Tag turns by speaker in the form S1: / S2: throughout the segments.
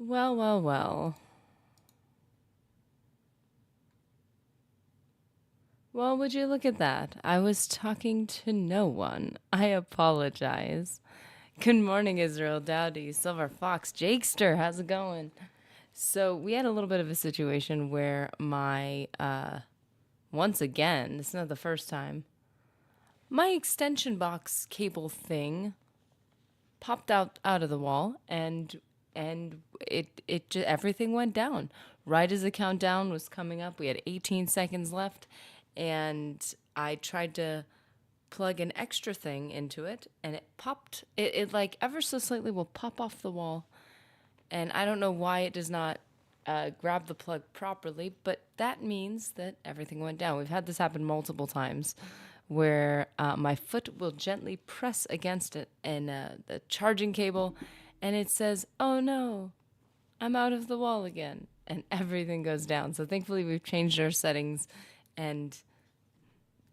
S1: Well, well, well. Well, would you look at that? I was talking to no one. I apologize. Good morning, Israel Dowdy, Silver Fox, Jakester. How's it going? So, we had a little bit of a situation where once again, this is not the first time, my extension box cable thing popped out of the wall and it just everything went down right as the countdown was coming up. We had 18 seconds left, and I tried to plug an extra thing into it, and it popped. It like ever so slightly will pop off the wall, and I don't know why it does not grab the plug properly, but that means that everything went down. We've had this happen multiple times where my foot will gently press against it and the charging cable, and it says, "Oh no, I'm out of the wall again," and everything goes down. So thankfully, we've changed our settings, and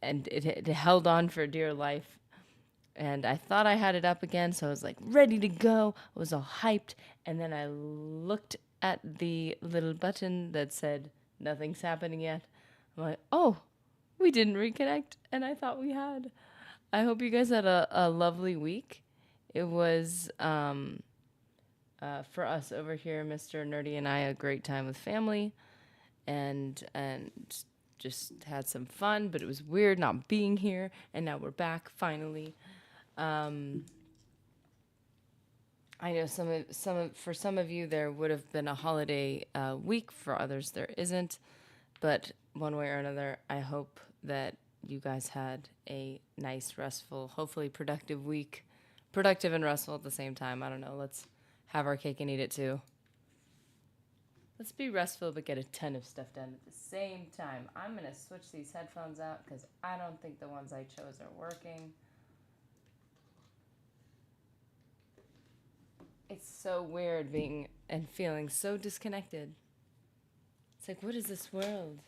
S1: it held on for dear life. And I thought I had it up again, so I was like ready to go. I was all hyped, and then I looked at the little button that said nothing's happening yet. I'm like, oh, we didn't reconnect, and I thought we had. I hope you guys had a lovely week. It was for us over here, Mr. Nerdy and I, a great time with family, and just had some fun. But it was weird not being here, and now we're back finally. I know for some of you there would have been a holiday week. For others there isn't, but one way or another, I hope that you guys had a nice, restful, hopefully productive week, productive and restful at the same time. I don't know. Let's have our cake and eat it too. Let's be restful but get a ton of stuff done at the same time. I'm gonna switch these headphones out because I don't think the ones I chose are working. It's so weird being and feeling so disconnected. It's like, what is this world?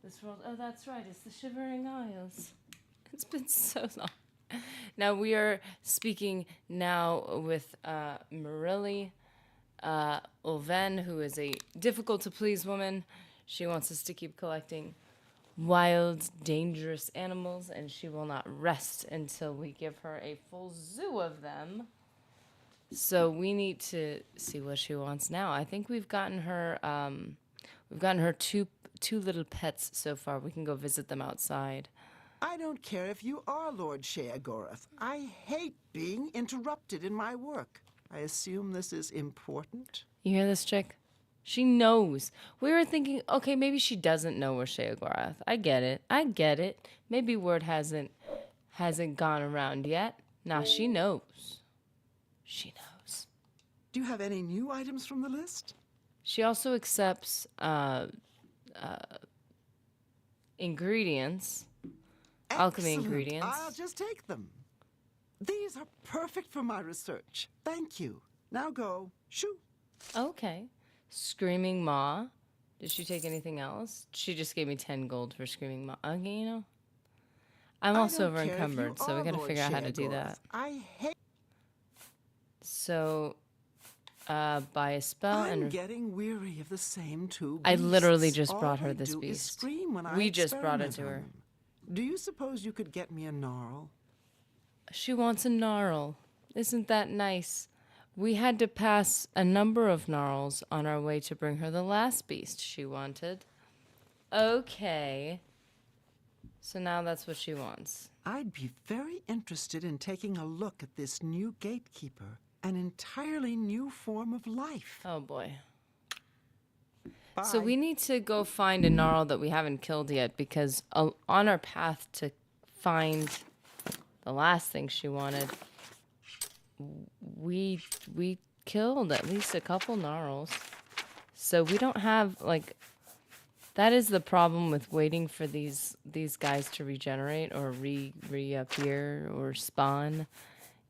S1: This world, oh, that's right, it's the Shivering Isles. It's been so long. Now we are speaking now with Mirili Ulven, who is a difficult to please woman. She wants us to keep collecting wild, dangerous animals, and she will not rest until we give her a full zoo of them. So we need to see what she wants now. I think we've gotten her two little pets so far. We can go visit them outside.
S2: I don't care if you are Lord Sheagorath. I hate being interrupted in my work. I assume this is important.
S1: You hear this chick? She knows. We were thinking, okay, maybe she doesn't know we're Sheagorath. I get it. Maybe word hasn't gone around yet. Nah, she knows. She knows.
S2: Do you have any new items from the list?
S1: She also accepts ingredients, alchemy
S2: Excellent.
S1: ingredients.
S2: I'll just take them. These are perfect for my research. Thank you. Now go. Shoo.
S1: Okay. Screaming Maw. Did she take anything else? She just gave me 10 gold for Screaming Maw. Okay, you know. I'm also over encumbered, so we gotta figure out how to do that.
S2: I hate.
S1: So, buy a spell
S2: I'm
S1: and
S2: getting weary of the same two beasts.
S1: I literally just
S2: All
S1: brought her
S2: I
S1: this
S2: do is
S1: beast.
S2: scream when I
S1: We just brought it
S2: experiment
S1: to her.
S2: on them. Do you suppose you could get me a gnarl?
S1: She wants a gnarl. Isn't that nice? We had to pass a number of gnarls on our way to bring her the last beast she wanted. Okay. So now that's what she wants.
S2: I'd be very interested in taking a look at this new gatekeeper, an entirely new form of life.
S1: Oh boy.
S2: Bye.
S1: So we need to go find a gnarl that we haven't killed yet, because on our path to find the last thing she wanted, we killed at least a couple gnarls. So we don't have, like, that is the problem with waiting for these guys to regenerate or reappear or spawn,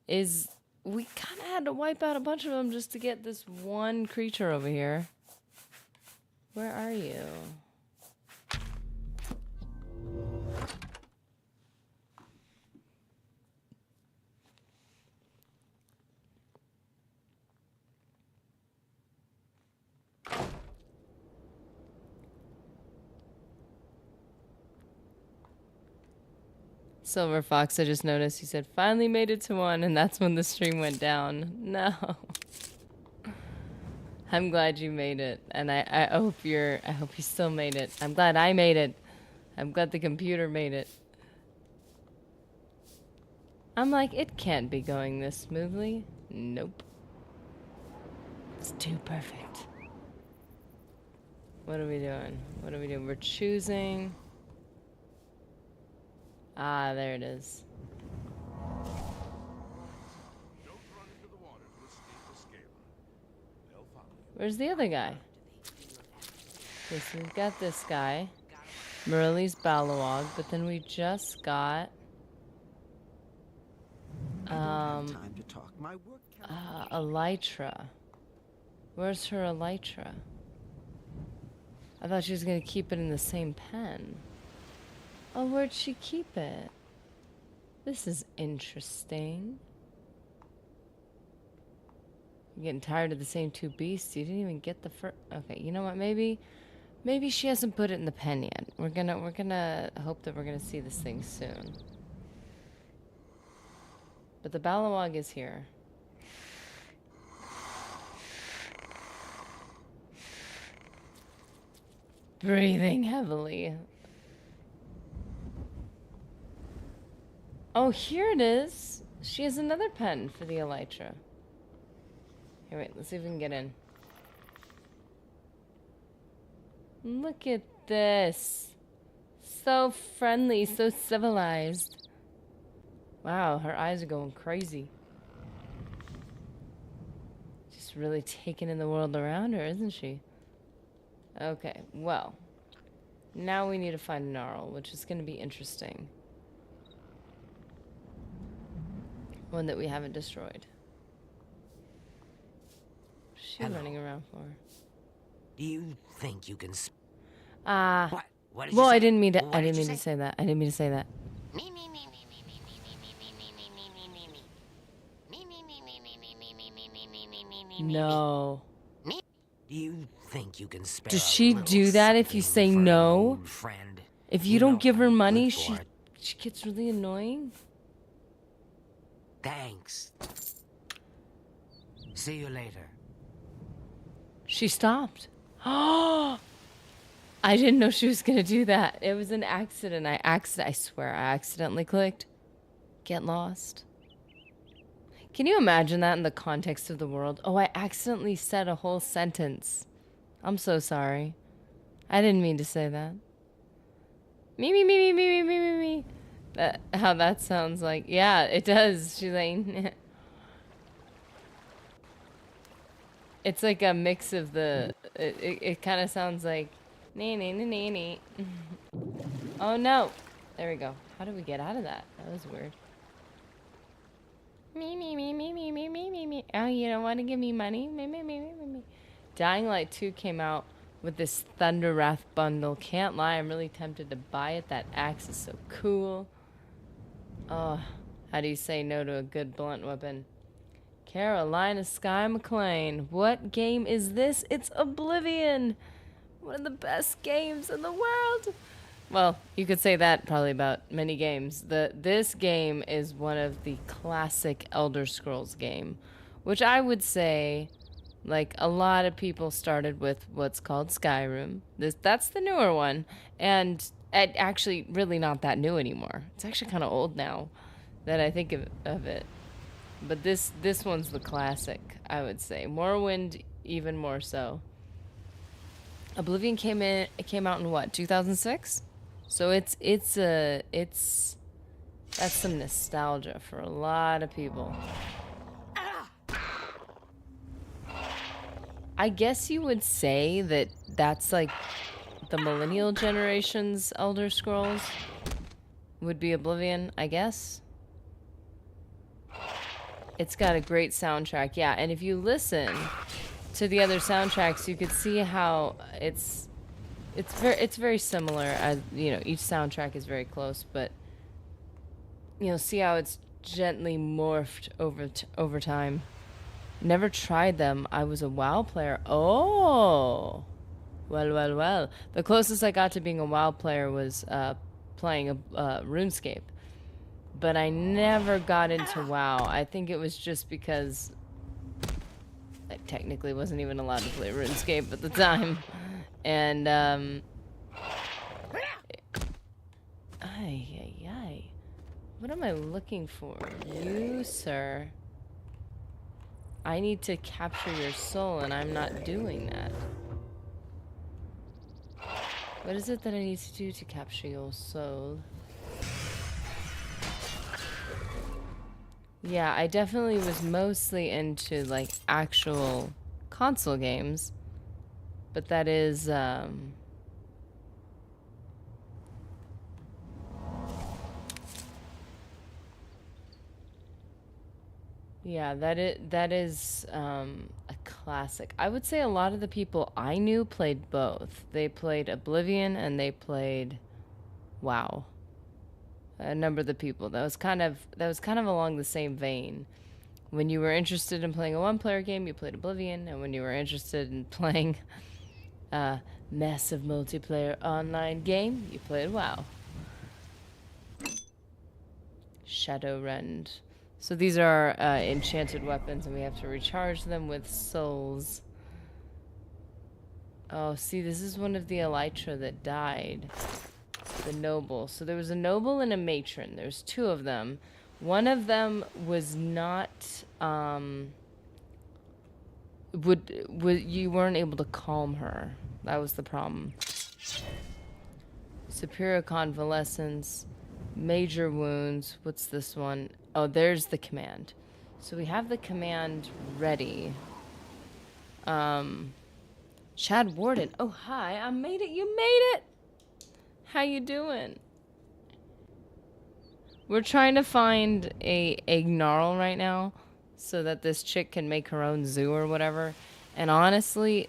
S1: is we kind of had to wipe out a bunch of them just to get this one creature over here. Where are you? Silver Fox, I just noticed. He said, finally made it to 1, and that's when the stream went down. No. I'm glad you made it, and I hope you still made it. I'm glad I made it. I'm glad the computer made it. I'm like, it can't be going this smoothly. Nope. It's too perfect. What are we doing? What are we doing? We're choosing. Ah, there it is. Where's the other guy? Okay, so we've got this guy. Mirili's Balawag, but then we just got
S2: Time to talk. My work
S1: Elytra. Where's her Elytra? I thought she was gonna keep it in the same pen. Oh, where'd she keep it? This is interesting. I'm getting tired of the same two beasts. You didn't even get the first. Okay, you know what? Maybe she hasn't put it in the pen yet. We're gonna hope that we're gonna see this thing soon. But the Balawag is here. Breathing heavily. Oh, here it is. She has another pen for the Elytra. Here, wait, let's see if we can get in. Look at this. So friendly, so civilized. Wow, her eyes are going crazy. Just really taking in the world around her, isn't she? Okay, well. Now we need to find a Gnarl, which is going to be interesting. One that we haven't destroyed. What's she running around for?
S3: Do you think you can?
S1: What?
S3: What did
S1: Well,
S3: you say?
S1: I didn't mean to.
S3: What
S1: I
S3: did
S1: didn't
S3: you
S1: mean to
S3: say?
S1: say that. I didn't mean to say that. No.
S3: Do you think you can spare?
S1: Does
S3: a
S1: she
S3: little
S1: do that if you
S3: something
S1: say
S3: for an
S1: no?
S3: old friend?
S1: If you don't
S3: know
S1: give her
S3: I'm
S1: money,
S3: good for it.
S1: she gets really annoying.
S3: Thanks. See you later.
S1: She stopped. Oh, I didn't know she was gonna do that. It was an accident. I swear, I accidentally clicked. Get lost. Can you imagine that in the context of the world? Oh, I accidentally said a whole sentence. I'm so sorry. I didn't mean to say that. Me, me, me, me, me, me, me, me, me. How that sounds like. Yeah, it does. She's like... It's like a mix of the... It kind of sounds like... Nee, nee, nee, nee, nee. Oh, no. There we go. How did we get out of that? That was weird. Me, me, me, me, me, me, me, me, me. Oh, you don't want to give me money? Me, me, me, me, me, me. Dying Light 2 came out with this Thunder Wrath bundle. Can't lie, I'm really tempted to buy it. That axe is so cool. Oh, how do you say no to a good blunt weapon? Carolina Sky McLean. What game is this? It's Oblivion. One of the best games in the world. Well, you could say that probably about many games. This game is one of the classic Elder Scrolls game, which I would say, like, a lot of people started with what's called Skyrim. That's the newer one, and it actually really not that new anymore. It's actually kind of old now that I think of it. But this one's the classic, I would say. Morrowind even more so. Oblivion came out in what, 2006? So that's some nostalgia for a lot of people. I guess you would say that that's like the millennial generation's Elder Scrolls would be Oblivion, I guess. It's got a great soundtrack, yeah. And if you listen to the other soundtracks, you could see how it's very similar. As you know, each soundtrack is very close, but you know, see how it's gently morphed over time. Never tried them. I was a WoW player. Oh, well. The closest I got to being a WoW player was playing a RuneScape. but I never got into WoW. I think it was just because I technically wasn't even allowed to play RuneScape at the time. And, ay. What am I looking for? You, sir. I need to capture your soul, and I'm not doing that. What is it that I need to do to capture your soul? Yeah, I definitely was mostly into, like, actual console games. But that is, yeah, that is a classic. I would say a lot of the people I knew played both. They played Oblivion and they played WoW. A number of the people. That was kind of along the same vein. When you were interested in playing a one-player game, you played Oblivion, and when you were interested in playing a massive multiplayer online game, you played WoW. Shadowrend. So these are enchanted weapons, and we have to recharge them with souls. Oh, see, this is one of the elytra that died. The noble. So there was a noble and a matron. There's two of them. One of them was not, you weren't able to calm her. That was the problem. Superior convalescence, major wounds. What's this one? Oh, there's the command. So we have the command ready. Chad Warden. Oh, hi. I made it. You made it. How you doing? We're trying to find a gnarl right now so that this chick can make her own zoo or whatever. And honestly,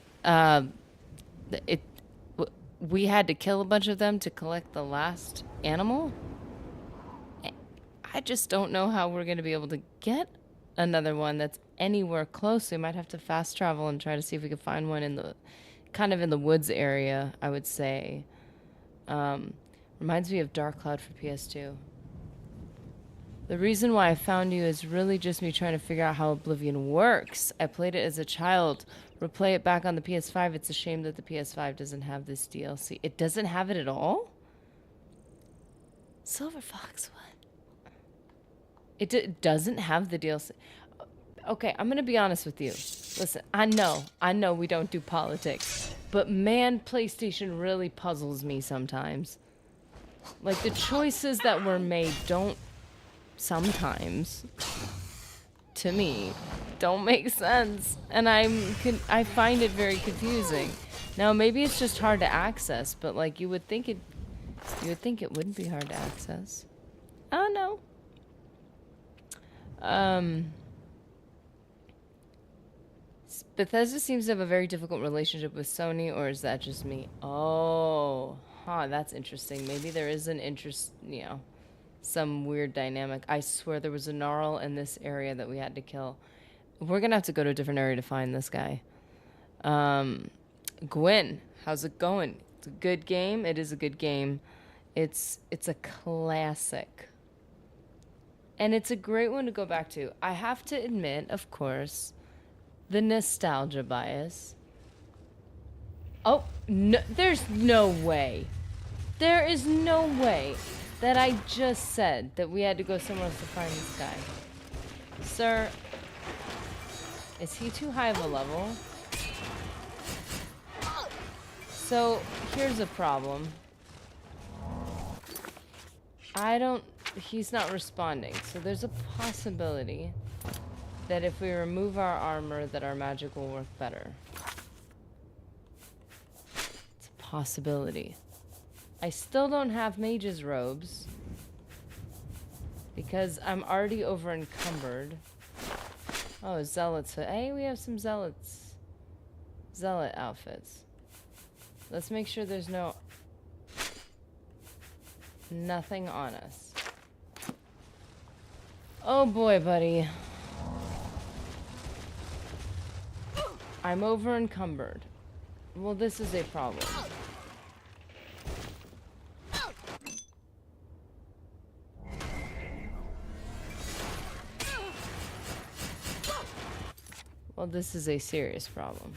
S1: we had to kill a bunch of them to collect the last animal. I just don't know how we're going to be able to get another one that's anywhere close. We might have to fast travel and try to see if we can find one in the kind of in the woods area, I would say. Reminds me of Dark Cloud for PS2. The reason why I found you is really just me trying to figure out how Oblivion works. I played it as a child. Replay it back on the PS5. It's a shame that the PS5 doesn't have this DLC. It doesn't have it at all? Silver Fox, what? It doesn't have the DLC. Okay, I'm going to be honest with you. Listen, I know we don't do politics. But man, PlayStation really puzzles me sometimes. Like, the choices that were made don't sometimes, to me, don't make sense. And I find it very confusing. Now, maybe it's just hard to access, but like you would think it wouldn't be hard to access. I don't know. Bethesda seems to have a very difficult relationship with Sony, or is that just me? Oh, that's interesting. Maybe there is an interest, some weird dynamic. I swear there was a gnarl in this area that we had to kill. We're gonna have to go to a different area to find this guy. Gwen, how's it going? It's a good game. It is a good game. It's a classic. And it's a great one to go back to. I have to admit, of course, the nostalgia bias. Oh, no, there's no way. There is no way that I just said that we had to go somewhere else to find this guy. Sir, is he too high of a level? So, here's a problem. He's not responding. So there's a possibility that if we remove our armor, that our magic will work better. It's a possibility. I still don't have mage's robes because I'm already over encumbered. Oh, zealots. Hey, we have some zealot outfits. Let's make sure there's nothing on us. Oh boy, buddy. I'm over encumbered. Well, this is a problem. Well, this is a serious problem.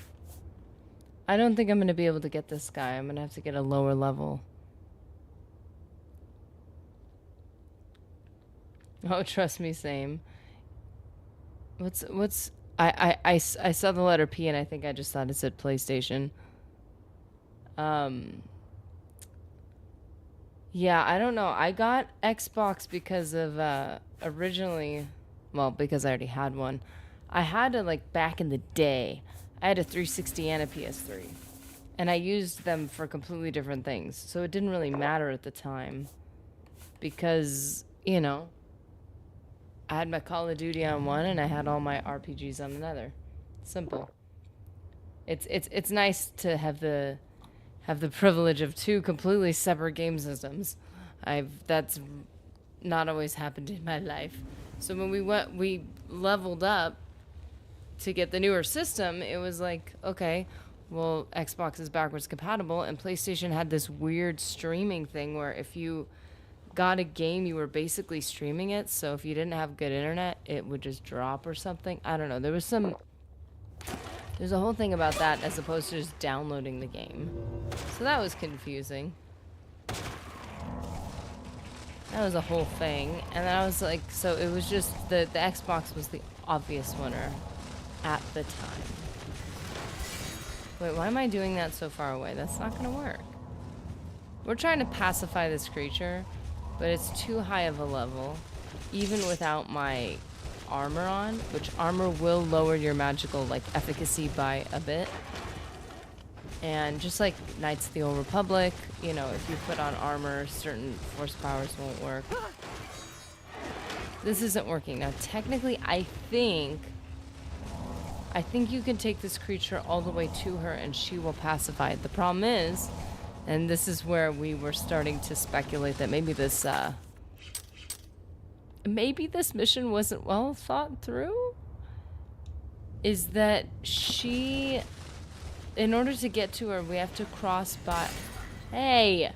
S1: I don't think I'm going to be able to get this guy. I'm going to have to get a lower level. Oh, trust me, same. I saw the letter P and I think I just thought it said PlayStation. Yeah, I don't know. I got Xbox because of originally, well, because I already had one. I had it like back in the day. I had a 360 and a PS3. And I used them for completely different things. So it didn't really matter at the time. Because, you know, I had my Call of Duty on one and I had all my RPGs on another. Simple. It's nice to have the privilege of two completely separate game systems. That's not always happened in my life. So when we leveled up to get the newer system, it was like, okay, well, Xbox is backwards compatible, and PlayStation had this weird streaming thing where if you got a game, you were basically streaming it. So if you didn't have good internet, it would just drop or something. I don't know. There's a whole thing about that as opposed to just downloading the game. So that was confusing. That was a whole thing. And then I was like, so it was just the Xbox was the obvious winner at the time. Wait, why am I doing that so far away? That's not gonna work. We're trying to pacify this creature, but it's too high of a level, even without my armor on, which armor will lower your magical like efficacy by a bit. And just like Knights of the Old Republic, you know, if you put on armor, certain force powers won't work. This isn't working. Now, technically, I think you can take this creature all the way to her and she will pacify it. The problem is, and this is where we were starting to speculate that maybe this mission wasn't well thought through, is that in order to get to her, we have to cross by... Hey!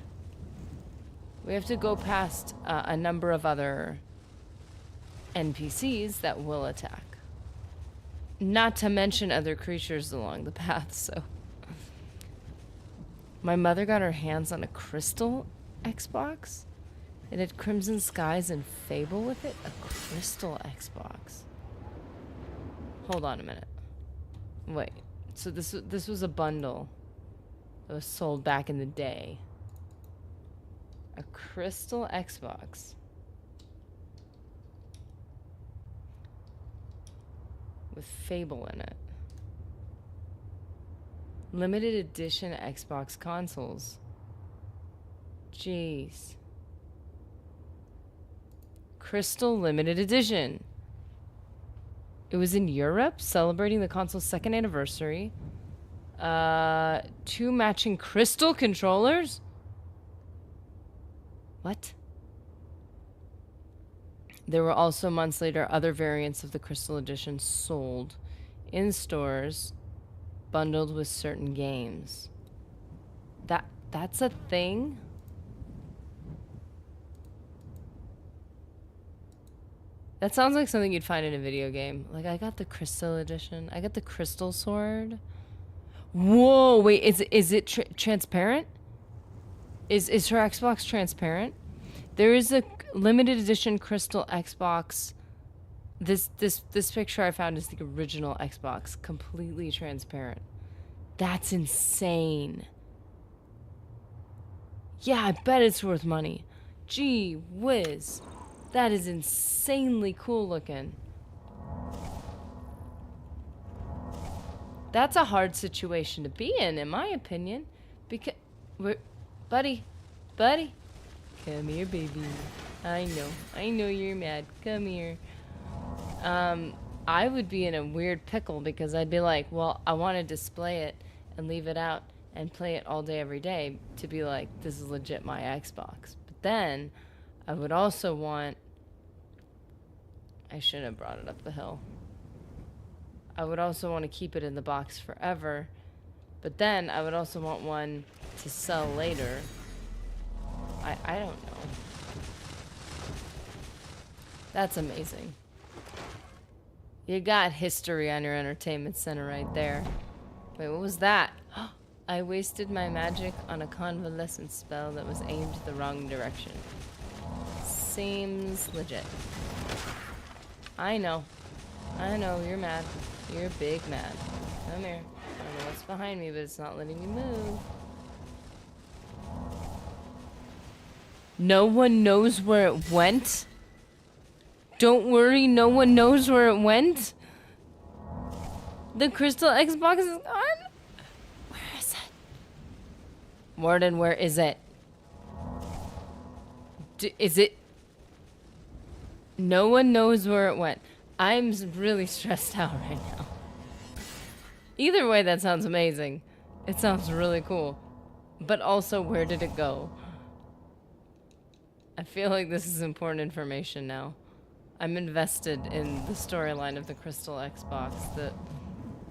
S1: We have to go past a number of other NPCs that will attack. Not to mention other creatures along the path, so... My mother got her hands on a crystal Xbox. It had Crimson Skies and Fable with it. A crystal Xbox. Hold on a minute. Wait. So this was a bundle that was sold back in the day. A crystal Xbox. With Fable in it. Limited edition Xbox consoles. Jeez. Crystal limited edition. It was in Europe, celebrating the console's second anniversary. 2 matching crystal controllers? What? There were also months later other variants of the Crystal Edition sold in stores, bundled with certain games. That's a thing? That sounds like something you'd find in a video game. Like, I got the Crystal Edition. I got the Crystal Sword. Whoa, wait, is it transparent? Is her Xbox transparent? There is a limited edition Crystal Xbox. This picture I found is the original Xbox, completely transparent. That's insane. Yeah, I bet it's worth money. Gee whiz. That is insanely cool looking. That's a hard situation to be in my opinion. Because... Buddy. Come here, baby. I know you're mad. Come here. I would be in a weird pickle because I'd be like, well, I want to display it and leave it out and play it all day, every day to be like, this is legit my Xbox. But then I would also want... I shouldn't have brought it up the hill. I would also want to keep it in the box forever. But then I would also want one to sell later. I don't know. That's amazing. You got history on your entertainment center right there. Wait, what was that? I wasted my magic on a convalescent spell that was aimed the wrong direction. Seems legit. I know, you're mad. You're big mad. Come here. I don't know what's behind me, but it's not letting me move. No one knows where it went? Don't worry, no one knows where it went? The crystal Xbox is gone? Where is it? Warden, where is it? Is it... No one knows where it went. I'm really stressed out right now. Either way, that sounds amazing. It sounds really cool. But also, where did it go? I feel like this is important information now. I'm invested in the storyline of the Crystal Xbox,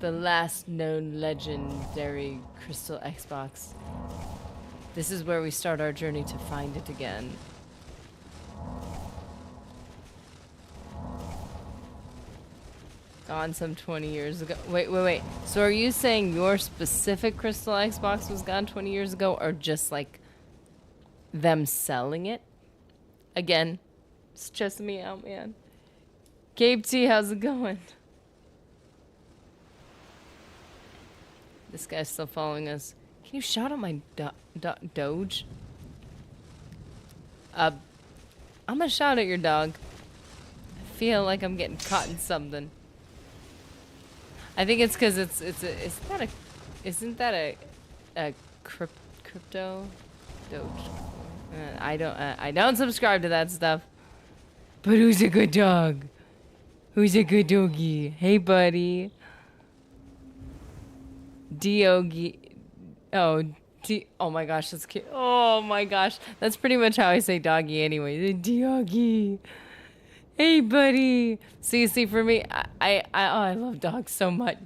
S1: the last known legendary Crystal Xbox. This is where we start our journey to find it again. Gone some 20 years ago. Wait. So are you saying your specific Crystal Xbox was gone 20 years ago, or just like them selling it? Again, stressing me out, man. Cape T, how's it going? This guy's still following us. Can you shout at my doge? I'm gonna shout at your dog. I feel like I'm getting caught in something. I think it's because isn't that a crypto doge? I don't subscribe to that stuff. But who's a good dog? Who's a good doggy? Hey, buddy. Diogi. Oh, oh my gosh, that's cute. Oh my gosh, that's pretty much how I say doggy anyway. Doggy. Hey, buddy. See, for me, I love dogs so much.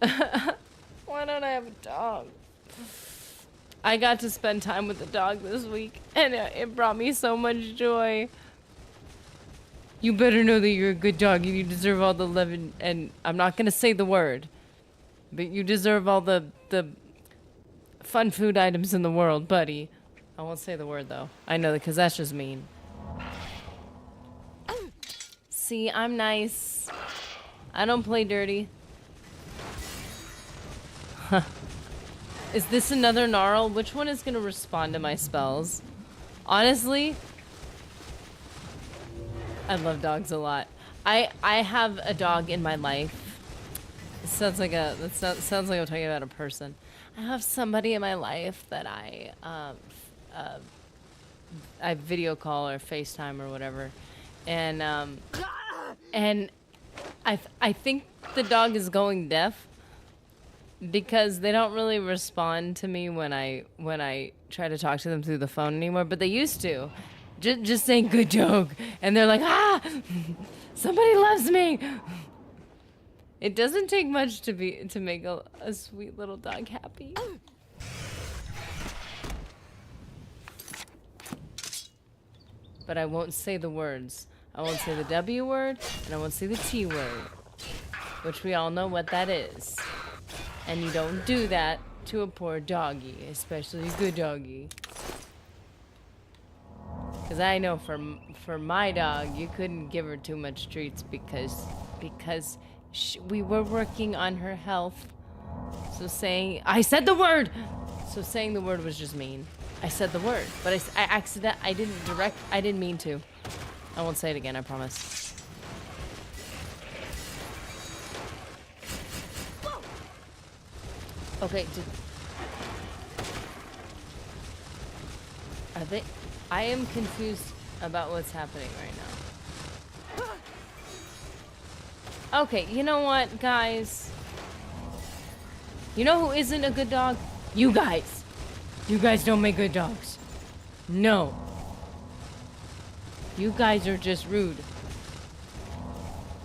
S1: Why don't I have a dog? I got to spend time with the dog this week, and it brought me so much joy. You better know that you're a good dog, and you deserve all the love, and I'm not gonna say the word, but you deserve all the fun food items in the world, buddy. I won't say the word, though. I know that, because that's just mean. See, I'm nice. I don't play dirty. Huh. Is this another gnarl? Which one is gonna respond to my spells? Honestly, I love dogs a lot. I have a dog in my life. It sounds like sounds like I'm talking about a person. I have somebody in my life that I video call or FaceTime or whatever, and I think the dog is going deaf because they don't really respond to me when I try to talk to them through the phone anymore, but they used to. Just saying good dog, and they're like, ah, somebody loves me. It doesn't take much to make a sweet little dog happy. But I won't say the words. I won't say the W word, and I won't say the T word, which we all know what that is. And you don't do that to a poor doggy, especially a good doggy. Because I know for my dog, you couldn't give her too much treats because we were working on her health. So saying, I said the word! So saying the word was just mean. I said the word, but I didn't mean to. I won't say it again, I promise. Okay, are they... I am confused about what's happening right now. Okay, you know what, guys? You know who isn't a good dog? You guys. You guys don't make good dogs. No. You guys are just rude.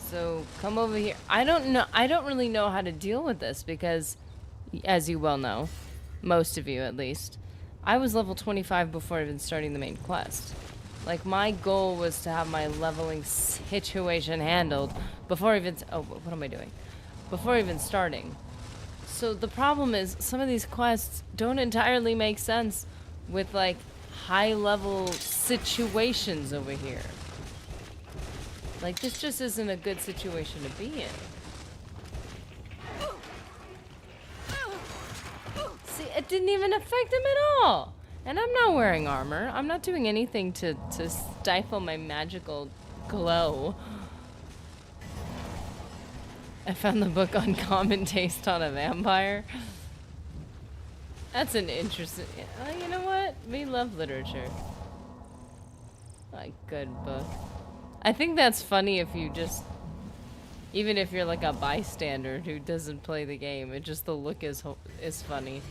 S1: So, come over here. I don't really know how to deal with this because, as you well know, most of you at least, I was level 25 before even starting the main quest. Like, my goal was to have my leveling situation handled before even... Oh, what am I doing? Before even starting. So the problem is, some of these quests don't entirely make sense with, like, high-level situations over here. Like, this just isn't a good situation to be in. See, it didn't even affect him at all. And I'm not wearing armor. I'm not doing anything to stifle my magical glow. I found the book Uncommon Taste on a Vampire. That's an interesting... you know what? We love literature. A good book. I think that's funny if you just... Even if you're like a bystander who doesn't play the game, it just the look is funny.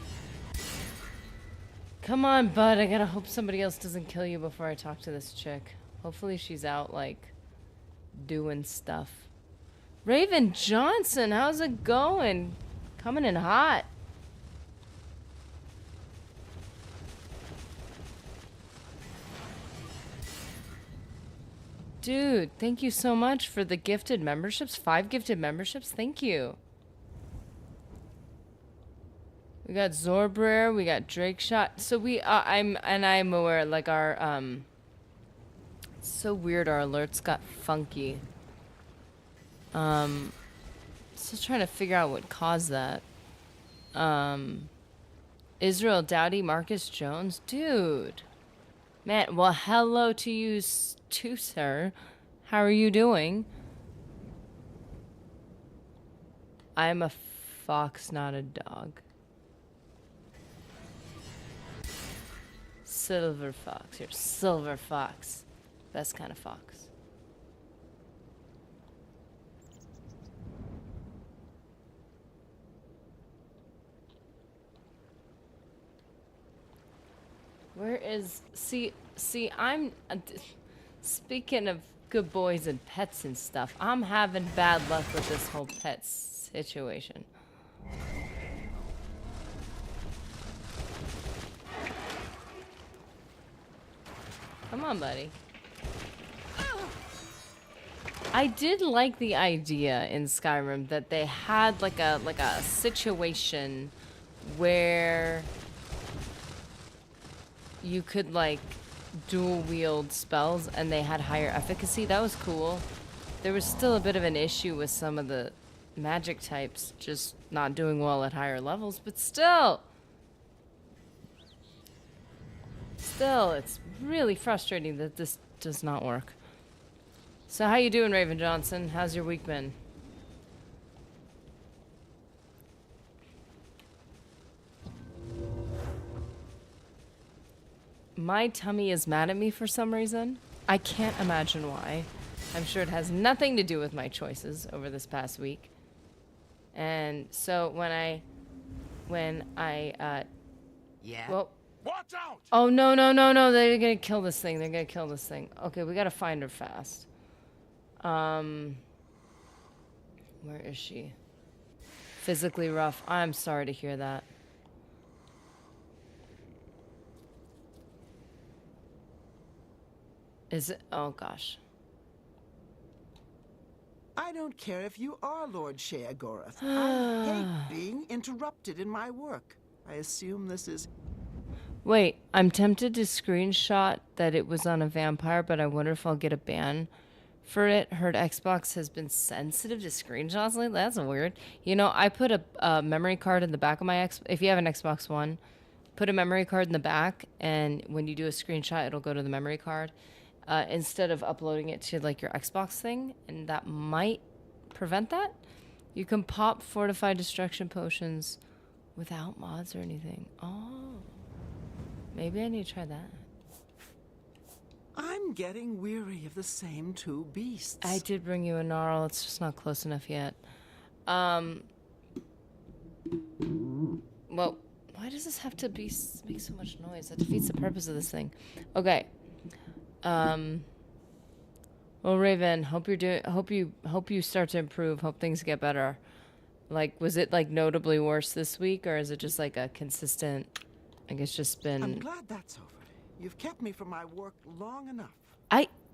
S1: Come on, bud. I gotta hope somebody else doesn't kill you before I talk to this chick. Hopefully she's out, like, doing stuff. Raven Johnson, how's it going? Coming in hot. Dude, thank you so much for the gifted memberships. 5 gifted memberships. Thank you. We got Zorbrer, we got Drake Shot. So I'm aware, like, our, it's so weird, our alerts got funky. Still trying to figure out what caused that. Israel Dowdy, Marcus Jones. Dude. Man, well, hello to you too, sir. How are you doing? I'm a fox, not a dog. Silver fox. You're silver fox. Best kind of fox. Where is... See, I'm... speaking of good boys and pets and stuff, I'm having bad luck with this whole pet situation. Come on, buddy. I did like the idea in Skyrim that they had like a situation where you could like dual wield spells and they had higher efficacy. That was cool. There was still a bit of an issue with some of the magic types just not doing well at higher levels, but still, it's really frustrating that this does not work. So how you doing, Raven Johnson? How's your week been? My tummy is mad at me for some reason. I can't imagine why. I'm sure it has nothing to do with my choices over this past week. And so when I
S3: Yeah?
S1: well,
S4: Watch out!
S1: oh, no. They're gonna kill this thing. Okay, we gotta find her fast. Where is she? Physically rough. I'm sorry to hear that. Is it? Oh, gosh.
S2: I don't care if you are Lord Sheagorath. I hate being interrupted in my work. I assume this is...
S1: Wait, I'm tempted to screenshot that it was on a vampire, but I wonder if I'll get a ban for it. Heard Xbox has been sensitive to screenshots lately. That's weird. You know, I put a memory card in the back of my if you have an Xbox One, put a memory card in the back, and when you do a screenshot, it'll go to the memory card instead of uploading it to like your Xbox thing, and that might prevent that. You can pop fortified destruction potions without mods or anything. Oh. Maybe I need to try that.
S2: I'm getting weary of the same two beasts.
S1: I did bring you a gnarl. It's just not close enough yet. Well, why does this have to make so much noise? That defeats the purpose of this thing. Okay. Well, Raven, hope you start to improve. Hope things get better. Like, was it like notably worse this week, or is it just like a consistent? I guess just been.
S2: I'm glad that's over. You've kept me from my work long enough.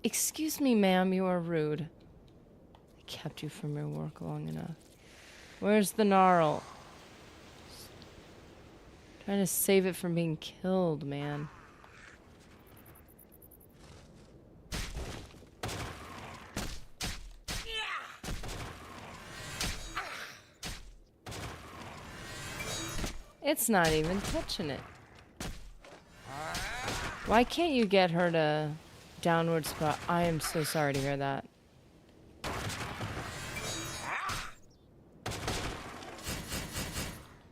S1: Excuse me, ma'am, you are rude. I kept you from your work long enough. Where's the gnarl? Trying to save it from being killed, man. It's not even touching it. Why can't you get her to downward spot? I am so sorry to hear that.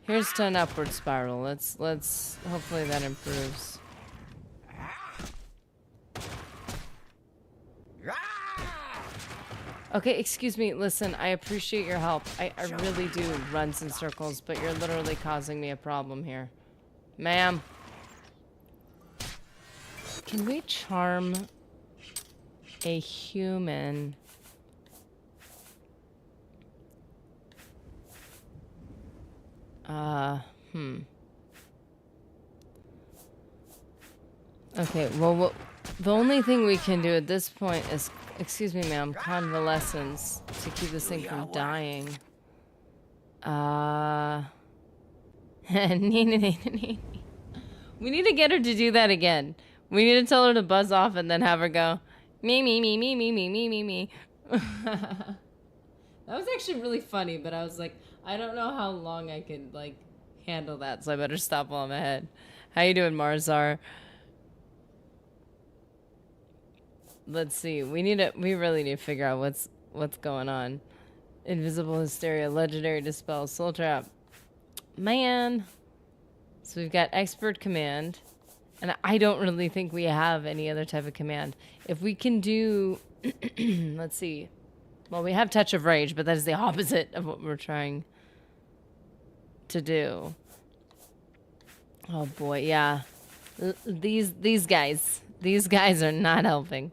S1: Here's to an upward spiral. Let's hopefully that improves. Okay, excuse me. Listen, I appreciate your help. I really do runs in circles, but you're literally causing me a problem here. Ma'am. Can we charm a human? Okay, well, the only thing we can do at this point is, excuse me, ma'am, convalescence to keep this thing from dying. We need to get her to do that again. We need to tell her to buzz off and then have her go, me, me, me, me, me, me, me, me, me. That was actually really funny, but I was like, I don't know how long I could, like, handle that, so I better stop while I'm ahead. How you doing, Marzar? Let's see. We really need to figure out what's going on. Invisible hysteria, legendary dispel, soul trap. Man. So we've got expert command, and I don't really think we have any other type of command. If we can do, let's see. Well, we have touch of rage, but that is the opposite of what we're trying to do. Oh boy, yeah. These guys are not helping.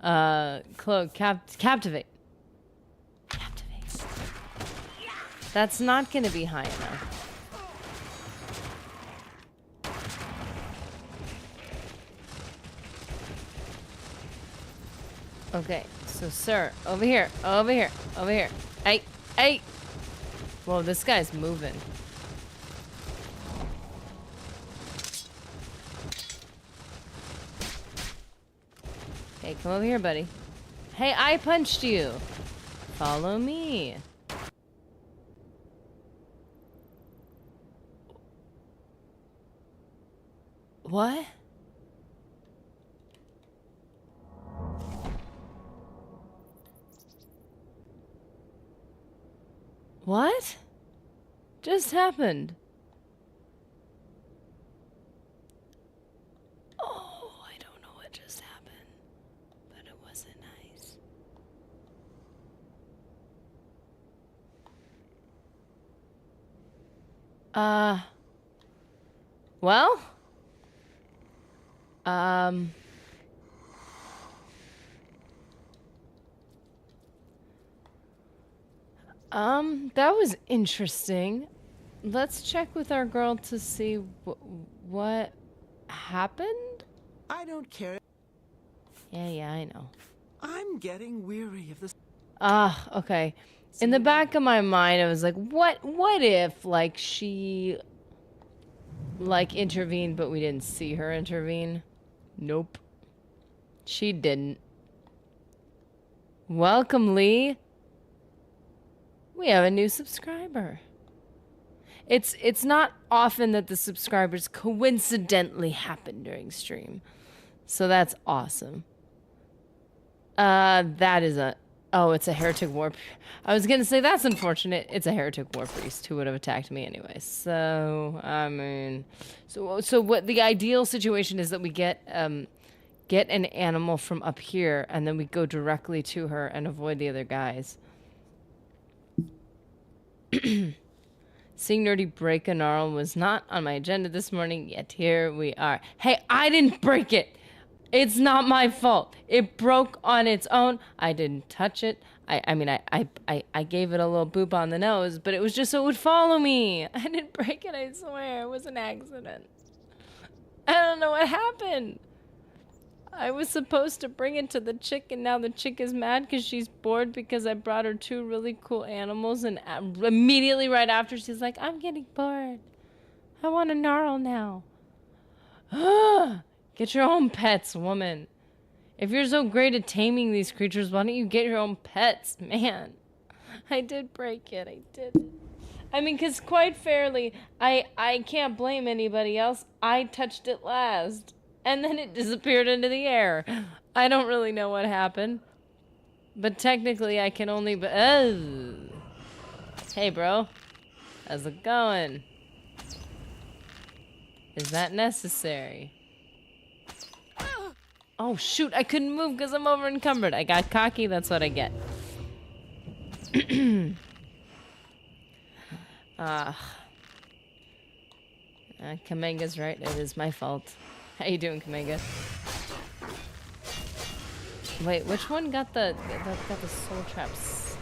S1: Cloak, captivate. Captivate. That's not going to be high enough. Okay, so sir, over here. Hey. Whoa, this guy's moving. Hey, come over here, buddy. Hey, I punched you. Follow me. What? What just happened? Oh, I don't know what just happened, but it wasn't nice. Well, that was interesting. Let's check with our girl to see what happened.
S2: I don't care.
S1: Yeah, I know.
S2: I'm getting weary of this.
S1: Okay. In the back of my mind, I was like, what if, like, she, like, intervened, but we didn't see her intervene? Nope. She didn't. Welcome, Lee. We have a new subscriber. It's not often that the subscribers coincidentally happen during stream. So that's awesome. That is it's a heretic war. I was gonna say that's unfortunate. It's a heretic war priest who would have attacked me anyway. So I mean, so what the ideal situation is that we get an animal from up here and then we go directly to her and avoid the other guys. Seeing Nerdy break a gnarl was not on my agenda this morning, yet here we are. Hey, I didn't break it. It's not my fault. It broke on its own. I didn't touch it. I gave it a little boop on the nose, but it was just so it would follow me. I didn't break it, I swear. It was an accident. I don't know what happened. I was supposed to bring it to the chick, and now the chick is mad because she's bored because I brought her 2 really cool animals, and immediately right after she's like, I'm getting bored. I want a gnarl now. Get your own pets, woman. If you're so great at taming these creatures, why don't you get your own pets, man? I did break it. I did it. I mean, because quite fairly, I can't blame anybody else. I touched it last. And then it disappeared into the air. I don't really know what happened. But technically, I can only... Hey, bro. How's it going? Is that necessary? Oh, shoot. I couldn't move because I'm over encumbered. I got cocky. That's what I get. Kamenga's right. It is my fault. How you doing, Kamanga? Wait, which one got the soul traps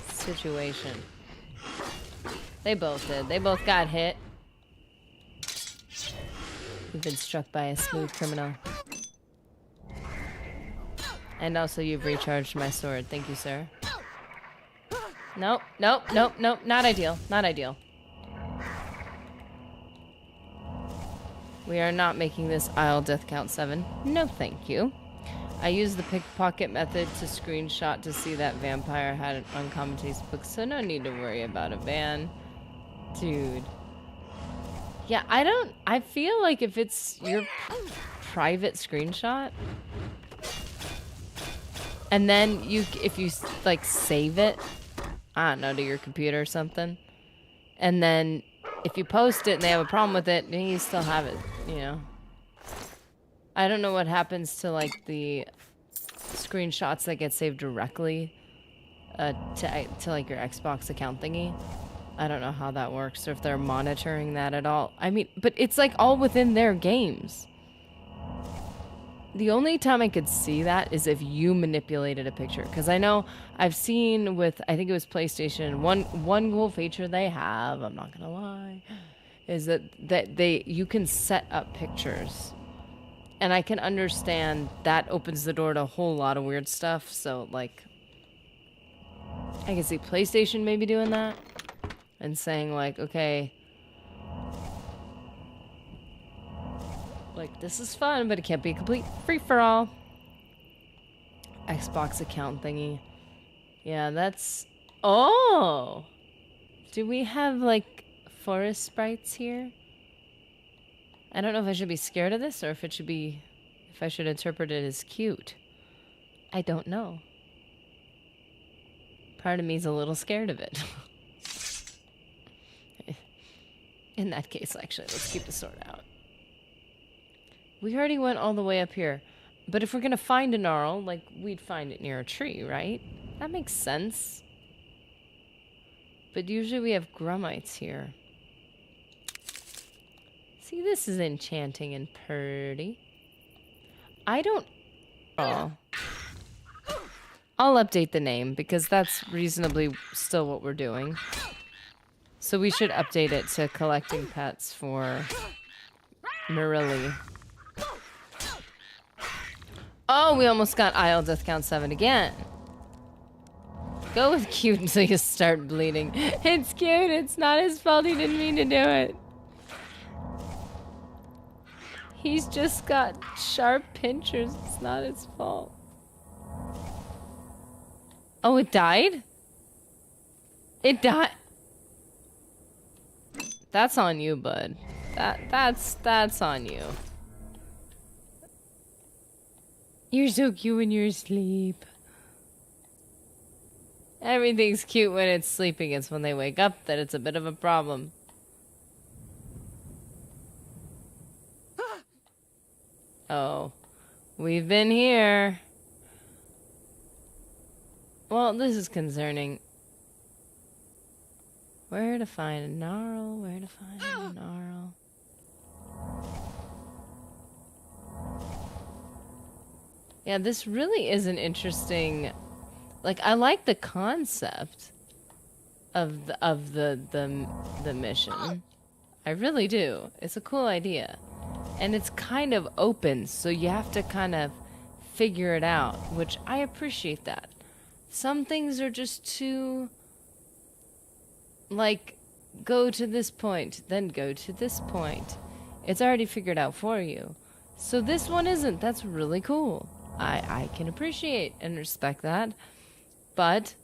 S1: situation? They both did. They both got hit. You've been struck by a smooth criminal. And also you've recharged my sword. Thank you, sir. Nope, nope, nope, nope. Not ideal. Not ideal. We are not making this aisle death count 7. No, thank you. I used the pickpocket method to screenshot to see that vampire had an uncommon taste book, so no need to worry about a ban. Dude. Yeah, I feel like if it's your private screenshot, and then if you like save it, I don't know, to your computer or something, and then if you post it and they have a problem with it, then you still have it, you know. I don't know what happens to like the screenshots that get saved directly to like your Xbox account thingy. I don't know how that works or if they're monitoring that at all. I mean, but it's like all within their games. The only time I could see that is if you manipulated a picture. Because I know I've seen with, I think it was PlayStation, one cool feature they have, I'm not gonna lie, is that you can set up pictures. And I can understand that opens the door to a whole lot of weird stuff. So like, I can see PlayStation maybe doing that. And saying like, okay, like this is fun, but it can't be a complete free-for-all. Xbox account thingy. Yeah, that's... Oh! Do we have like forest sprites here? I don't know if I should be scared of this or if I should interpret it as cute. I don't know. Part of me is a little scared of it. In that case, actually, let's keep the sword out. We already went all the way up here. But if we're gonna find a gnarl, like, we'd find it near a tree, right? That makes sense. But usually we have grummites here. See, this is enchanting and pretty. I don't... Oh. I'll update the name, because that's reasonably still what we're doing. So we should update it to collecting pets for Mirili. Oh, we almost got aisle death count 7 again. Go with cute until you start bleeding. It's cute. It's not his fault. He didn't mean to do it. He's just got sharp pinchers. It's not his fault. Oh, it died? It died. That's on you, bud. That's on you. You're so cute when you're asleep. Everything's cute when it's sleeping. It's when they wake up that it's a bit of a problem. Oh. We've been here. Well, this is concerning. Where to find a gnarl? Where to find a gnarl? Yeah, this really is an interesting... Like, I like the concept of the mission. I really do. It's a cool idea. And it's kind of open, so you have to kind of figure it out, which I appreciate that. Some things are just too, like, go to this point, then go to this point. It's already figured out for you. So this one isn't. That's really cool. I can appreciate and respect that. But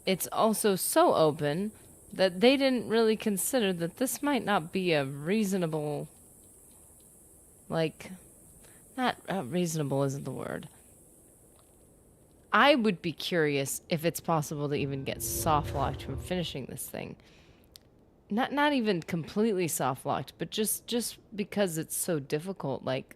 S1: it's also so open that they didn't really consider that this might not be a reasonable, like, not reasonable isn't the word. I would be curious if it's possible to even get soft locked from finishing this thing. Not even completely soft locked, but just because it's so difficult. Like,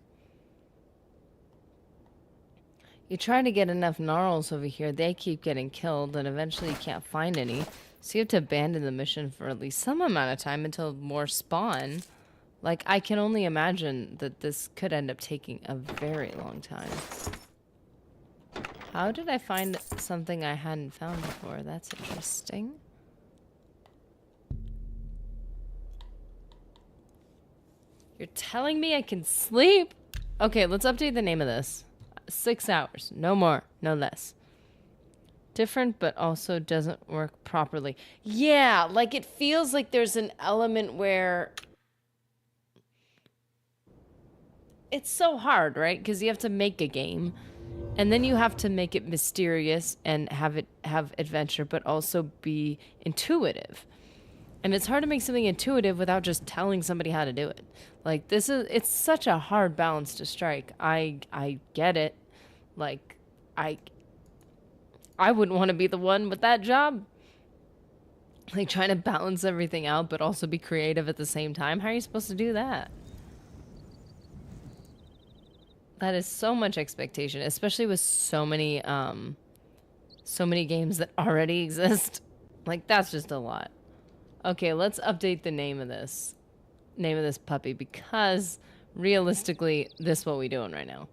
S1: you try to get enough gnarls over here, they keep getting killed, and eventually you can't find any. So you have to abandon the mission for at least some amount of time until more spawn. Like, I can only imagine that this could end up taking a very long time. How did I find something I hadn't found before? That's interesting. You're telling me I can sleep? Okay, let's update the name of this. 6 hours. No more, no less. Different, but also doesn't work properly. Yeah, like it feels like there's an element where it's so hard, right? Because you have to make a game, and then you have to make it mysterious and have it have adventure, but also be intuitive. And it's hard to make something intuitive without just telling somebody how to do it. Like, it's such a hard balance to strike. I get it. Like, I wouldn't want to be the one with that job. Like, trying to balance everything out, but also be creative at the same time. How are you supposed to do that? That is so much expectation, especially with so many games that already exist. Like, that's just a lot. Okay, let's update the name of this puppy, because realistically, this is what we're doing right now.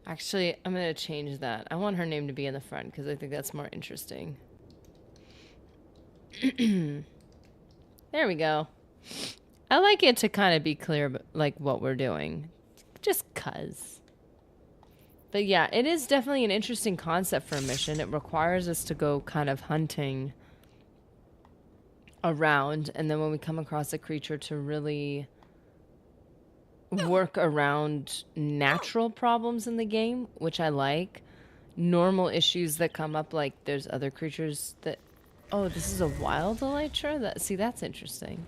S1: Actually, I'm going to change that. I want her name to be in the front because I think that's more interesting. There we go. I like it to kind of be clear, like, what we're doing. Just 'cause. But yeah, it is definitely an interesting concept for a mission. It requires us to go kind of hunting around, and then when we come across a creature, to really work around natural problems in the game, which I like. Normal issues that come up, like there's other creatures that... Oh, this is a wild elytra? See, that's interesting.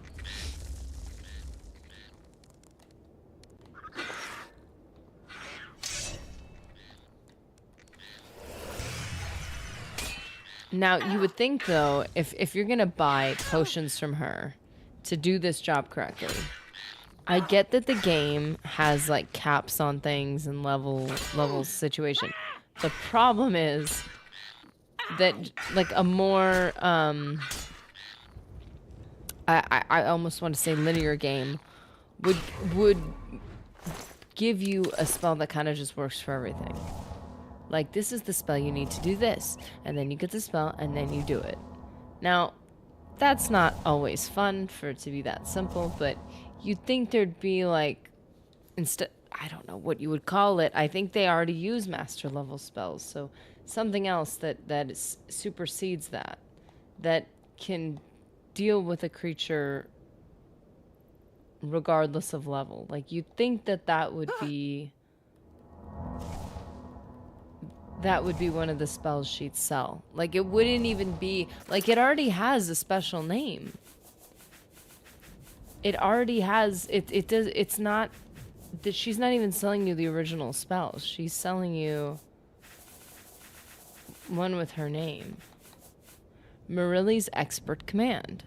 S1: Now, you would think, though, if you're going to buy potions from her to do this job correctly, I get that the game has, like, caps on things and levels situation. The problem is that, like, a more, I almost want to say linear game would give you a spell that kind of just works for everything. Like, this is the spell you need to do this, and then you get the spell, and then you do it. Now, that's not always fun for it to be that simple, but you'd think there'd be, like, instead, I don't know what you would call it. I think they already use master level spells, so something else that supersedes that can deal with a creature regardless of level. Like, you'd think that would be one of the spells she'd sell. Like, it wouldn't even be... Like, it already has a special name. It already has... It's not... That she's not even selling you the original spells. She's selling you one with her name. Mirili's Expert Command.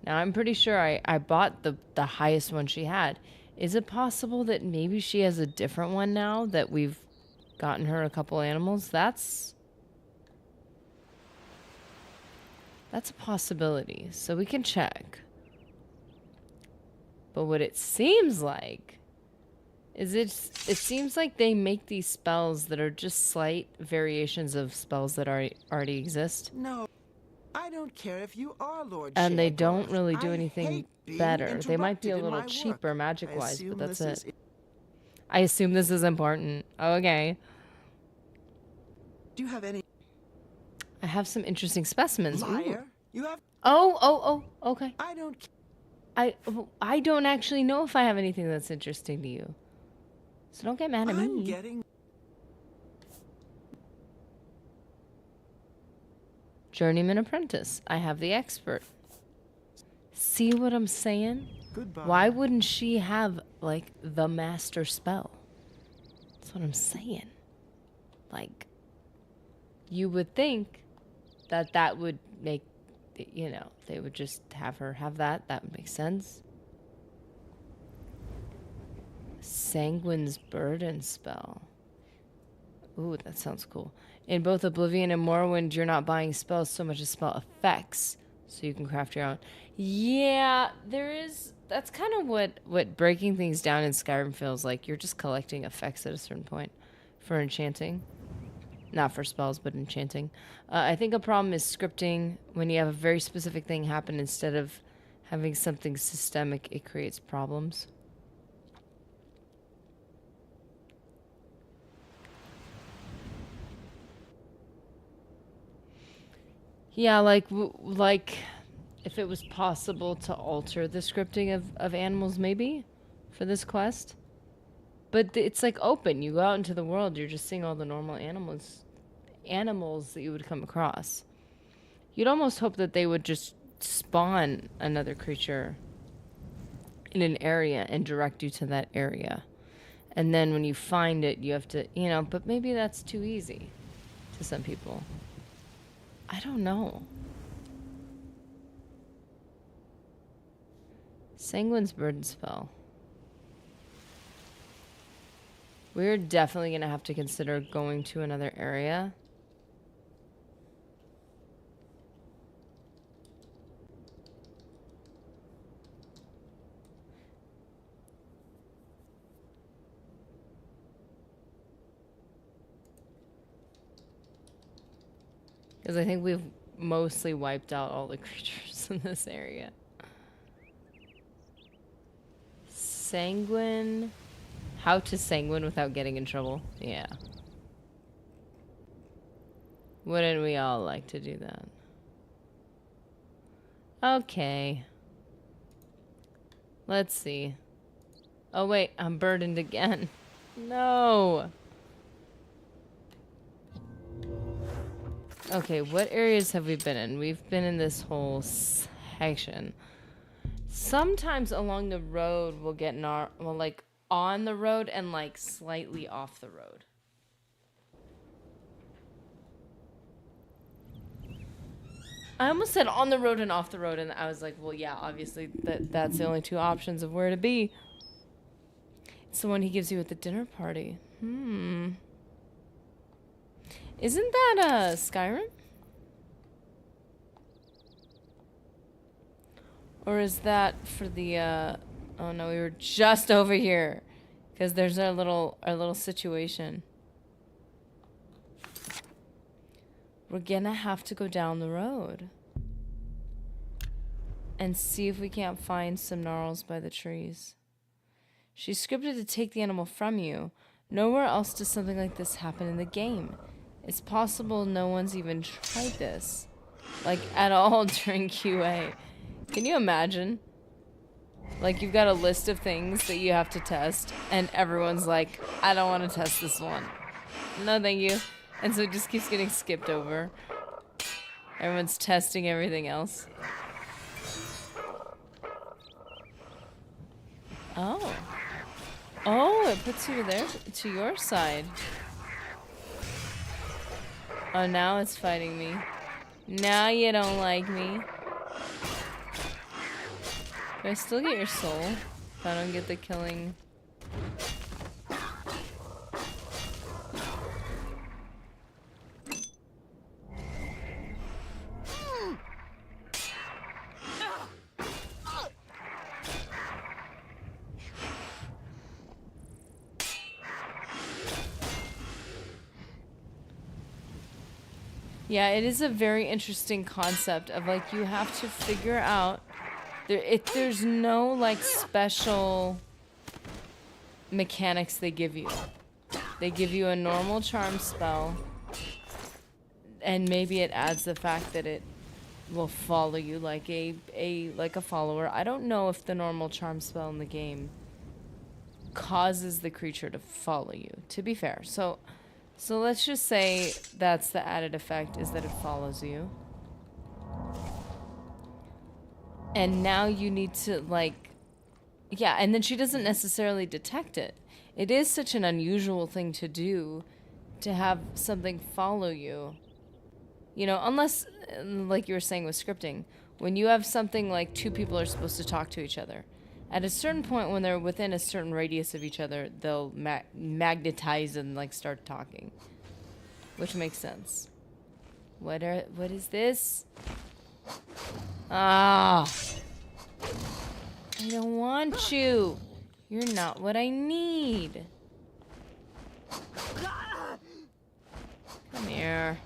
S1: Now, I'm pretty sure I bought the highest one she had. Is it possible that maybe she has a different one now that we've gotten her a couple animals? That's a possibility. So we can check. But what it seems like Is it? It seems like they make these spells that are just slight variations of spells that already exist,
S2: No, I don't care if you are Lord
S1: and they don't
S2: Sheogorath.
S1: really do
S2: I
S1: anything
S2: hate being
S1: better. They might be
S2: interrupted
S1: a
S2: in
S1: little
S2: my
S1: cheaper
S2: work. I
S1: magic-wise, but
S2: assume
S1: that's
S2: this
S1: it.
S2: is.
S1: I assume this is important. Okay.
S2: Do you have any
S1: I have some interesting specimens. Ooh.
S2: liar? You have.
S1: Oh, okay.
S2: I don't.
S1: I don't actually know if I have anything that's interesting to you. So don't get mad at
S2: I'm
S1: me.
S2: getting.
S1: Journeyman apprentice. I have the expert. See what I'm saying?
S2: Goodbye.
S1: Why wouldn't she have, like, the master spell? That's what I'm saying. Like, you would think that that would make, you know, they would just have her have that. That would make sense. Sanguine's burden spell. Ooh, that sounds cool. In both Oblivion and Morrowind, you're not buying spells so much as spell effects, so you can craft your own. Yeah, there is. That's kind of what breaking things down in Skyrim feels like. You're just collecting effects at a certain point for enchanting. Not for spells, but enchanting. I think a problem is scripting. When you have a very specific thing happen, instead of having something systemic, it creates problems. Yeah, like if it was possible to alter the scripting of animals, maybe, for this quest. But it's like open. You go out into the world, you're just seeing all the normal animals that you would come across. You'd almost hope that they would just spawn another creature in an area and direct you to that area. And then when you find it, you have to, you know, but maybe that's too easy to some people. I don't know. Sanguine's burden spell. We're definitely going to have to consider going to another area. Because I think we've mostly wiped out all the creatures in this area. Sanguine. How to sanguine without getting in trouble. Yeah. Wouldn't we all like to do that? Okay. Let's see. Oh wait, I'm burdened again. No. Okay, what areas have we been in? We've been in this whole section. Sometimes along the road we'll get like on the road and like slightly off the road. I almost said on the road and off the road, and I was like, well, yeah, obviously that's the only two options of where to be. It's the one he gives you at the dinner party. Isn't that Skyrim? Or is that for the oh no, we were just over here. Because there's our little situation. We're gonna have to go down the road and see if we can't find some gnarls by the trees. She's scripted to take the animal from you. Nowhere else does something like this happen in the game. It's possible no one's even tried this, like, at all during QA. Can you imagine? Like, you've got a list of things that you have to test, and everyone's like, I don't want to test this one. No, thank you. And so it just keeps getting skipped over. Everyone's testing everything else. Oh. Oh, it puts you to your side. Oh, now it's fighting me. Now you don't like me. Do I still get your soul? If I don't get the killing... Yeah, it is a very interesting concept of like you have to figure out there's no like special mechanics they give you. They give you a normal charm spell, and maybe it adds the fact that it will follow you like a follower. I don't know if the normal charm spell in the game causes the creature to follow you, to be fair. So let's just say that's the added effect, is that it follows you. And now you need to, like... Yeah, and then she doesn't necessarily detect it. It is such an unusual thing to do, to have something follow you. You know, unless, like you were saying with scripting, when you have something like two people are supposed to talk to each other, at a certain point when they're within a certain radius of each other, they'll magnetize and like start talking, which makes sense. What is this? Ah, I don't want you. You're not what I need. Come here.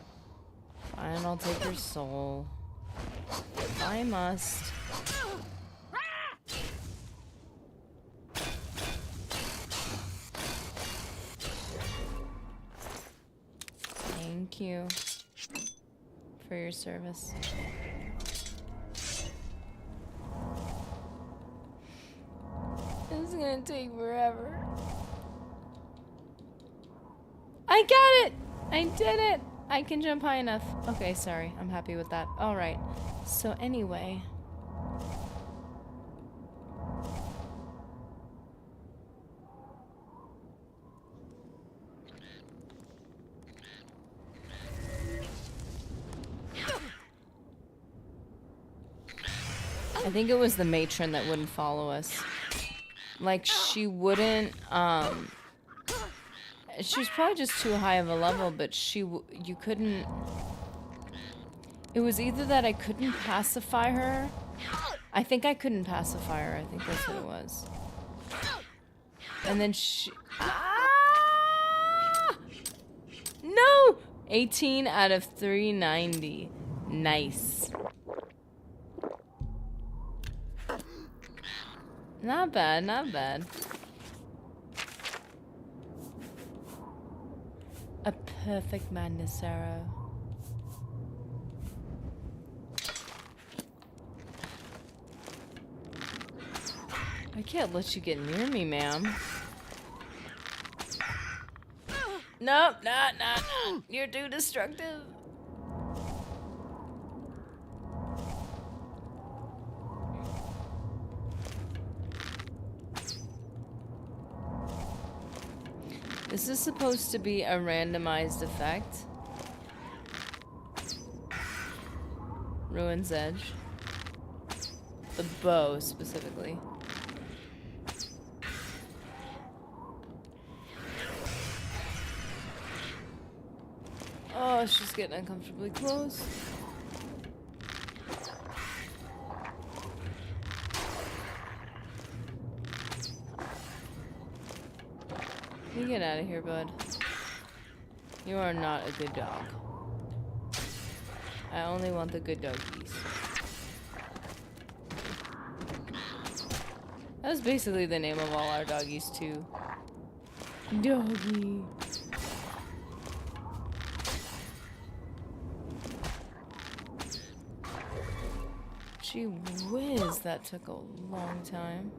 S1: Fine, I'll take your soul. If I must. Thank you for your service. This is gonna take forever. I got it! I did it! I can jump high enough. Okay, sorry. I'm happy with that. Alright. So anyway... I think it was the matron that wouldn't follow us. Like, she wouldn't, she was probably just too high of a level, but you couldn't... It was either that I couldn't pacify her. I think I couldn't pacify her. I think that's what it was. And then she... Ah! No! 18 out of 390. Nice. Not bad, not bad. A perfect madness arrow. I can't let you get near me, ma'am. Nope, not. You're too destructive. This is supposed to be a randomized effect. Ruin's Edge. The bow, specifically. Oh, she's getting uncomfortably close. You get out of here, bud. You are not a good dog. I only want the good doggies. That's basically the name of all our doggies, too. Doggy. Gee whiz, that took a long time.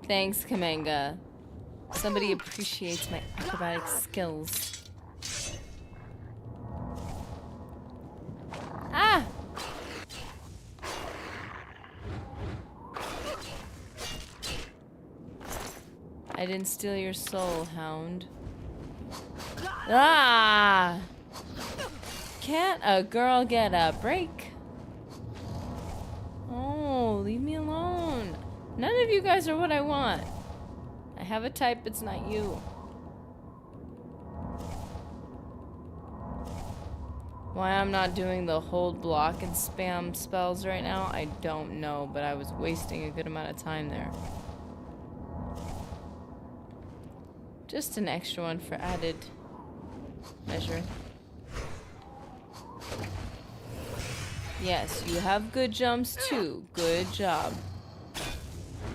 S1: Thanks, Kamanga. Somebody appreciates my acrobatic skills. Ah! I didn't steal your soul, hound. Ah! Can't a girl get a break? Oh, leave me alone. None of you guys are what I want. I have a type, it's not you. Why I'm not doing the hold, block, and spam spells right now, I don't know, but I was wasting a good amount of time there. Just an extra one for added measure. Yes, you have good jumps too. Good job.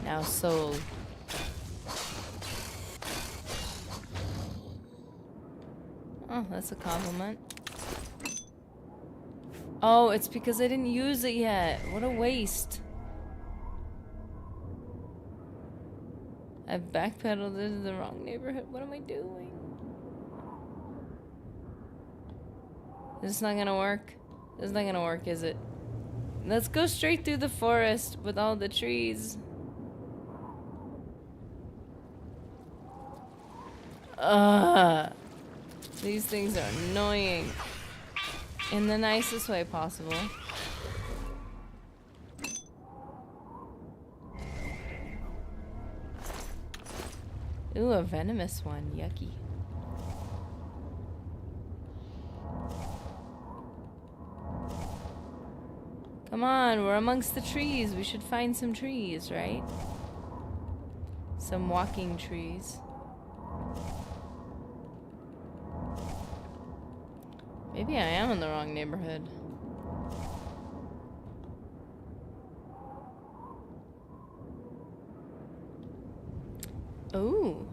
S1: Now sold. Oh, that's a compliment. Oh, it's because I didn't use it yet. What a waste. I've backpedaled into the wrong neighborhood. What am I doing? This is not gonna work. This is not gonna work, is it? Let's go straight through the forest with all the trees. Ugh. These things are annoying. In the nicest way possible. Ooh, a venomous one. Yucky. Come on, we're amongst the trees. We should find some trees, right? Some walking trees. Maybe I am in the wrong neighborhood. Ooh.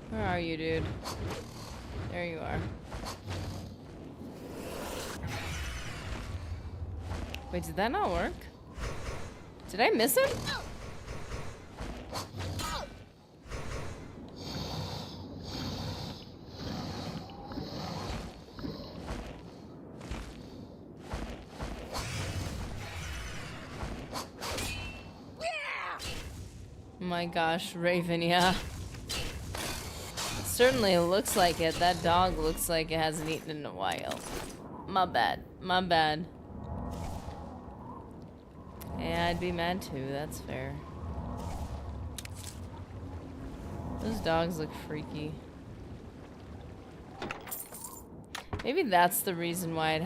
S1: Where are you, dude? There you are. Wait, did that not work? Did I miss him? My gosh, Raven, yeah. Certainly looks like it. That dog looks like it hasn't eaten in a while. My bad. My bad. Yeah, I'd be mad too. That's fair. Those dogs look freaky. Maybe that's the reason why I'd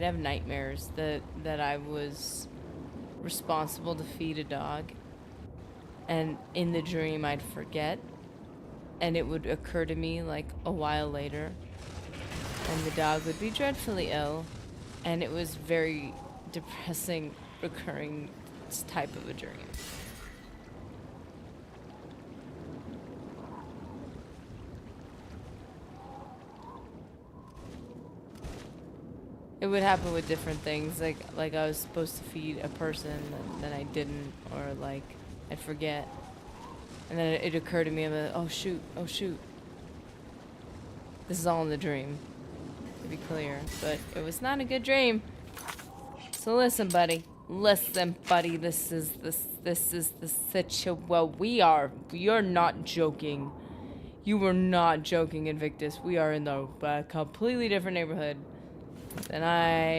S1: have nightmares that I was responsible to feed a dog, and in the dream I'd forget. And it would occur to me like a while later, and the dog would be dreadfully ill, and it was very depressing, recurring type of a dream. It would happen with different things, like I was supposed to feed a person, and then I didn't, or like I'd forget. And then it occurred to me, I'm like, oh shoot. This is all in the dream, to be clear. But it was not a good dream. So listen, buddy. This is the situation. Well, you're not joking. You were not joking, Invictus. We are in the completely different neighborhood than I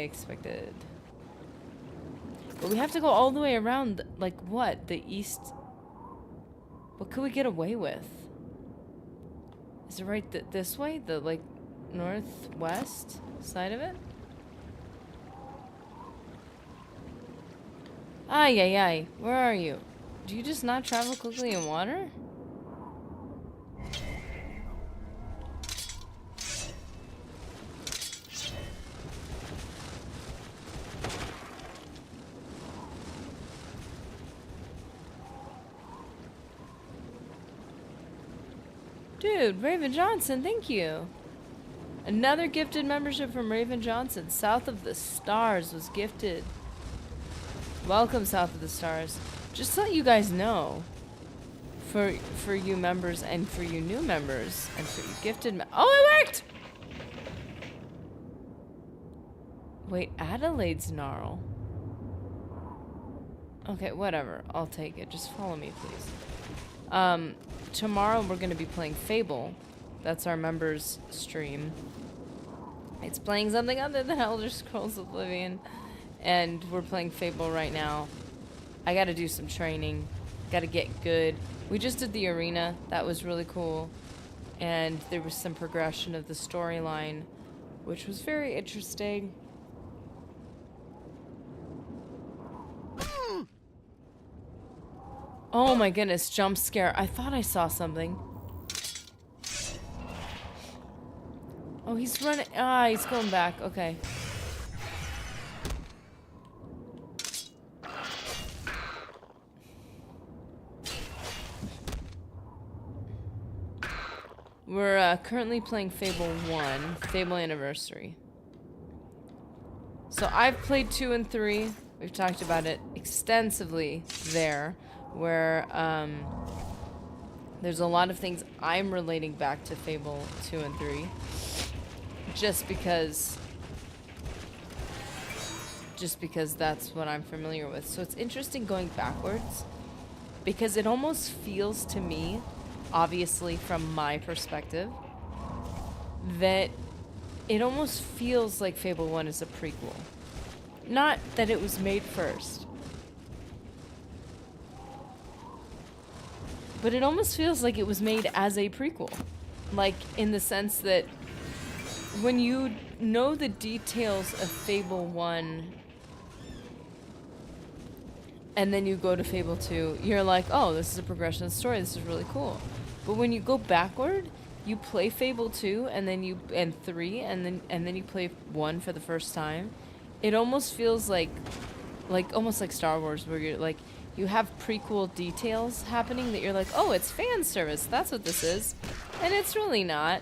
S1: expected. But we have to go all the way around, like what? The east... What could we get away with? Is it right this way? The, like, northwest side of it? Ay. Where are you? Do you just not travel quickly in water? Dude, Raven Johnson, thank you. Another gifted membership from Raven Johnson. South of the Stars was gifted. Welcome, South of the Stars. Just to let you guys know, for you members and for you new members and for you gifted oh, it worked! Wait, Adelaide's Gnarl. Okay, whatever. I'll take it. Just follow me, please. Tomorrow we're going to be playing Fable. That's our members stream. It's playing something other than Elder Scrolls Oblivion. And we're playing Fable right now. I got to do some training. Got to get good. We just did the arena. That was really cool. And there was some progression of the storyline, which was very interesting. Oh my goodness, jump scare. I thought I saw something. Oh, he's running. Ah, he's going back. Okay. We're currently playing Fable 1, Fable Anniversary. So I've played 2 and 3. We've talked about it extensively there, where there's a lot of things I'm relating back to Fable 2 and 3. Just because that's what I'm familiar with. So it's interesting going backwards, because it almost feels to me, obviously from my perspective, that it almost feels like Fable 1 is a prequel. Not that it was made first, but it almost feels like it was made as a prequel. Like, in the sense that when you know the details of Fable 1 and then you go to Fable 2, you're like, oh, this is a progression of the story, this is really cool. But when you go backward, you play Fable 2 and then and 3 and then you play 1 for the first time. It almost feels like almost like Star Wars, where you're like, you have prequel details happening that you're like, oh, it's fan service, that's what this is. And it's really not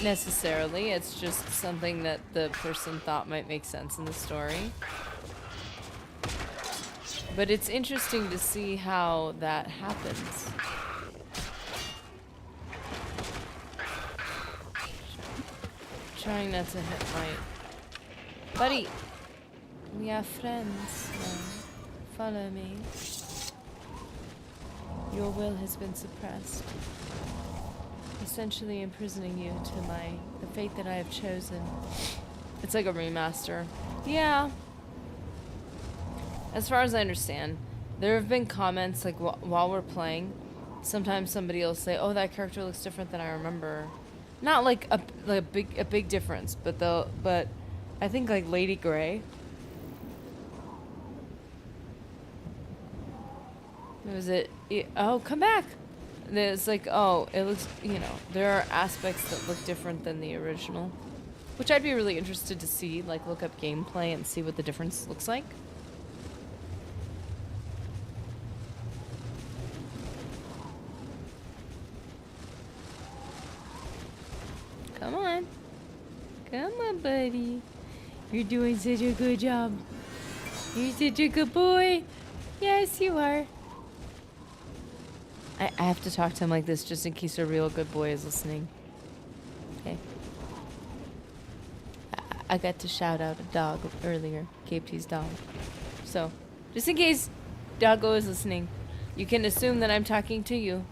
S1: necessarily. It's just something that the person thought might make sense in the story. But it's interesting to see how that happens. Trying not to hit my... Buddy! We are friends now. Follow me. Your will has been suppressed, essentially imprisoning you to the fate that I have chosen. It's like a remaster. Yeah. As far as I understand, there have been comments, like, while we're playing, sometimes somebody will say, oh, that character looks different than I remember. Not like a big difference, but I think like Lady Grey. Oh, come back! There's like, oh, it looks, there are aspects that look different than the original, which I'd be really interested to see, like look up gameplay and see what the difference looks like. Come on. Come on, buddy. You're doing such a good job. You're such a good boy. Yes, you are. I have to talk to him like this just in case a real good boy is listening. Okay. I got to shout out a dog earlier. Capty's dog. So, just in case Doggo is listening, you can assume that I'm talking to you.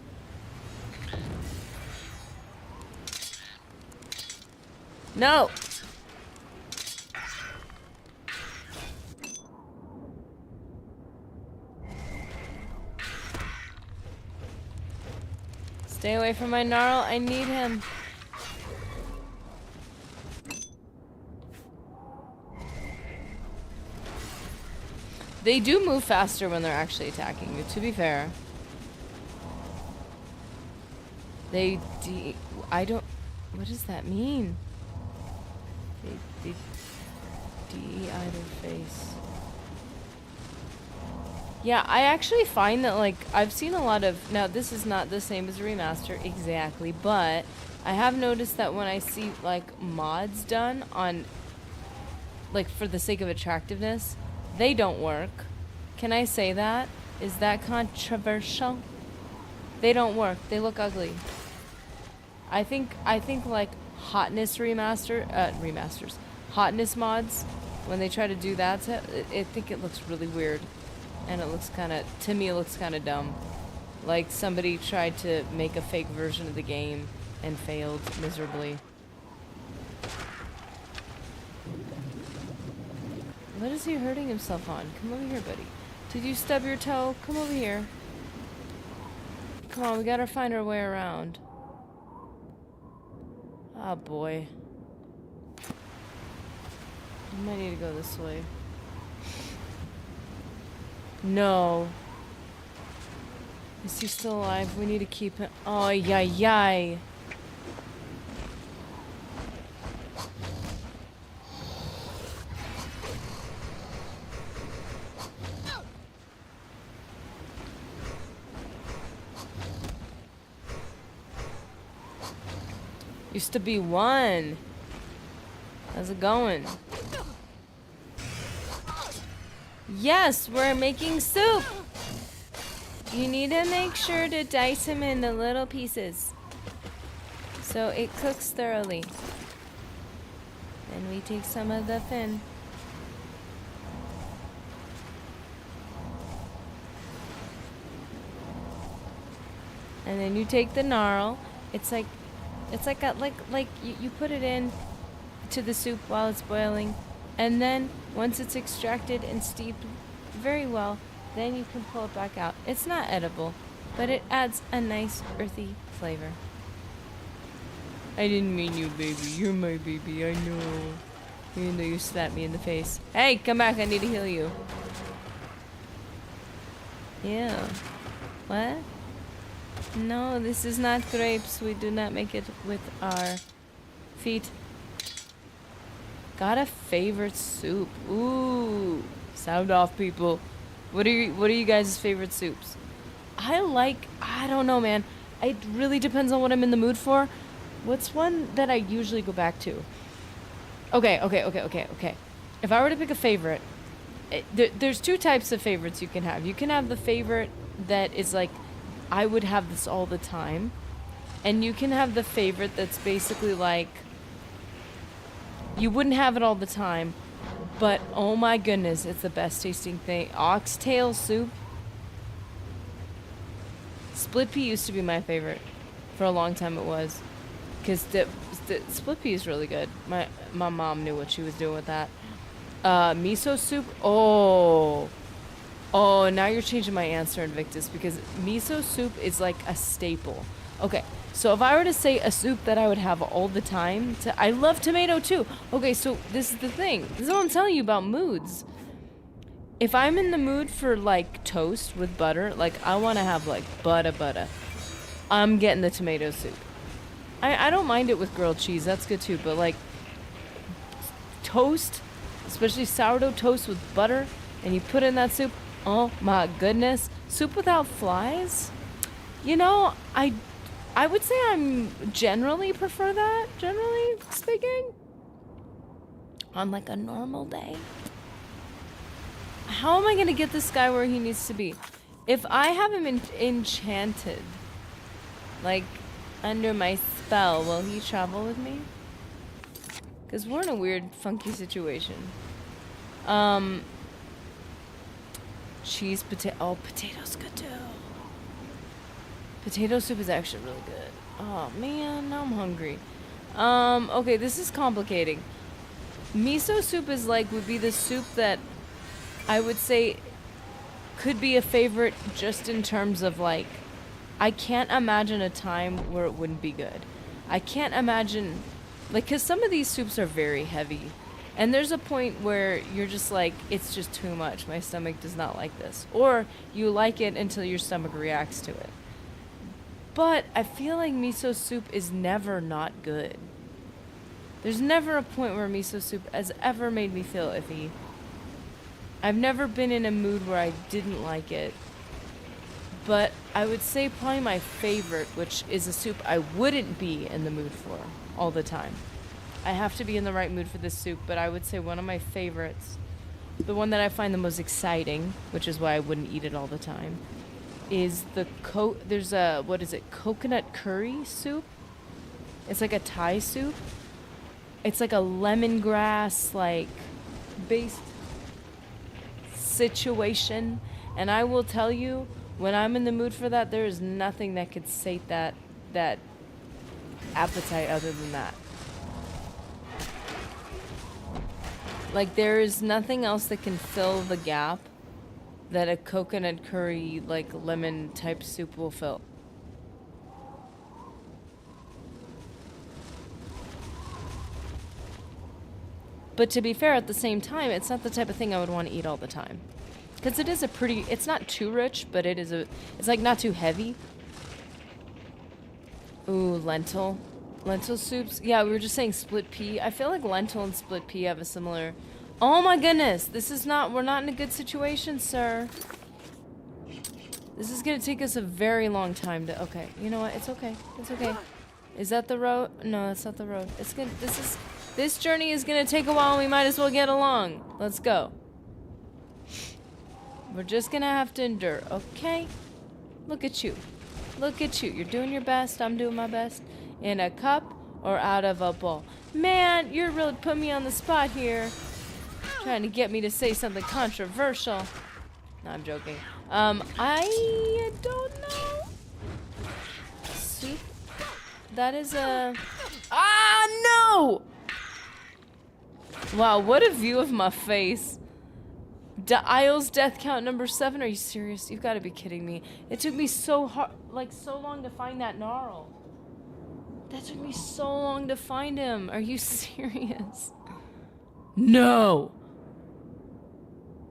S1: No! Stay away from my gnarl. I need him. They do move faster when they're actually attacking you, to be fair. I don't... What does that mean? They DEI their face. Yeah, I actually find that, like, I've seen a lot of... Now, this is not the same as a remaster, exactly, but I have noticed that when I see, like, mods done on, like, for the sake of attractiveness, they don't work. Can I say that? Is that controversial? They don't work. They look ugly. I think like, hotness remasters. Hotness mods, when they try to do that, I think it looks really weird. And it looks to me, it looks kind of dumb. Like somebody tried to make a fake version of the game and failed miserably. What is he hurting himself on? Come over here, buddy. Did you stub your toe? Come over here. Come on, we gotta find our way around. Oh boy. I might need to go this way. No. Is he still alive? We need to keep him. Oh, yay. Used to be one. How's it going? Yes, we're making soup. You need to make sure to dice him into little pieces so it cooks thoroughly. Then we take some of the fin. And then you take the gnarl. It's like you put it in to the soup while it's boiling, and then once it's extracted and steeped very well, then you can pull it back out. It's not edible, but it adds a nice earthy flavor. I didn't mean you, baby. You're my baby, I know. Even though you slapped me in the face. Hey, come back, I need to heal you. Ew. What? No, this is not grapes. We do not make it with our feet. Got a favorite soup. Ooh. Sound off, people. What are you guys' favorite soups? I don't know, man. It really depends on what I'm in the mood for. What's one that I usually go back to? Okay. If I were to pick a favorite, there's two types of favorites you can have. You can have the favorite that is like, I would have this all the time. And you can have the favorite that's basically like, you wouldn't have it all the time, but oh my goodness, it's the best tasting thing. Oxtail soup. Split pea used to be my favorite. For a long time it was. Because the split pea is really good. My mom knew what she was doing with that. Miso soup. Oh, now you're changing my answer, Invictus, because miso soup is like a staple. Okay, so if I were to say a soup that I would have all the time, I love tomato too. Okay, so this is the thing. This is what I'm telling you about moods. If I'm in the mood for like toast with butter, like I want to have like butter, I'm getting the tomato soup. I don't mind it with grilled cheese, that's good too, but like toast, especially sourdough toast with butter, and you put in that soup, oh my goodness. Soup without flies? You know, I would say I'm generally prefer that, generally speaking. On like a normal day. How am I going to get this guy where he needs to be? If I have him enchanted, like under my spell, will he travel with me? Because we're in a weird, funky situation. Cheese, potato. Oh, potato's good too. Potato soup is actually really good. Oh man, now I'm hungry. Okay, this is complicating. Miso soup is like, would be the soup that I would say could be a favorite just in terms of like, I can't imagine a time where it wouldn't be good. I can't imagine, like, because some of these soups are very heavy. And there's a point where you're just like, it's just too much. My stomach does not like this. Or you like it until your stomach reacts to it. But I feel like miso soup is never not good. There's never a point where miso soup has ever made me feel iffy. I've never been in a mood where I didn't like it. But I would say probably my favorite, which is a soup I wouldn't be in the mood for all the time. I have to be in the right mood for this soup, but I would say one of my favorites, the one that I find the most exciting, which is why I wouldn't eat it all the time, is there's a, coconut curry soup? It's like a Thai soup. It's like a lemongrass, like, based situation. And I will tell you, when I'm in the mood for that, there is nothing that could sate that appetite other than that. Like, there is nothing else that can fill the gap that a coconut curry, like, lemon type soup will fill. But to be fair, at the same time, it's not the type of thing I would want to eat all the time. Because it is a pretty, it's not too rich, but it's like not too heavy. Ooh, lentil. Lentil soups. Yeah, we were just saying split pea. I feel like lentil and split pea have a similar... Oh my goodness. This is not... We're not in a good situation, sir. This is going to take us a very long time to... Okay, you know what? It's okay. It's okay. Is that the road? No, that's not the road. It's gonna... This journey is going to take a while and we might as well get along. Let's go. We're just going to have to endure. Okay? Look at you. Look at you. You're doing your best. I'm doing my best. In a cup or out of a bowl? Man, you're really putting me on the spot here. Trying to get me to say something controversial. No, I'm joking. I don't know. Soup? That is a... Ah, no! Wow, what a view of my face. Isles death count number 7? Are you serious? You've got to be kidding me. It took me so hard, like so long to find that gnarl. That took me so long to find him. Are you serious? No.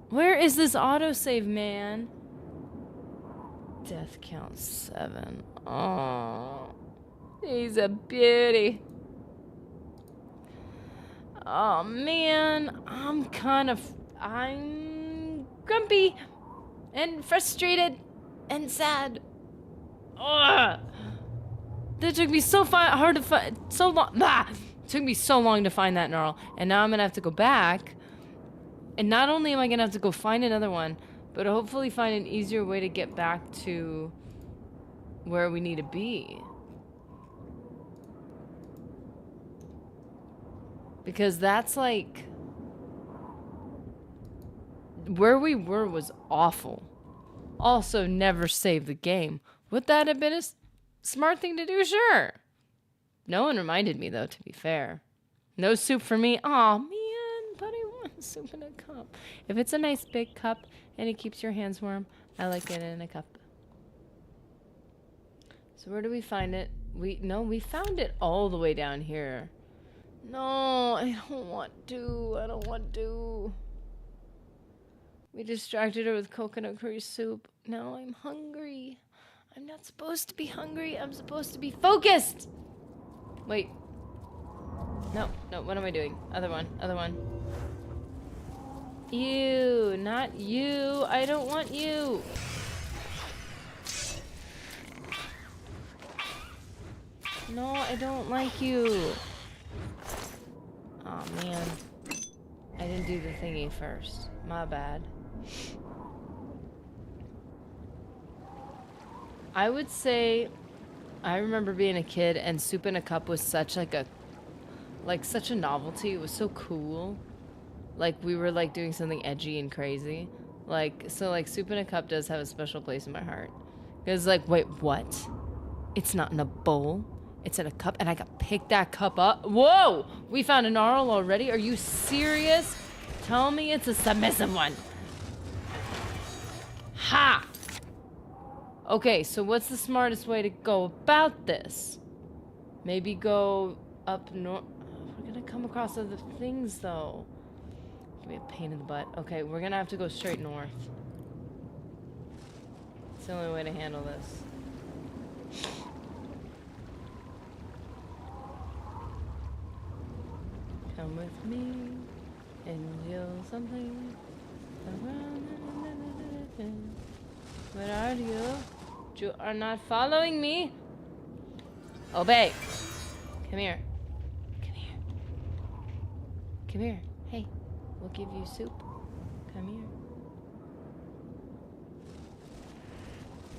S1: Where is this autosave, man? Death count 7. Oh, he's a beauty. Oh man, I'm grumpy and frustrated and sad. Ugh. That took me so hard to find, so long. It took me so long to find that gnarl, and now I'm gonna have to go back. And not only am I gonna have to go find another one, but hopefully find an easier way to get back to where we need to be. Because that's like... Where we were was awful. Also, never save the game. Would that have been a smart thing to do? Sure. No one reminded me, though, to be fair. No soup for me. Aw, man, but I want soup in a cup. If it's a nice big cup and it keeps your hands warm, I like it in a cup. So where do we find it? We found it all the way down here. No, I don't want to. We distracted her with coconut curry soup. Now I'm hungry. I'm not supposed to be hungry. I'm supposed to be focused. Wait. No, what am I doing? Other one. You, not you. I don't want you. No, I don't like you. Oh man. I didn't do the thingy first. My bad. I would say I remember being a kid and soup in a cup was such such a novelty. It was so cool. Like we were like doing something edgy and crazy. So soup in a cup does have a special place in my heart. Cause wait, what? It's not in a bowl. It's in a cup, and I got pick that cup up. Whoa! We found a gnarl already? Are you serious? Tell me it's a submissive one. Ha! Okay, so what's the smartest way to go about this? Maybe go up north. We're gonna come across other things, though. It's gonna be a pain in the butt. Okay, we're gonna have to go straight north. It's the only way to handle this. Come with me, and you'll something. Where are you? You are not following me. Obey. Come here. Come here. Come here. Hey, we'll give you soup. Come here.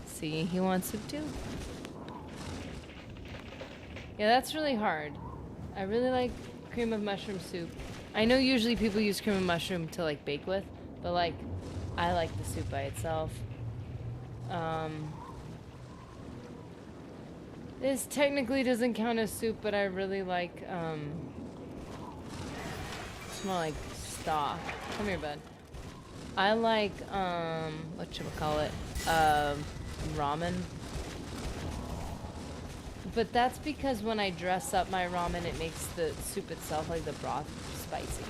S1: See, he wants soup too. Yeah, that's really hard. I really like cream of mushroom soup. I know usually people use cream of mushroom to bake with, but I like the soup by itself. This technically doesn't count as soup, but I really like, it's more like stock. Come here, bud. I like, whatchamacallit, ramen. But that's because when I dress up my ramen, it makes the soup itself, like the broth, spicy.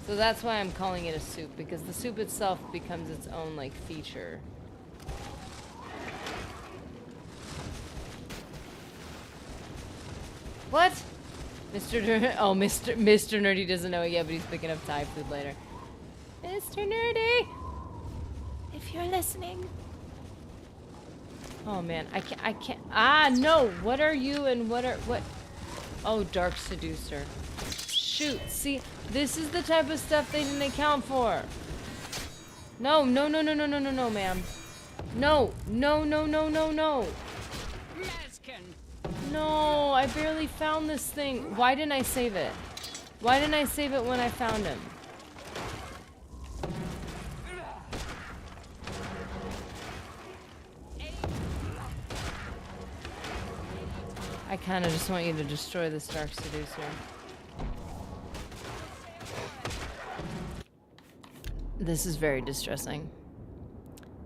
S1: So that's why I'm calling it a soup, because the soup itself becomes its own, like, feature. What? Mr. Nerdy doesn't know it yet, but he's picking up Thai food later. Mr. Nerdy! If you're listening. Oh man, I can't. Ah, no! What are you and what? Oh, Dark Seducer. Shoot, see, this is the type of stuff they didn't account for. No, ma'am. No. No, I barely found this thing. Why didn't I save it? Why didn't I save it when I found him? I kind of just want you to destroy this Dark Seducer. This is very distressing.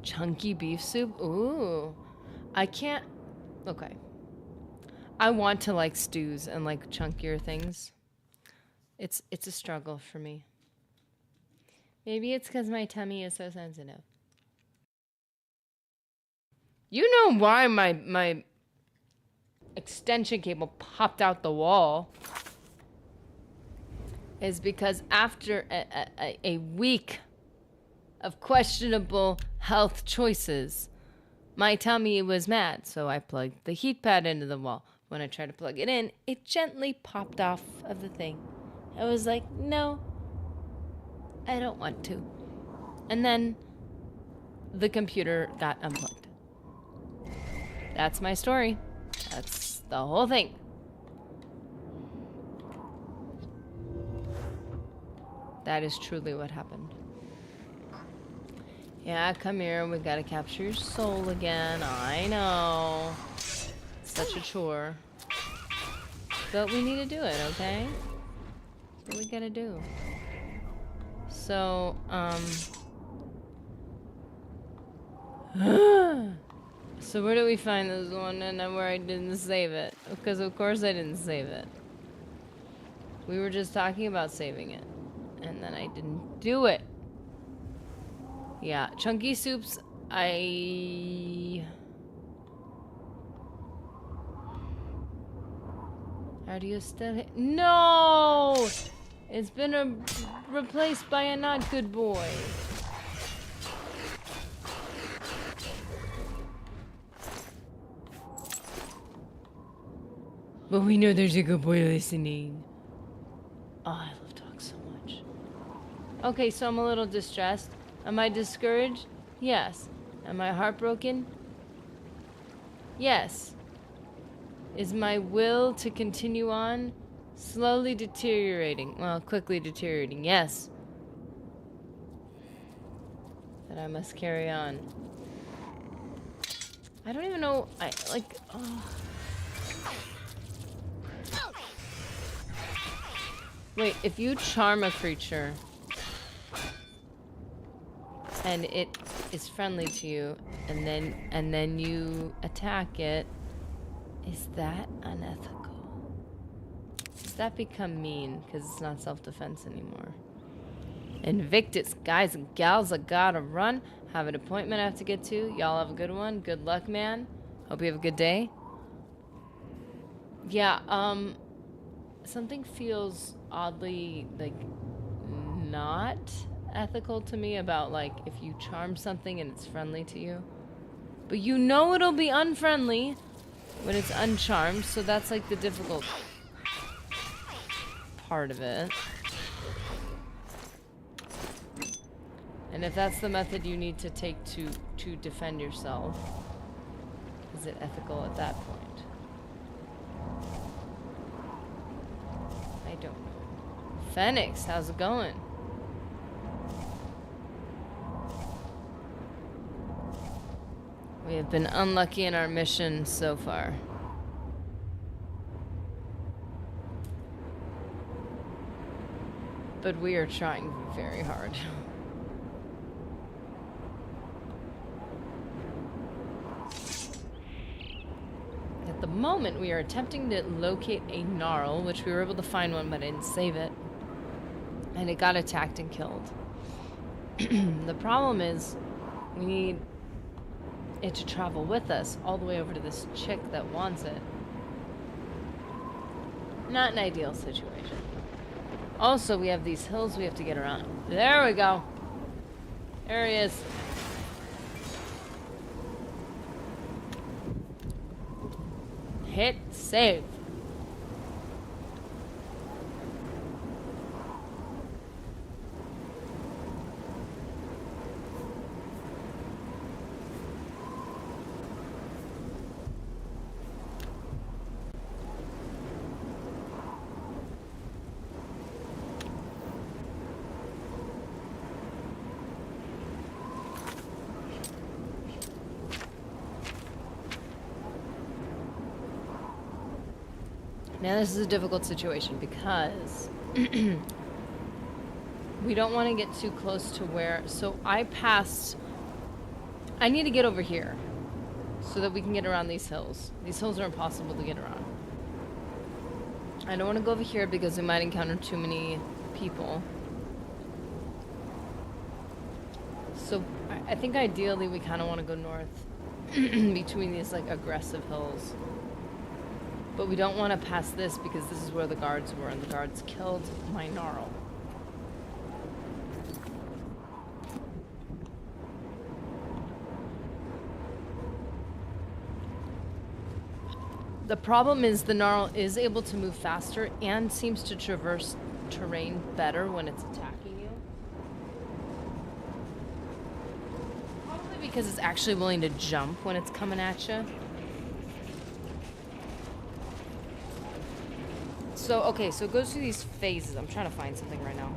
S1: Chunky beef soup? Ooh. I can't... Okay. I want to like stews and like chunkier things. It's a struggle for me. Maybe it's because my tummy is so sensitive. You know why my extension cable popped out the wall? Is because after a week of questionable health choices, my tummy was mad, so I plugged the heat pad into the wall. When I tried to plug it in, it gently popped off of the thing. I was like, no, I don't want to. And then the computer got unplugged. That's my story. That's the whole thing. That is truly what happened. Yeah, come here. We gotta capture your soul again. I know. Such a chore. But we need to do it, okay? That's what we gotta do. So, so where do we find this one and where I didn't save it? Because of course I didn't save it. We were just talking about saving it. And then I didn't do it. Yeah, chunky soups, How do you still hit? No! It's been replaced by a not good boy. But we know there's a good boy listening. Oh, I love dogs so much. Okay, so I'm a little distressed. Am I discouraged? Yes. Am I heartbroken? Yes. Is my will to continue on slowly deteriorating? Well, quickly deteriorating. Yes. That I must carry on. I don't even know. Oh. Wait, if you charm a creature and it is friendly to you, and then you attack it, is that unethical? Does that become mean because it's not self-defense anymore? Invictus, guys and gals, I gotta run. Have an appointment I have to get to. Y'all have a good one. Good luck, man. Hope you have a good day. Yeah, something feels oddly, like, not ethical to me about, like, if you charm something and it's friendly to you. But you know it'll be unfriendly when it's uncharmed, so that's, like, the difficult part of it. And if that's the method you need to take to defend yourself, is it ethical at that point? I don't know. Phoenix, how's it going? We have been unlucky in our mission so far. But we are trying very hard. At the moment, we are attempting to locate a gnarl, which we were able to find one, but I didn't save it. And it got attacked and killed. The problem is we need it to travel with us all the way over to this chick that wants it. Not an ideal situation. Also, we have these hills we have to get around. There we go. There he is. Hit save. Now this is a difficult situation because we don't want to get too close to where... So I need to get over here so that we can get around these hills. These hills are impossible to get around. I don't want to go over here because we might encounter too many people. So I think ideally we kind of want to go north between these like aggressive hills. But we don't want to pass this because this is where the guards were, and the guards killed my gnarl. The problem is the gnarl is able to move faster and seems to traverse terrain better when it's attacking you. Probably because it's actually willing to jump when it's coming at you. So, okay, so it goes through these phases. I'm trying to find something right now.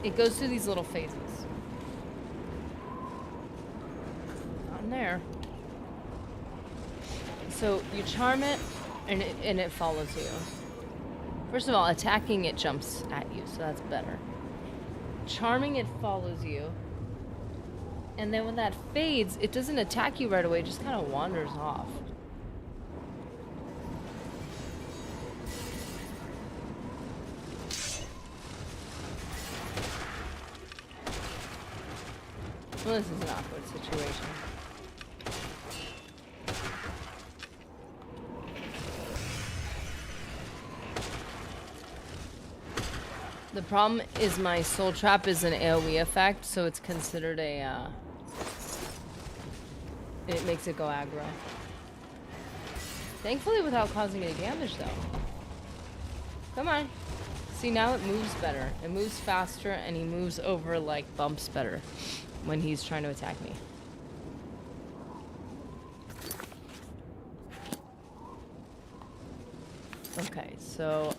S1: It goes through these little phases. On there. So, you charm it, and it follows you. First of all, attacking it jumps at you, so that's better. Charming it follows you. And then when that fades, it doesn't attack you right away, it just kind of wanders off. Well, this is an awkward situation. The problem is my soul trap is an AoE effect, so it's considered a, it makes it go aggro. Thankfully without causing any damage, though. Come on. See, now it moves better. It moves faster, and he moves over, like, bumps better when he's trying to attack me. Okay, so,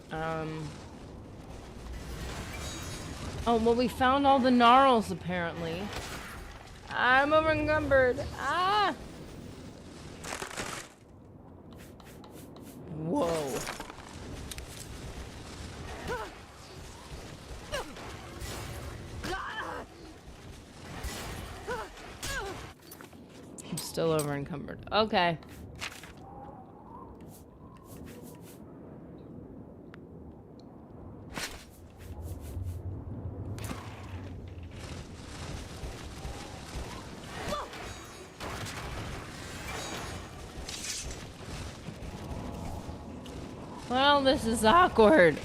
S1: oh, well, we found all the gnarls, apparently. I'm overencumbered. Ah! Whoa. I'm still over encumbered. Okay. Well, this is awkward.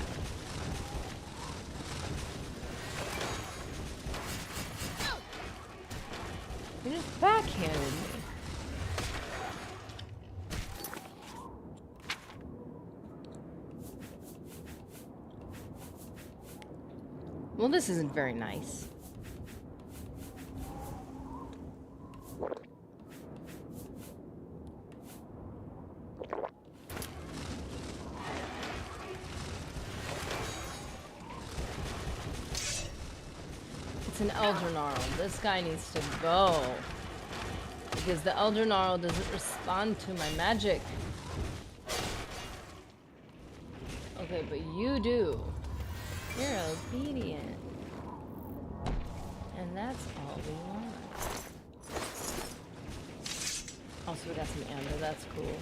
S1: You just backhanded me. Well, this isn't very nice. It's an Elder Gnarl. This guy needs to go. Because the Elder Gnarl doesn't respond to my magic. Okay, but you do. You're obedient. And that's all we want. Also, we got some amber. That's cool.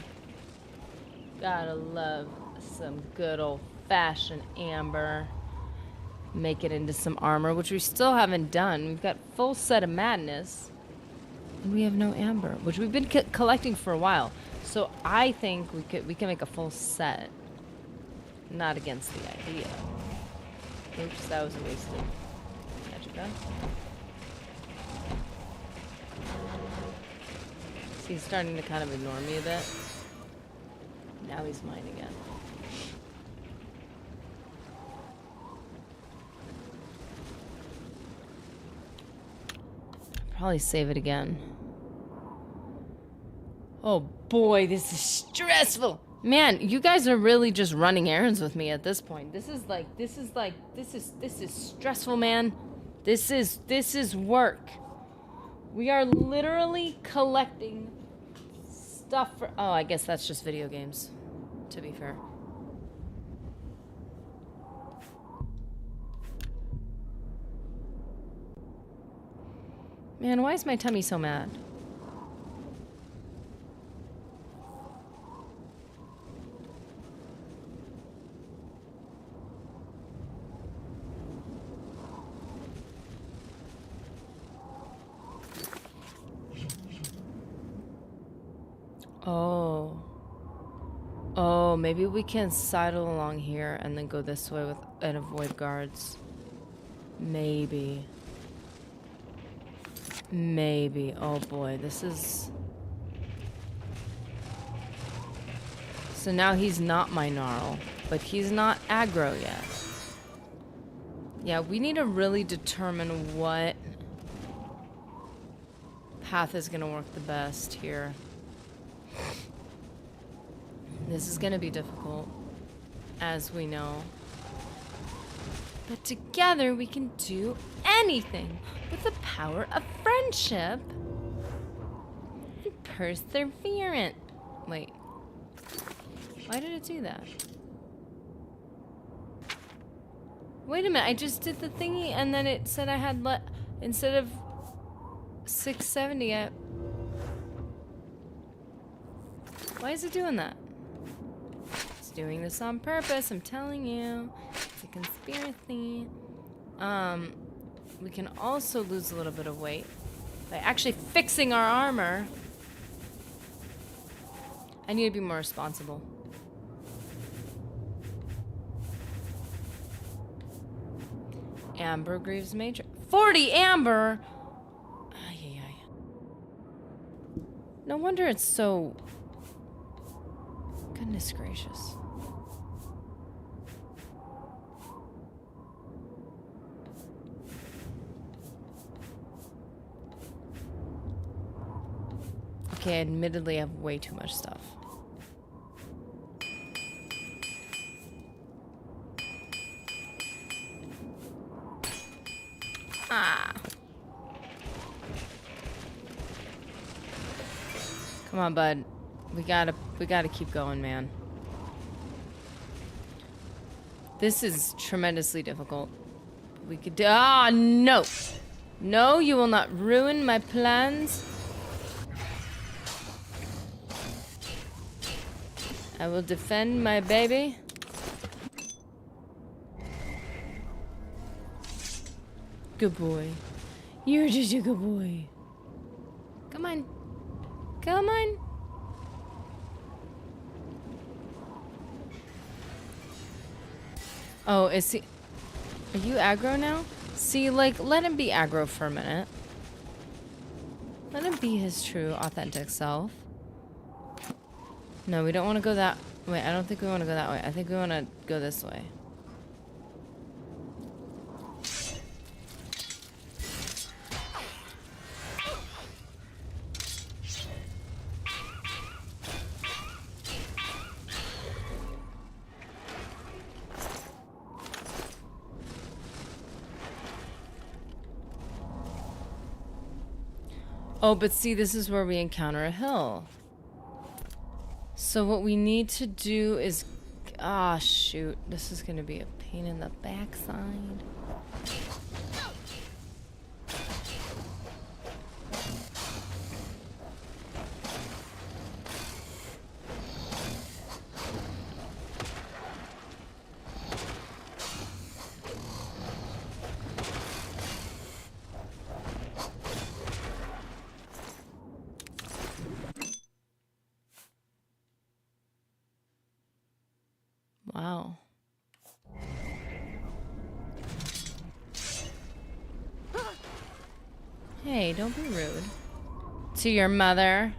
S1: Gotta love some good old-fashioned amber. make it into some armor, which we still haven't done. We've got full set of madness. And we have no amber, which we've been collecting for a while. So I think we can make a full set. Not against the idea. Oops, that was a wasted magicka. See, he's starting to kind of ignore me a bit. Now he's mine again. Probably save it again. Oh boy, this is stressful. Man, you guys are really just running errands with me at this point. This is stressful, man. This is work. We are literally collecting stuff for... Oh, I guess that's just video games, to be fair. Man, why is my tummy so mad? Oh. Oh, maybe we can sidle along here and then go this way with and avoid guards. Maybe. Maybe. Oh boy, this is... So now he's not my gnarl, but he's not aggro yet. Yeah, we need to really determine what path is gonna work the best here. This is gonna be difficult, as we know. But together we can do anything with the power of friendship and perseverance. Wait. Why did it do that? Wait a minute, I just did the thingy and then it said I had instead of 670, why is it doing that? It's doing this on purpose, I'm telling you. It's a conspiracy. We can also lose a little bit of weight by actually fixing our armor. I need to be more responsible. Amber Greaves Major. 40 amber! Ay, ay, ay. No wonder it's so... Goodness gracious. Okay, admittedly I have way too much stuff. Ah. Come on, bud. We gotta keep going, man. This is tremendously difficult. We could do... Ah, no! No, you will not ruin my plans. I will defend my baby. Good boy. You're just a good boy. Come on. Come on. Oh, is he... Are you aggro now? See, like, let him be aggro for a minute. Let him be his true, authentic self. No, we don't want to go that... Wait, I don't think we want to go that way. I think we want to go this way. Oh, but see, this is where we encounter a hill. So what we need to do is... Ah, shoot. This is going to be a pain in the backside. Hey, don't be rude. To your mother.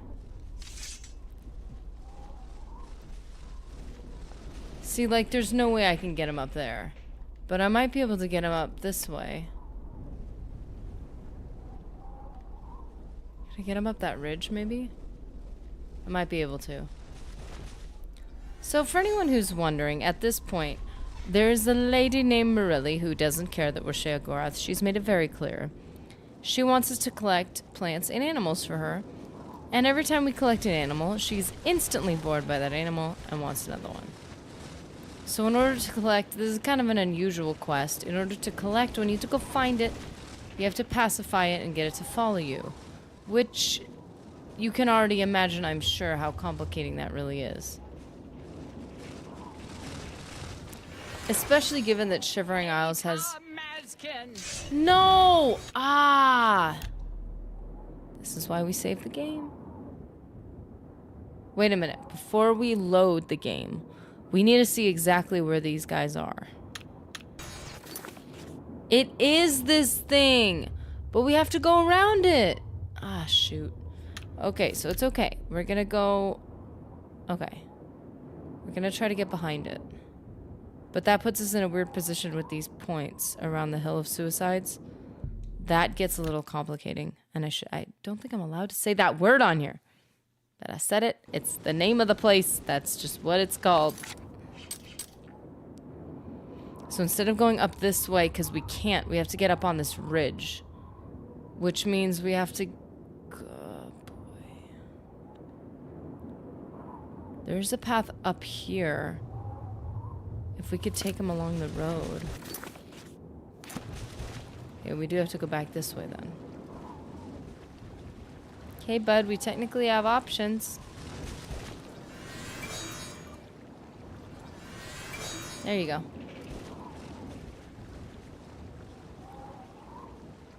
S1: See, like, there's no way I can get him up there. But I might be able to get him up this way. Can I get him up that ridge, maybe? I might be able to. So for anyone who's wondering, at this point, there's a lady named Mirili who doesn't care that we're Sheogorath. She's made it very clear. She wants us to collect plants and animals for her. And every time we collect an animal, she's instantly bored by that animal and wants another one. So in order to collect, this is kind of an unusual quest. In order to collect, we need to go find it. You have to pacify it and get it to follow you. Which you can already imagine, I'm sure, how complicating that really is. Especially given that Shivering Isles has... No! Ah! This is why we save the game. Wait a minute. Before we load the game, we need to see exactly where these guys are. It is this thing! But we have to go around it! Ah, shoot. Okay, so it's okay. We're gonna go... Okay. We're gonna try to get behind it. But that puts us in a weird position with these points around the Hill of Suicides. That gets a little complicating. And I don't think I'm allowed to say that word on here. But I said it. It's the name of the place. That's just what it's called. So instead of going up this way, because we can't, we have to get up on this ridge. Which means we have to... Oh, boy. There's a path up here. If we could take him along the road. Okay, we do have to go back this way then. Okay, bud, we technically have options. There you go.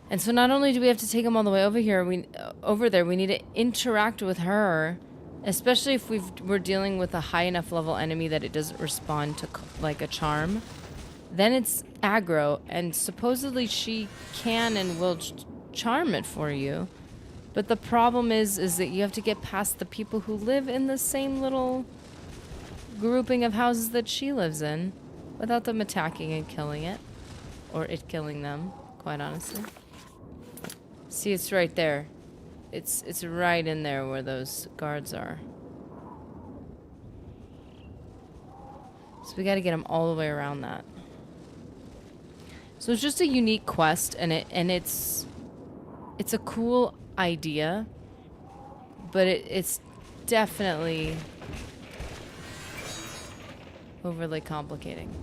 S1: And so not only do we have to take him all the way over here, over there, we need to interact with her. Especially if we're dealing with a high enough level enemy that it doesn't respond to like a charm. Then it's aggro, and supposedly she can and will charm it for you. But the problem is that you have to get past the people who live in the same little grouping of houses that she lives in without them attacking and killing it. Or it killing them, quite honestly. See, it's right there. It's right in there where those guards are. So we gotta get them all the way around that. So it's just a unique quest, and it's a cool idea, but it's definitely overly complicating.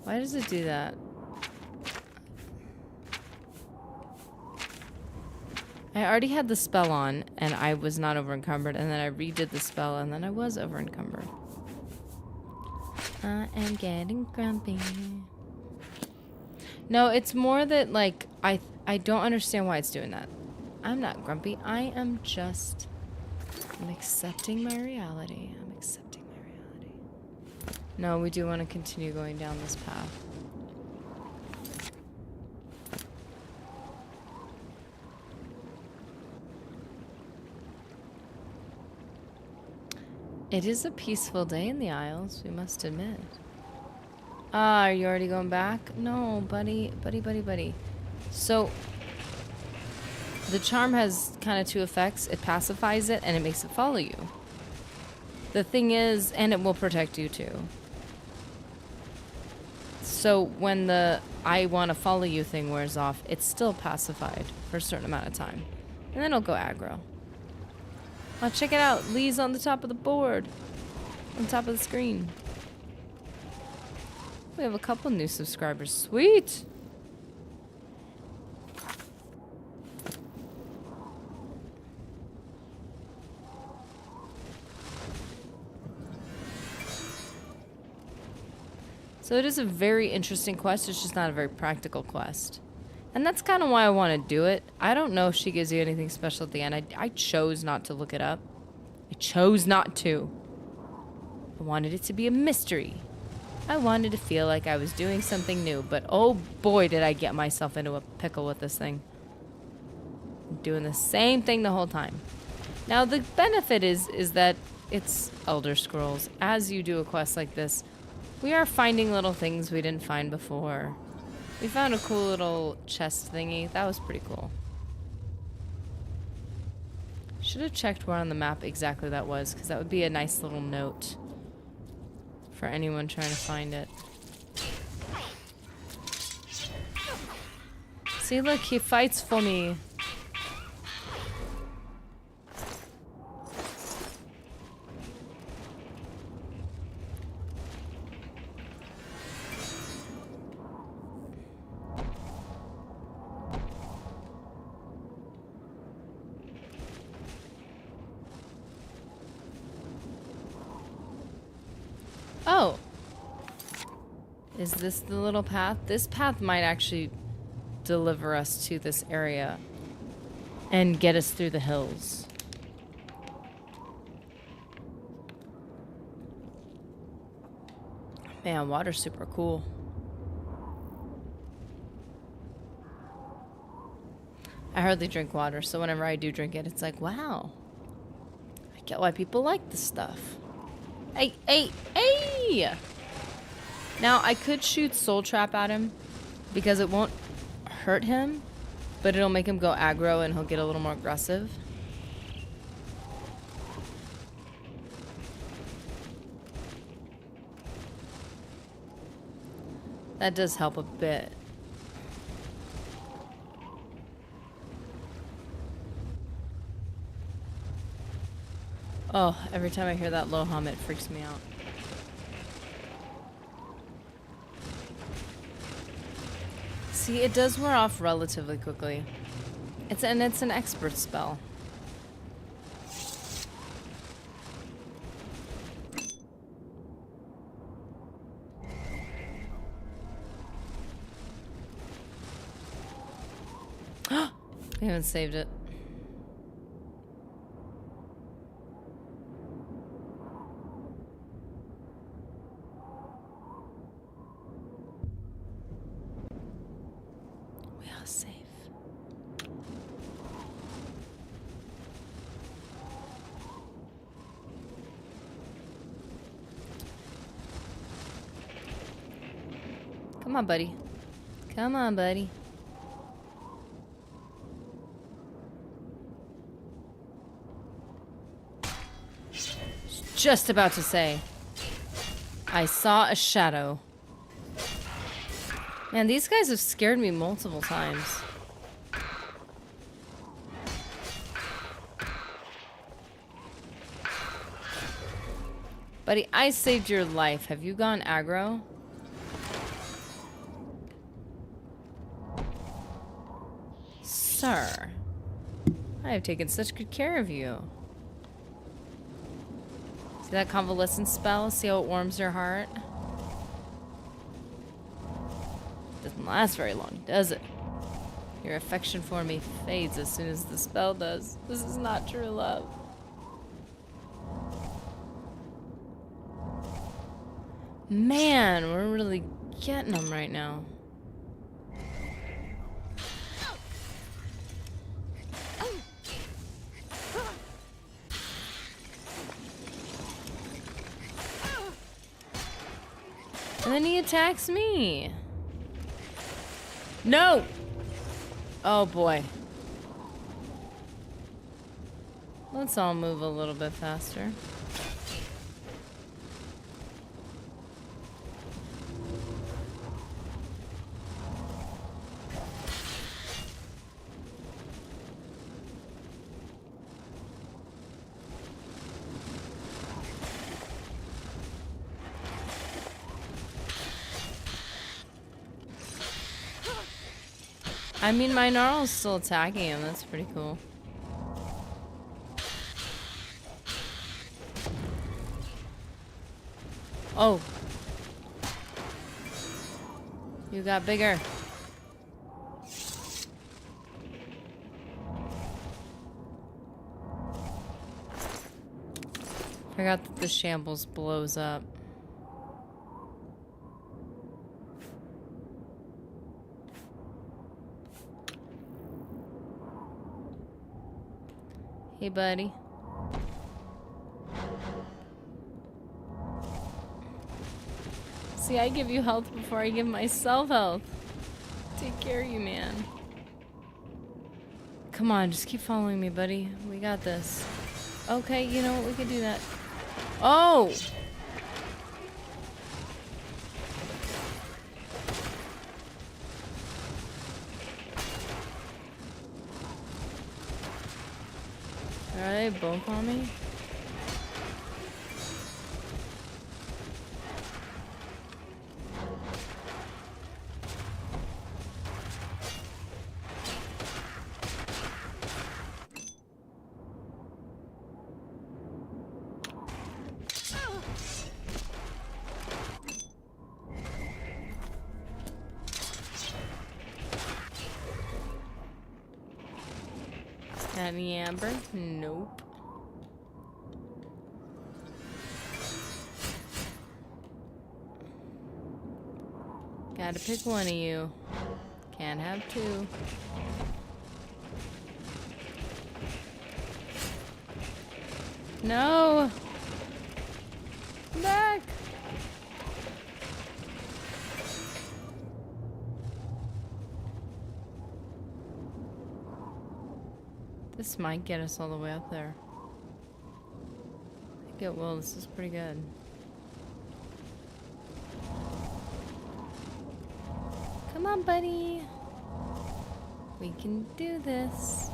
S1: Why does it do that? I already had the spell on, and I was not over-encumbered, and then I redid the spell, and then I was over-encumbered. I am getting grumpy. No, it's more that, like, I don't understand why it's doing that. I'm not grumpy. I'm accepting my reality. I'm accepting my reality. No, we do want to continue going down this path. It is a peaceful day in the Isles, we must admit. Ah, are you already going back? No, buddy. So, the charm has kind of two effects. It pacifies it, and it makes it follow you. The thing is, and it will protect you too. So, when the I want to follow you thing wears off, it's still pacified for a certain amount of time. And then it'll go aggro. Oh, check it out. Lee's on the top of the board. On top of the screen. We have a couple new subscribers. Sweet! So it is a very interesting quest. It's just not a very practical quest. And that's kind of why I want to do it. I don't know if she gives you anything special at the end. I chose not to look it up. I chose not to. I wanted it to be a mystery. I wanted to feel like I was doing something new, but oh boy did I get myself into a pickle with this thing. I'm doing the same thing the whole time. Now the benefit is that it's Elder Scrolls. As you do a quest like this, we are finding little things we didn't find before. We found a cool little chest thingy. That was pretty cool. Should have checked where on the map exactly that was, because that would be a nice little note for anyone trying to find it. See, look, he fights for me. Oh. Is this the little path? This path might actually deliver us to this area and get us through the hills. Man, water's super cool. I hardly drink water, so whenever I do drink it, it's like, wow. I get why people like this stuff. Hey, hey, hey! Now, I could shoot Soul Trap at him because it won't hurt him, but it'll make him go aggro and he'll get a little more aggressive. That does help a bit. Oh, every time I hear that low hum, it freaks me out. See, it does wear off relatively quickly. It's an expert spell. I haven't saved it. We are safe. Come on, buddy. Come on, buddy. Just about to say, I saw a shadow. Man, these guys have scared me multiple times. Buddy, I saved your life. Have you gone aggro? Sir, I have taken such good care of you. See that convalescent spell? See how it warms your heart? Doesn't last very long, does it? Your affection for me fades as soon as the spell does. This is not true love. Man, we're really getting them right now. And then he attacks me. No! Oh boy. Let's all move a little bit faster. I mean, my Gnarl's still attacking him. That's pretty cool. Oh. You got bigger. Forgot that the shambles blows up. Hey, buddy. See, I give you health before I give myself health. Take care of you, man. Come on, just keep following me, buddy. We got this. Okay, you know what? We can do that. Oh! Are they both on me? Any amber? Nope. Gotta pick one of you. Can't have two. No! Back! This might get us all the way up there. I think it will. This is pretty good. Come on, buddy. We can do this.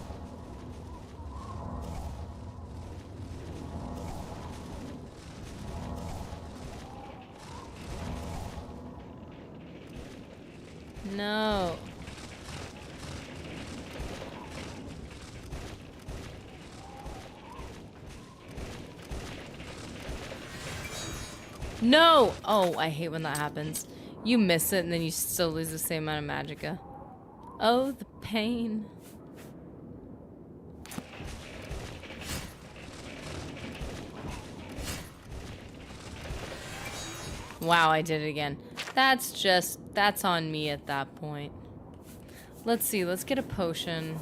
S1: No. No! Oh, I hate when that happens. You miss it and then you still lose the same amount of magicka. Oh, the pain. Wow, I did it again. That's on me at that point. Let's see, let's get a potion.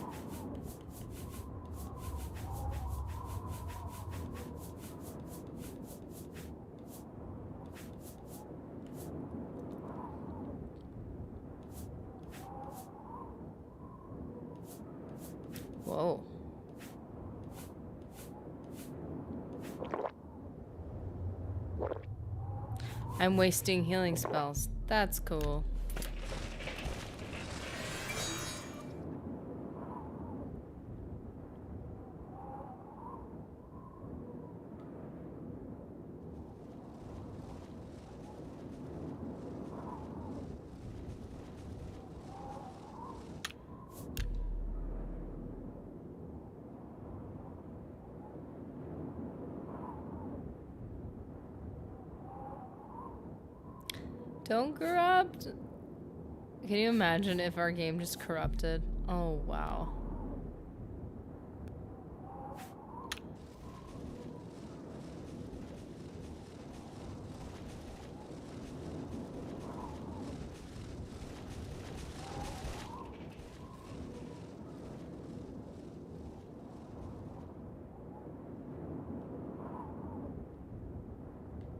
S1: Whoa. I'm wasting healing spells. That's cool. Don't corrupt. Can you imagine if our game just corrupted? Oh, wow.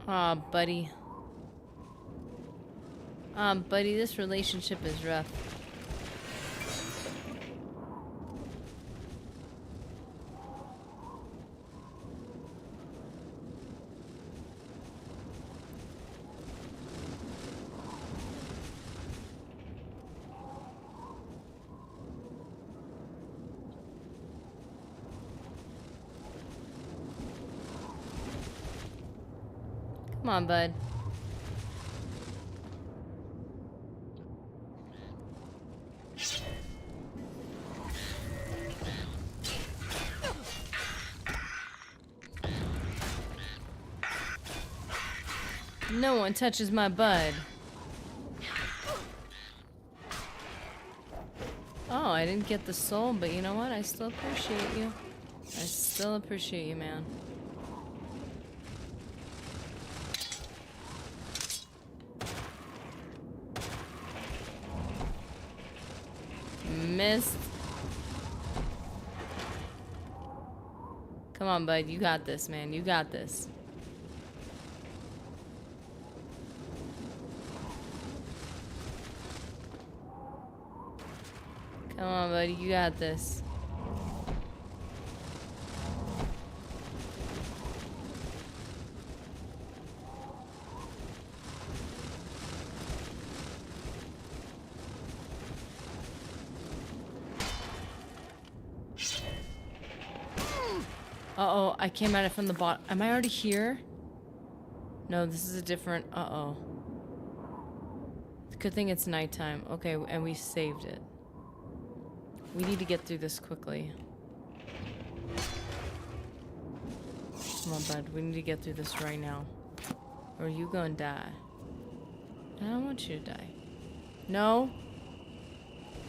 S1: Aw, buddy. Buddy, this relationship is rough. Come on, bud. No one touches my bud. Oh, I didn't get the soul, but you know what? I still appreciate you. I still appreciate you, man. missed. Come on, bud. You got this, man. You got this. Come on, buddy. You got this. Uh-oh, I came at it from the bottom. Am I already here? No, this is a different... Uh-oh. Good thing it's nighttime. Okay, and we saved it. We need to get through this quickly. Come on, bud. We need to get through this right now. Or you gonna die. I don't want you to die. No?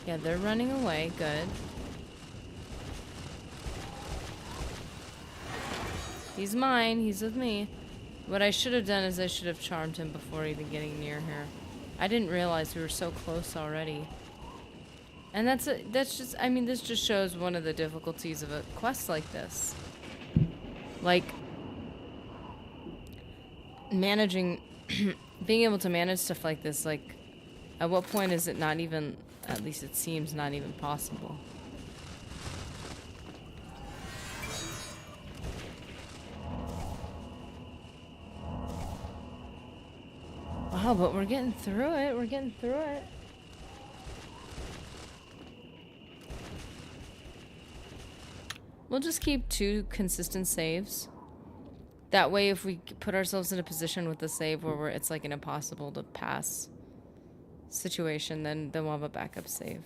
S1: Yeah, they're running away. Good. He's mine. He's with me. What I should have done is I should have charmed him before even getting near here. I didn't realize we were so close already. And that's just, I mean, this just shows one of the difficulties of a quest like this. Like, managing, being able to manage stuff like this, like, at what point is it not even, at least it seems not even possible? Wow, but we're getting through it. We're getting through it. We'll just keep 2 consistent saves. That way, if we put ourselves in a position with the save where it's like an impossible to pass situation, then we'll have a backup save.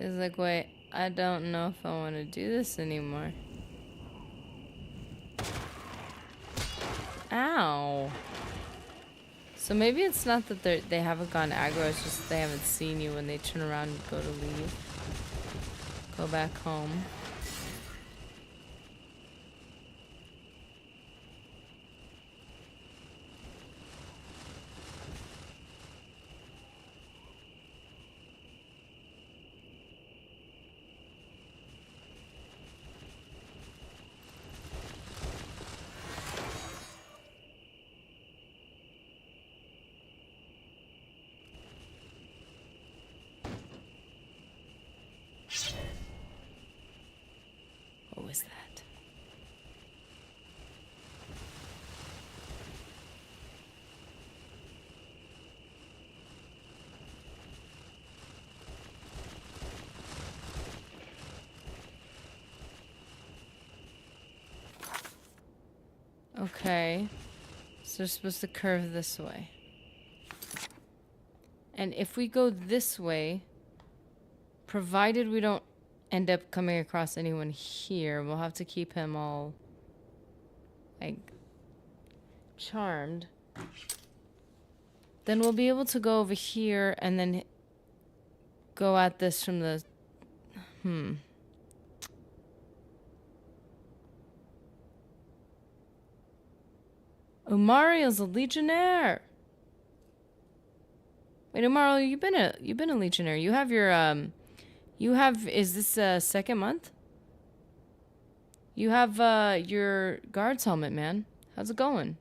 S1: It's like, wait, I don't know if I want to do this anymore. Ow. So maybe it's not that they haven't gone aggro, it's just that they haven't seen you when they turn around and go to leave. Go back home. What was that? Okay. So we're supposed to curve this way. And if we go this way, provided we don't end up coming across anyone here, we'll have to keep him all, like, charmed. Then we'll be able to go over here and then go at this from the... Umario's a legionnaire. Wait, Umario, you've been a legionnaire. You have your is this second month? You have your guard's helmet, man. How's it going?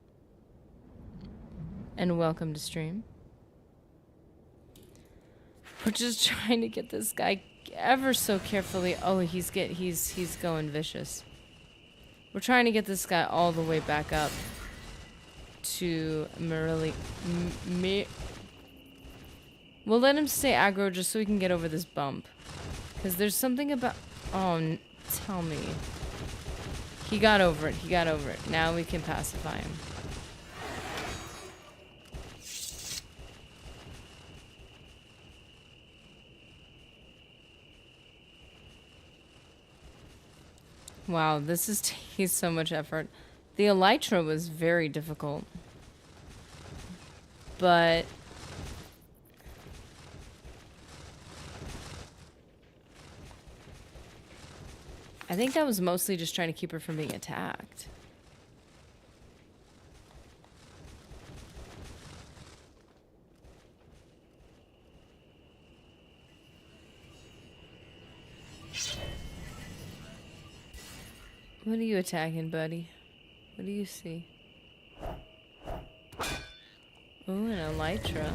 S1: And welcome to stream. We're just trying to get this guy ever so carefully. Oh, he's going vicious. We're trying to get this guy all the way back up to Mirili. We'll let him stay aggro just so we can get over this bump. Because there's something about... Oh, tell me. He got over it. He got over it. Now we can pacify him. Wow, this is taking so much effort. The elytra was very difficult. But... I think that was mostly just trying to keep her from being attacked. What are you attacking, buddy? What do you see? Ooh, an elytra.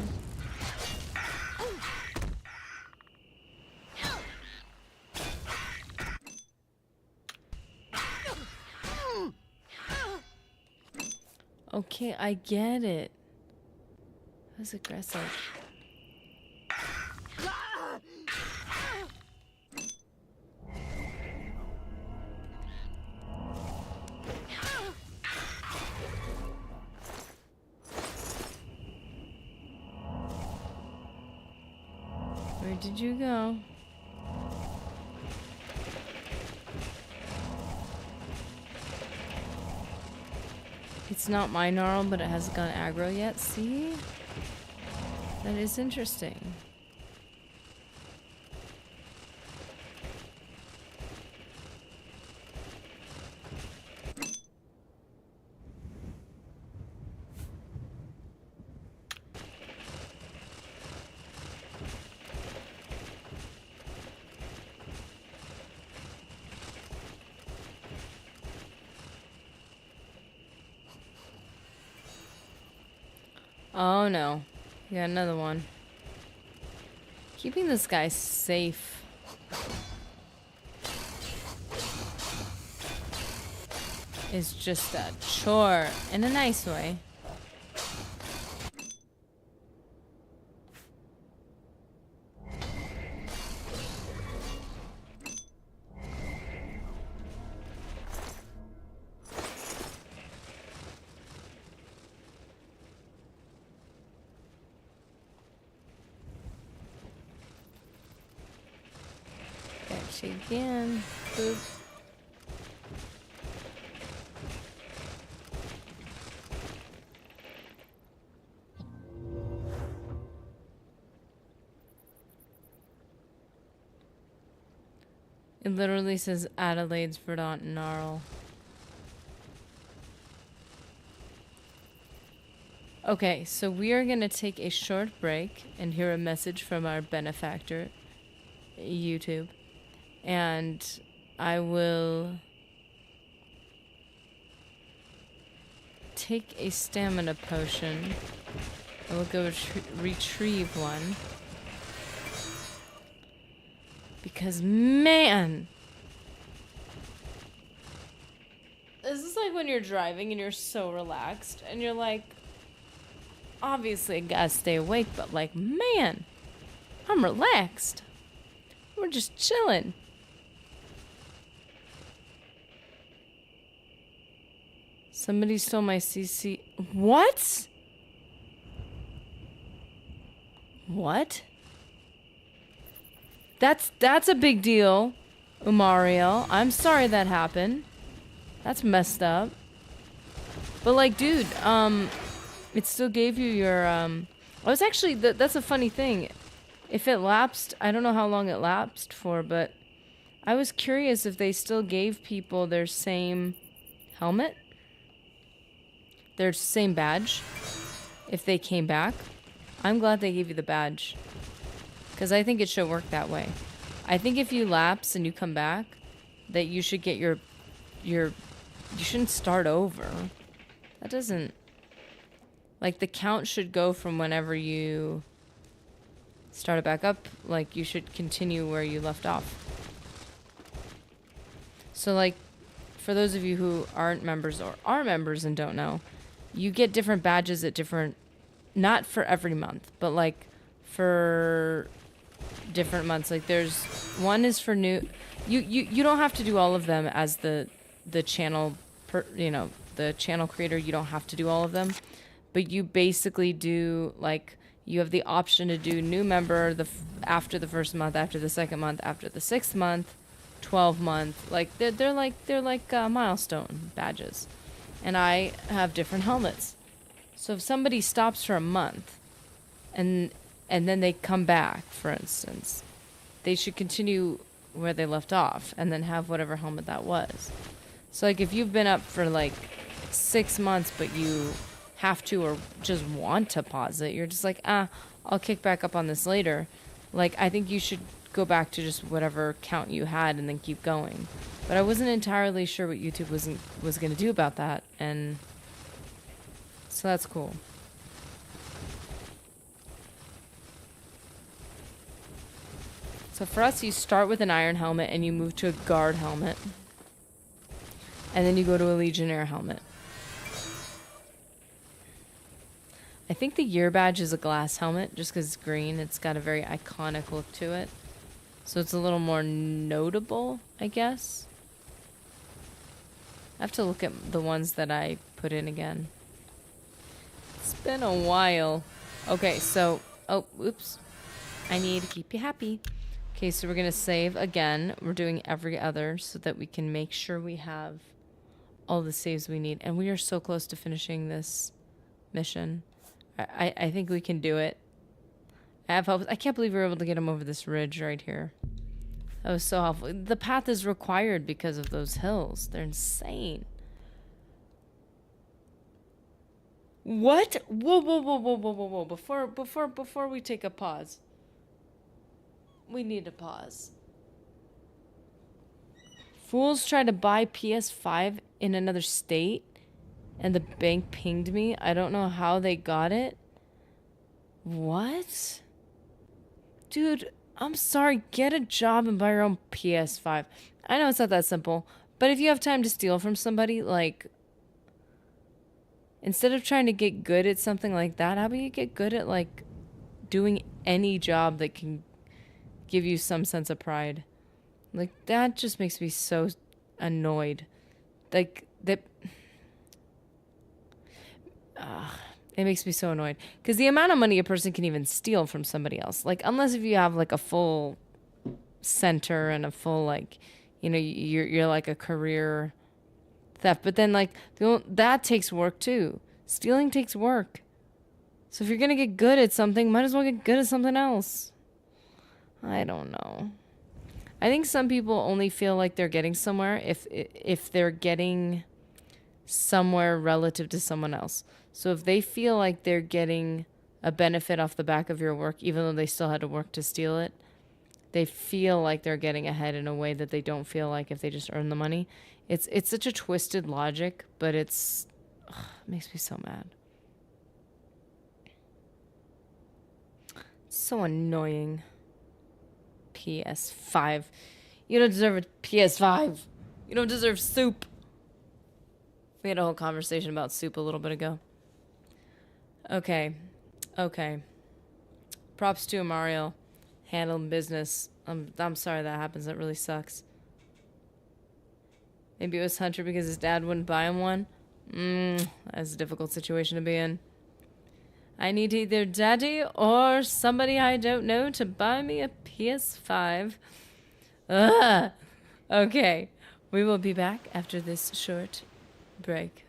S1: Okay, I get it. That's aggressive. Where did you go? It's not my gnarl, but it hasn't gone aggro yet. See? That is interesting. Oh no. We got another one. Keeping this guy safe. Is just a chore in a nice way. Again. Boop. It literally says Adelaide's Verdant Gnarl. Okay, so we are going to take a short break and hear a message from our benefactor, YouTube. And I will take a stamina potion. I will go retrieve one. Because, man! This is like when you're driving and you're so relaxed. And you're like, obviously I gotta stay awake, but like, man! I'm relaxed. We're just chilling. Somebody stole my CC. What? What? That's a big deal, Umariel. I'm sorry that happened. That's messed up. But like, dude, it still gave you your I was actually that's a funny thing. If it lapsed, I don't know how long it lapsed for, but I was curious if they still gave people their same helmet. Their same badge, if they came back. I'm glad they gave you the badge, because I think it should work that way. I think if you lapse and you come back, that you should get your you shouldn't start over. That doesn't, like, the count should go from whenever you start it back up. Like, you should continue where you left off. So, like, for those of you who aren't members or are members and don't know, you get different badges at different, not for every month, but like for different months. Like there's one is for new, you don't have to do all of them as the channel, the channel creator. You don't have to do all of them, but you basically do, like, you have the option to do new member after the first month, after the second month, after the 6th month, 12 month. Like they're like milestone badges. And I have different helmets. So if somebody stops for a month and then they come back, for instance, they should continue where they left off and then have whatever helmet that was. So like if you've been up for like 6 months but you have to or just want to pause it, you're just like, I'll kick back up on this later. Like I think you should go back to just whatever count you had and then keep going. But I wasn't entirely sure what YouTube was going to do about that, and so that's cool. So for us, you start with an iron helmet and you move to a guard helmet. And then you go to a legionnaire helmet. I think the year badge is a glass helmet just because it's green. It's got a very iconic look to it. So it's a little more notable, I guess. I have to look at the ones that I put in again. It's been a while. Okay, so... Oh, oops. I need to keep you happy. Okay, so we're going to save again. We're doing every other so that we can make sure we have all the saves we need. And we are so close to finishing this mission. I think we can do it. I have hopes. I can't believe we were able to get him over this ridge right here. That was so helpful. The path is required because of those hills. They're insane. What? Whoa, whoa, whoa, whoa, whoa, whoa, whoa. Before we take a pause. We need to pause. Fools tried to buy PS5 in another state, and the bank pinged me. I don't know how they got it. What? Dude, I'm sorry. Get a job and buy your own PS5. I know it's not that simple, but if you have time to steal from somebody, like, instead of trying to get good at something like that, how about you get good at, like, doing any job that can give you some sense of pride? Like, that just makes me so annoyed. Like, that... it makes me so annoyed. Because the amount of money a person can even steal from somebody else. Like, unless if you have, like, a full center and a full, like, you know, you're like a career theft. But then, like, that takes work, too. Stealing takes work. So if you're going to get good at something, might as well get good at something else. I don't know. I think some people only feel like they're getting somewhere if they're getting somewhere relative to someone else. So if they feel like they're getting a benefit off the back of your work, even though they still had to work to steal it, they feel like they're getting ahead in a way that they don't feel like if they just earn the money. It's such a twisted logic, but it makes me so mad. So annoying. PS5. You don't deserve a PS5. You don't deserve soup. We had a whole conversation about soup a little bit ago. Okay. Props to Mario. Handling business. I'm sorry that happens. That really sucks. Maybe it was Hunter because his dad wouldn't buy him one. That's a difficult situation to be in. I need either daddy or somebody I don't know to buy me a PS5. Ugh. Okay. We will be back after this short break.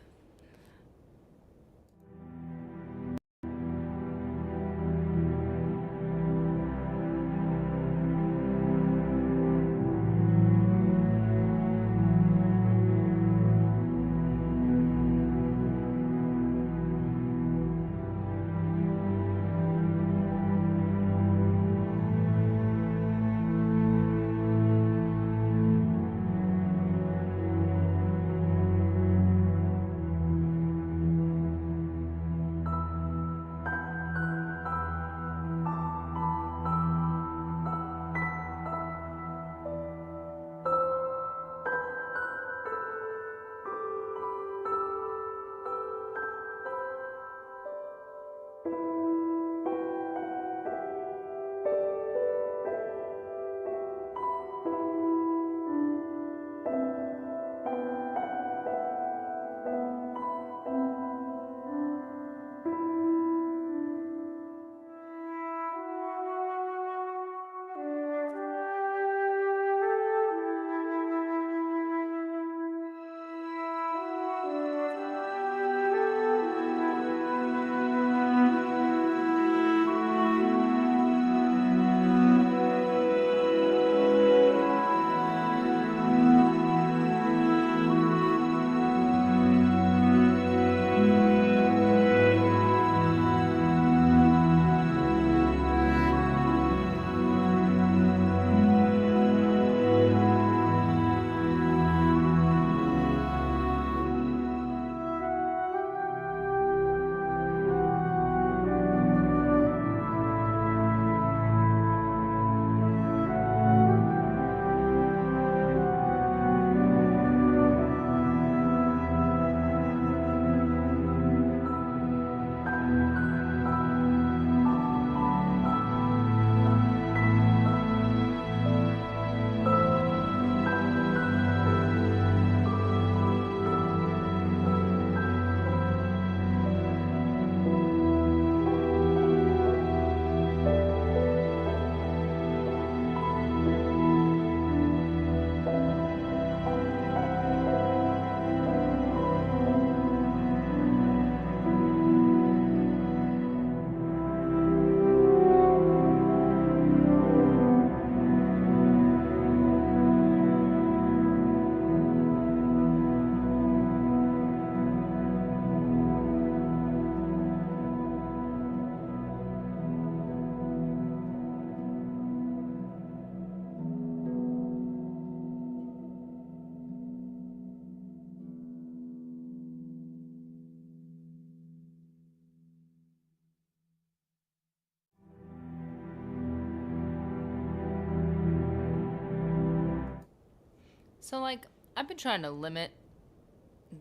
S1: So like I've been trying to limit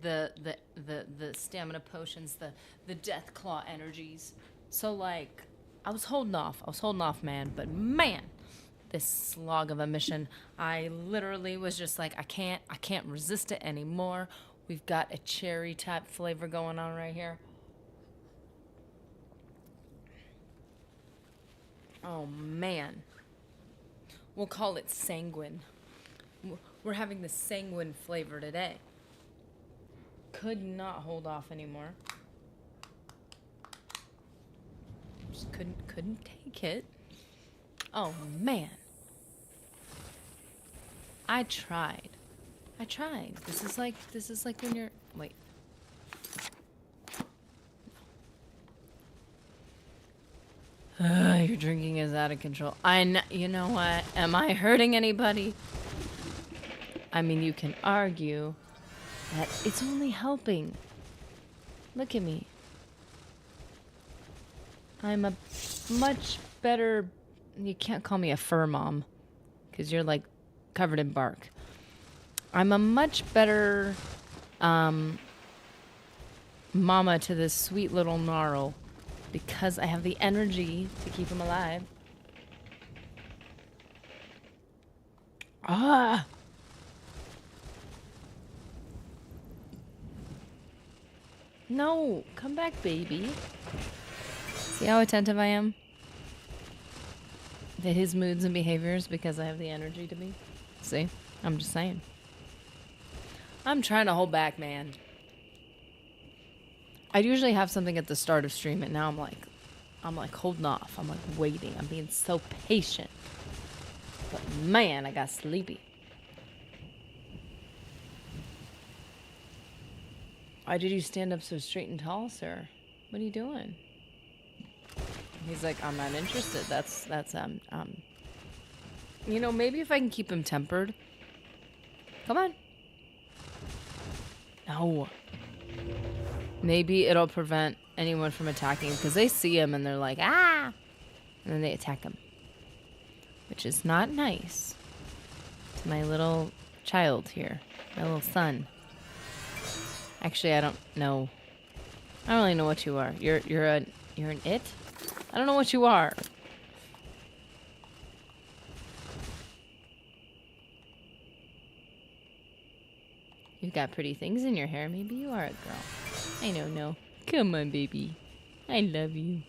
S1: the stamina potions, the death claw energies. So like I was holding off, man, but man, this slog of a mission, I literally was just like I can't resist it anymore. We've got a cherry type flavor going on right here. Oh man. We'll call it sanguine. We're having the sanguine flavor today. Could not hold off anymore. Just couldn't take it. Oh man. I tried. This is like when you're wait. Your drinking is out of control. You know what? Am I hurting anybody? I mean, you can argue that it's only helping. Look at me. I'm a much better... You can't call me a fur mom, because you're, like, covered in bark. I'm a much better mama to this sweet little gnarl, because I have the energy to keep him alive. Ah! No, come back, baby. See how attentive I am to his moods and behaviors because I have the energy to be? See? I'm just saying. I'm trying to hold back, man. I usually have something at the start of stream, and now I'm like holding off. I'm like waiting. I'm being so patient. But man, I got sleepy. Why did you stand up so straight and tall, sir? What are you doing? He's like, I'm not interested. That's you know, maybe if I can keep him tempered. Come on. No. Maybe it'll prevent anyone from attacking him because they see him and they're like, ah! And then they attack him. Which is not nice to my little child here. My little son. Actually, I don't know. I don't really know what you are. You're an it? I don't know what you are. You've got pretty things in your hair. Maybe you are a girl. I don't know. Come on, baby. I love you.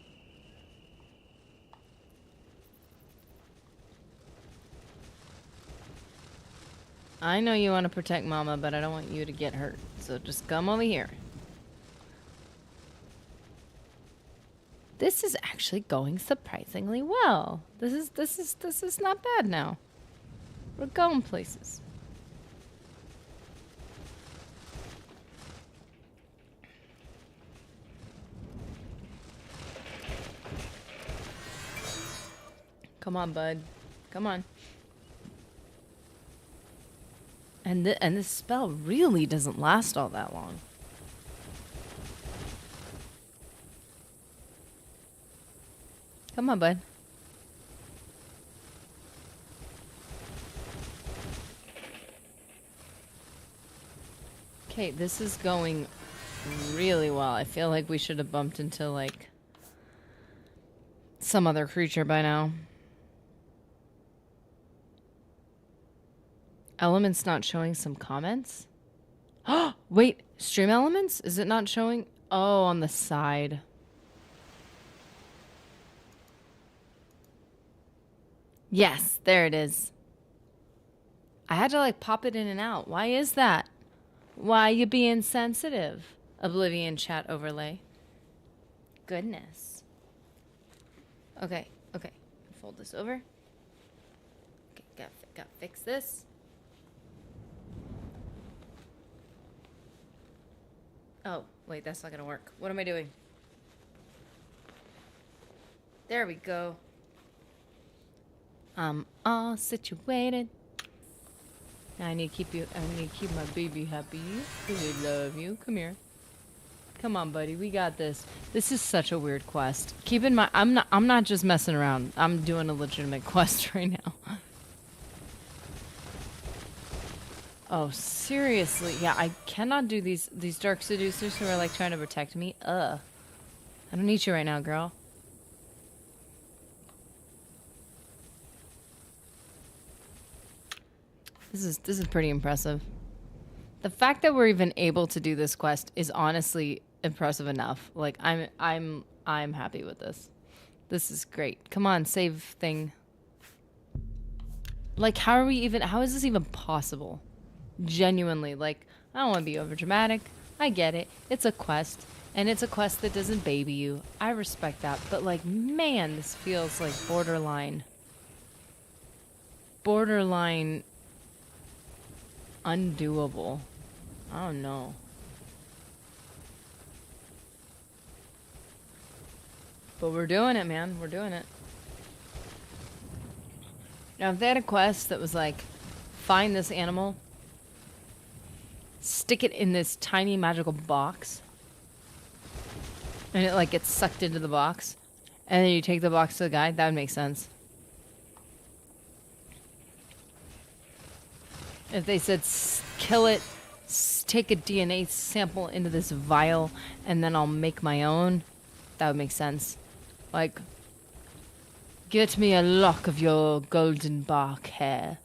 S1: I know you want to protect Mama, but I don't want you to get hurt. So just come over here. This is actually going surprisingly well. This is not bad now. We're going places. Come on, bud. Come on. And this spell really doesn't last all that long. Come on, bud. Okay, this is going really well. I feel like we should have bumped into, like, some other creature by now. Elements not showing some comments? Oh, wait, stream elements? Is it not showing? Oh, on the side. Yes, there it is. I had to like pop it in and out. Why is that? Why you being sensitive? Oblivion chat overlay. Goodness. Okay. Fold this over. Okay, got fix this. Oh, wait, that's not gonna work. What am I doing? There we go. I'm all situated. Now I need to keep my baby happy. Because I love you. Come here. Come on, buddy. We got this. This is such a weird quest. Keep in mind, I'm not just messing around. I'm doing a legitimate quest right now. Oh, seriously. Yeah, I cannot do these dark seducers who are like trying to protect me. I don't need you right now, girl. This is pretty impressive. The fact that we're even able to do this quest is honestly impressive enough. Like I'm happy with this. This is great. Come on, save thing. Like how is this even possible? Genuinely, like, I don't want to be over dramatic. I get it. It's a quest, and it's a quest that doesn't baby you. I respect that. But like, man, this feels like borderline undoable. I don't know. But we're doing it, man. We're doing it. Now, if they had a quest that was like, find this animal, stick it in this tiny magical box, and it like gets sucked into the box, and then you take the box to the guy, that would make sense. If they said kill it, take a DNA sample into this vial, and then I'll make my own, that would make sense. Like, get me a lock of your golden bark hair.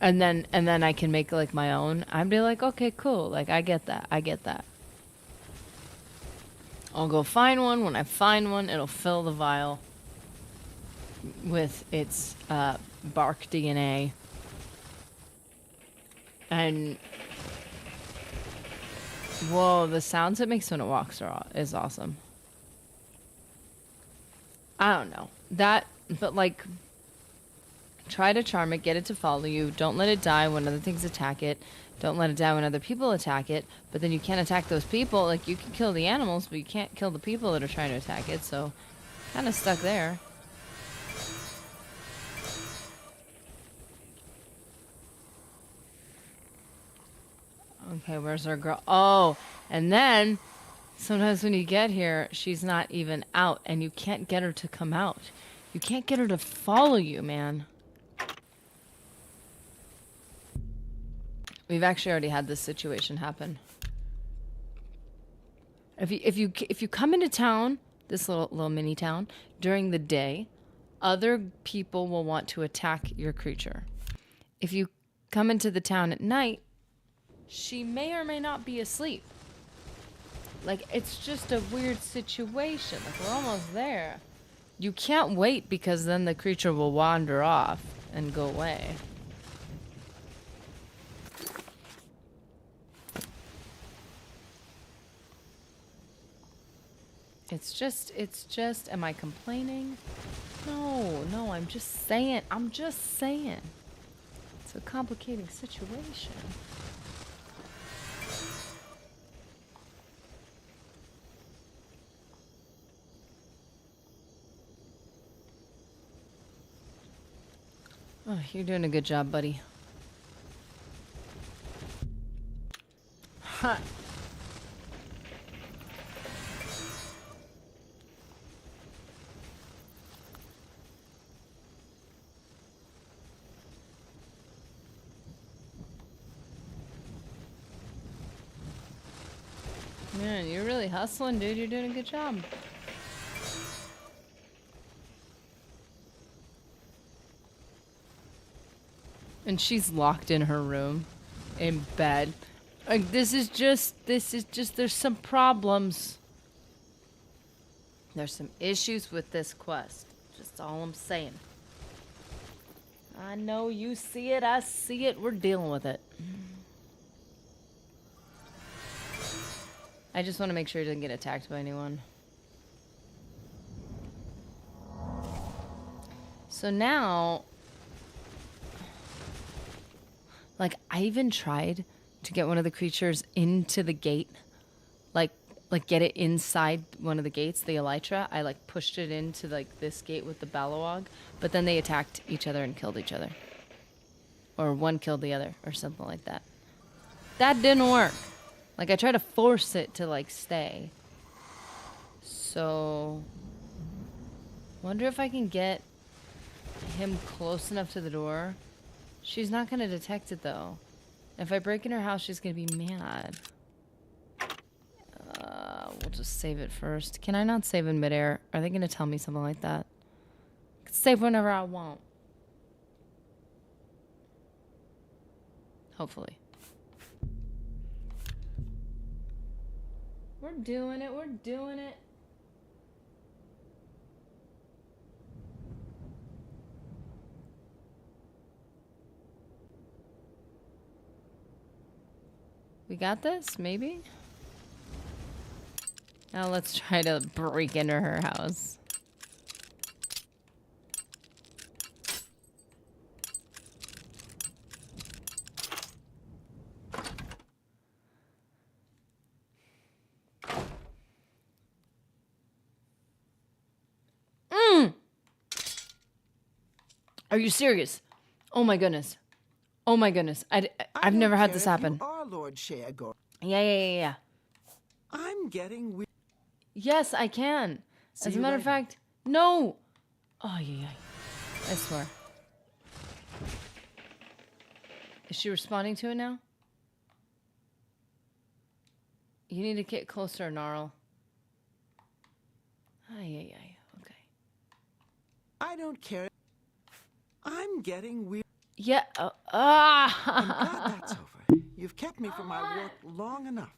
S1: And then I can make like my own. I'd be like, okay, cool. Like I get that. I'll go find one. When I find one, it'll fill the vial with its bark DNA. And whoa, the sounds it makes when it walks is awesome. I don't know that, but like. Try to charm it, get it to follow you. Don't let it die when other things attack it. Don't let it die when other people attack it. But then you can't attack those people. Like, you can kill the animals, but you can't kill the people that are trying to attack it. So, kind of stuck there. Okay, where's our girl? Oh, and then, sometimes when you get here, she's not even out. And you can't get her to come out. You can't get her to follow you, man. We've actually already had this situation happen. If you come into town, this little mini town, during the day, other people will want to attack your creature. If you come into the town at night, she may or may not be asleep. Like, it's just a weird situation. Like, we're almost there. You can't wait because then the creature will wander off and go away. It's just, am I complaining? No, I'm just saying. It's a complicating situation. Oh, you're doing a good job, buddy. Ha! Man, you're really hustling, dude. You're doing a good job. And she's locked in her room, in bed. Like, this is just, there's some problems. There's some issues with this quest. Just all I'm saying. I know you see it, I see it, we're dealing with it. I just want to make sure he doesn't get attacked by anyone. So now, like, I even tried to get one of the creatures into the gate. Like get it inside one of the gates, the elytra. I like pushed it into like this gate with the balawag, but then they attacked each other and killed each other. Or one killed the other or something like that. That didn't work. Like, I tried to force it to like stay. So wonder if I can get him close enough to the door. She's not gonna detect it though. If I break in her house, she's gonna be mad. We'll just save it first. Can I not save in midair? Are they gonna tell me something like that? I can save whenever I want. Hopefully. We're doing it. We're doing it. We got this, maybe? Now let's try to break into her house. Are you serious? Oh my goodness. Oh my goodness. I've never had this happen.
S2: You are Lord Sheagor.
S1: Yeah.
S2: I'm getting weird.
S1: Yes, I can.
S2: See
S1: As a
S2: you
S1: matter of
S2: later.
S1: fact, no. Oh, yeah. I swear. Is she responding to it now? You need to get closer, Gnarl. Ay. Okay.
S2: I don't care. I'm getting weird.
S1: Yeah.
S2: I'm glad that's over. You've kept me from my work long enough.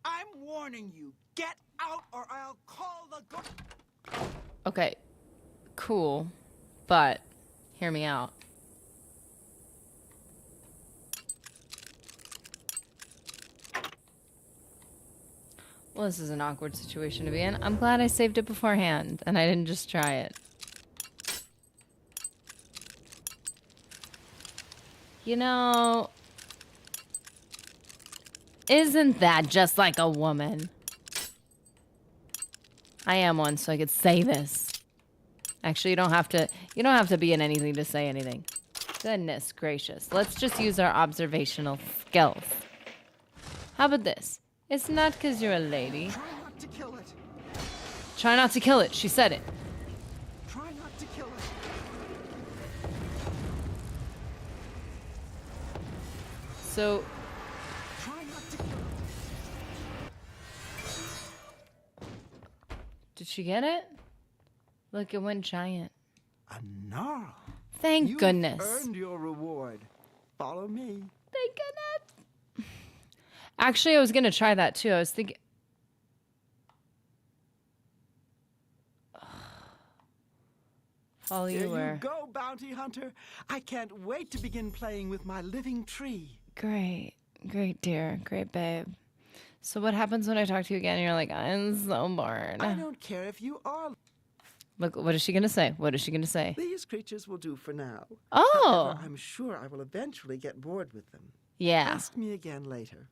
S2: I'm warning you. Get out or I'll call the
S1: Okay. Cool. But hear me out. Well, this is an awkward situation to be in. I'm glad I saved it beforehand and I didn't just try it. You know, isn't that just like a woman? I am one, so I could say this. Actually, you don't have to be in anything to say anything. Goodness gracious. Let's just use our observational skills. How about this? It's not because you're a lady.
S2: Try not to kill it.
S1: Try not to kill it. She said it.
S2: Try not to kill it.
S1: So,
S2: Try not to kill it.
S1: did she get it? Look, it went giant.
S2: A gnarl.
S1: Thank
S2: You've
S1: goodness.
S2: earned your reward. Follow me.
S1: Thank goodness. Actually, I was going to try that too. I was thinking... Follow
S2: There
S1: you where?
S2: you go, bounty hunter. I can't wait to begin playing with my living tree.
S1: Great. Great, dear. Great, babe. So what happens when I talk to you again and you're like, I'm so bored?
S2: I don't care if you are.
S1: Look, what is she going to say? What is she going to say?
S2: These creatures will do for now.
S1: Oh!
S2: However, I'm sure I will eventually get bored with them.
S1: Yeah.
S2: Ask me again later.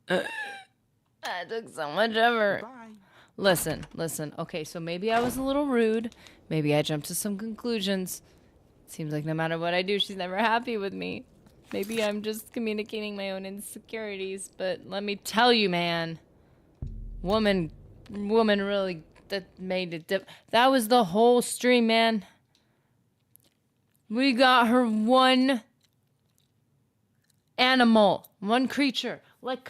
S1: That took so much effort.
S2: Bye.
S1: Listen. Okay, so maybe I was a little rude. Maybe I jumped to some conclusions. Seems like no matter what I do, she's never happy with me. Maybe I'm just communicating my own insecurities, but let me tell you, man. Woman really, that made it that was the whole stream, man. We got her one animal, one creature. Like,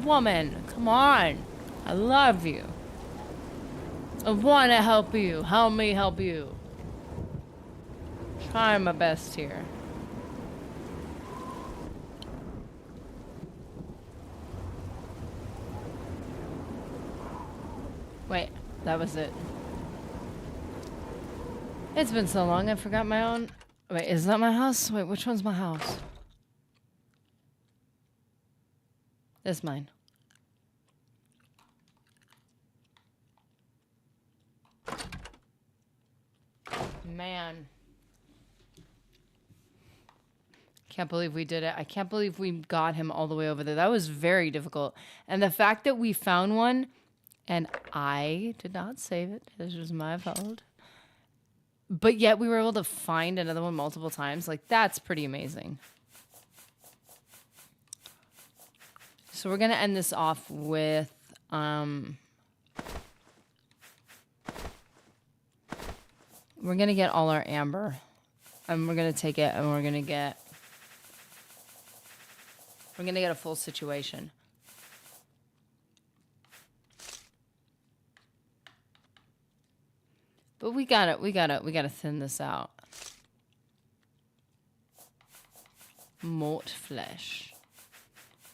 S1: woman, come on. I love you. I want to help you. Help me help you. Trying my best here. Wait, that was it. It's been so long, I forgot my own... Wait, is that my house? Wait, which one's my house? This mine. Man. Can't believe we did it. I can't believe we got him all the way over there. That was very difficult. And the fact that we found one and I did not save it. This was my fault. But yet we were able to find another one multiple times. Like, that's pretty amazing. So we're going to end this off with... we're going to get all our amber. And we're gonna take it, and we're gonna get a full situation. But we gotta thin this out. Mort flesh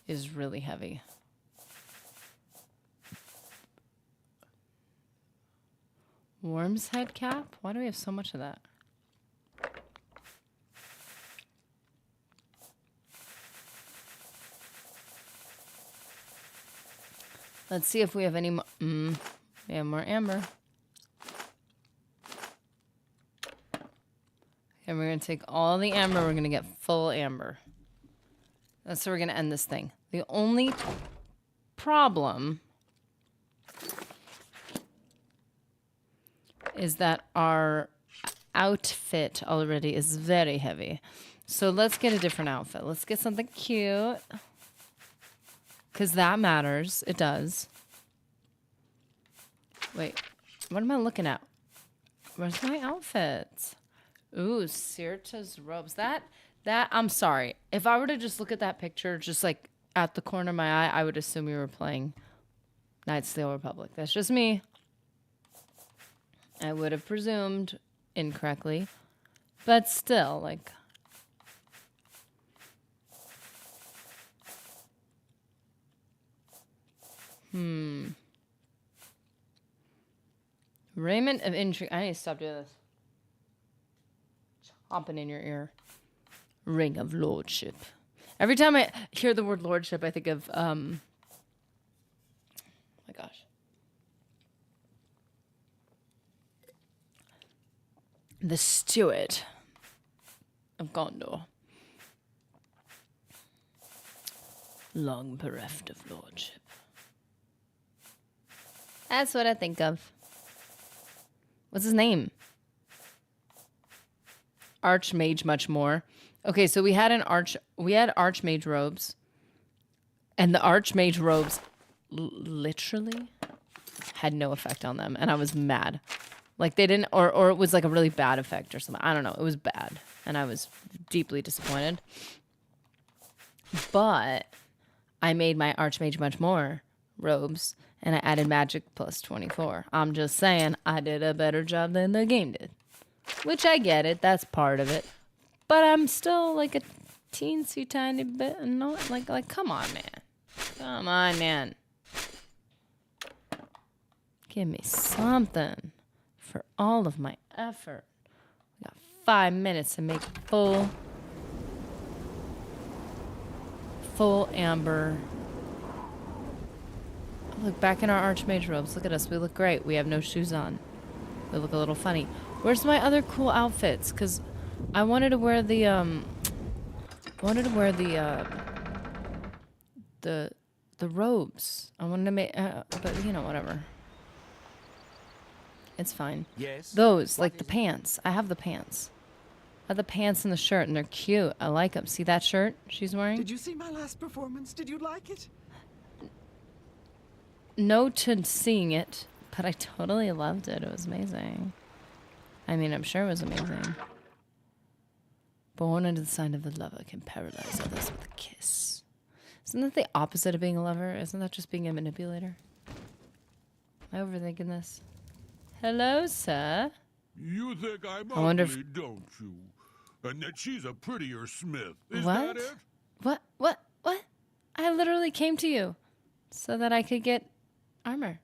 S1: is really heavy. Worm's head cap? Why do we have so much of that? Let's see if we have any more. We have more amber. And we're going to take all the amber. We're going to get full amber. That's how we're going to end this thing. The only problem is that our outfit already is very heavy. So let's get a different outfit. Let's get something cute. Because that matters. It does. Wait. What am I looking at? Where's my outfits? Ooh, Sirta's robes. That, I'm sorry. If I were to just look at that picture, just like at the corner of my eye, I would assume you were playing Knights of the Old Republic. That's just me. I would have presumed incorrectly. But still, like... Raiment of intrigue. I need to stop doing this. Chomping in your ear. Ring of lordship. Every time I hear the word lordship, I think of, oh my gosh. The steward of Gondor. Long bereft of lordship. That's what I think of. What's his name? Archmage much more. Okay, so we had archmage robes. And the archmage robes literally had no effect on them. And I was mad. Like they didn't, or it was like a really bad effect or something. I don't know. It was bad. And I was deeply disappointed. But I made my archmage much more robes. And I added magic plus 24. I'm just saying, I did a better job than the game did. Which I get it. That's part of it. But I'm still like a teensy tiny bit annoyed. Like, come on, man. Come on, man. Give me something for all of my effort. We got 5 minutes to make full amber. Look, back in our archmage robes. Look at us. We look great. We have no shoes on. We look a little funny. Where's my other cool outfits? Because I wanted to wear the robes. I wanted to make, but you know, whatever. It's fine.
S4: Yes.
S1: Those, like the pants. I have the pants. I have the pants and the shirt, and they're cute. I like them. See that shirt she's wearing?
S2: Did you see my last performance? Did you like it?
S1: No to seeing it, but I totally loved it. It was amazing. I mean, I'm sure it was amazing. Born under the sign of the lover can paralyze others with a kiss. Isn't that the opposite of being a lover? Isn't that just being a manipulator? Am I overthinking this? Hello, sir.
S4: You think I'm
S1: I wonder
S4: ugly, don't you? And that she's a prettier Smith. Is
S1: What?
S4: that it?
S1: What? I literally came to you so that I could get armor.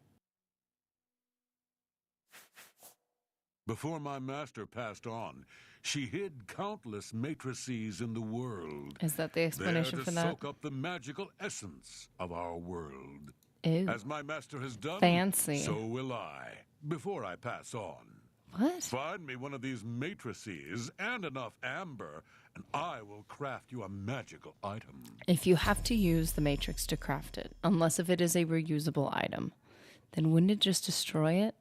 S4: Before my master passed on, she hid countless matrices in the world.
S1: Is that the explanation
S4: there
S1: for
S4: to
S1: that?
S4: soak up the magical essence of our world.
S1: Ew.
S4: As my master has done,
S1: Fancy.
S4: so will I, before I pass on.
S1: What?
S4: Find me one of these matrices and enough amber, and I will craft you a magical item.
S1: If you have to use the matrix to craft it, unless if it is a reusable item, then wouldn't it just destroy it?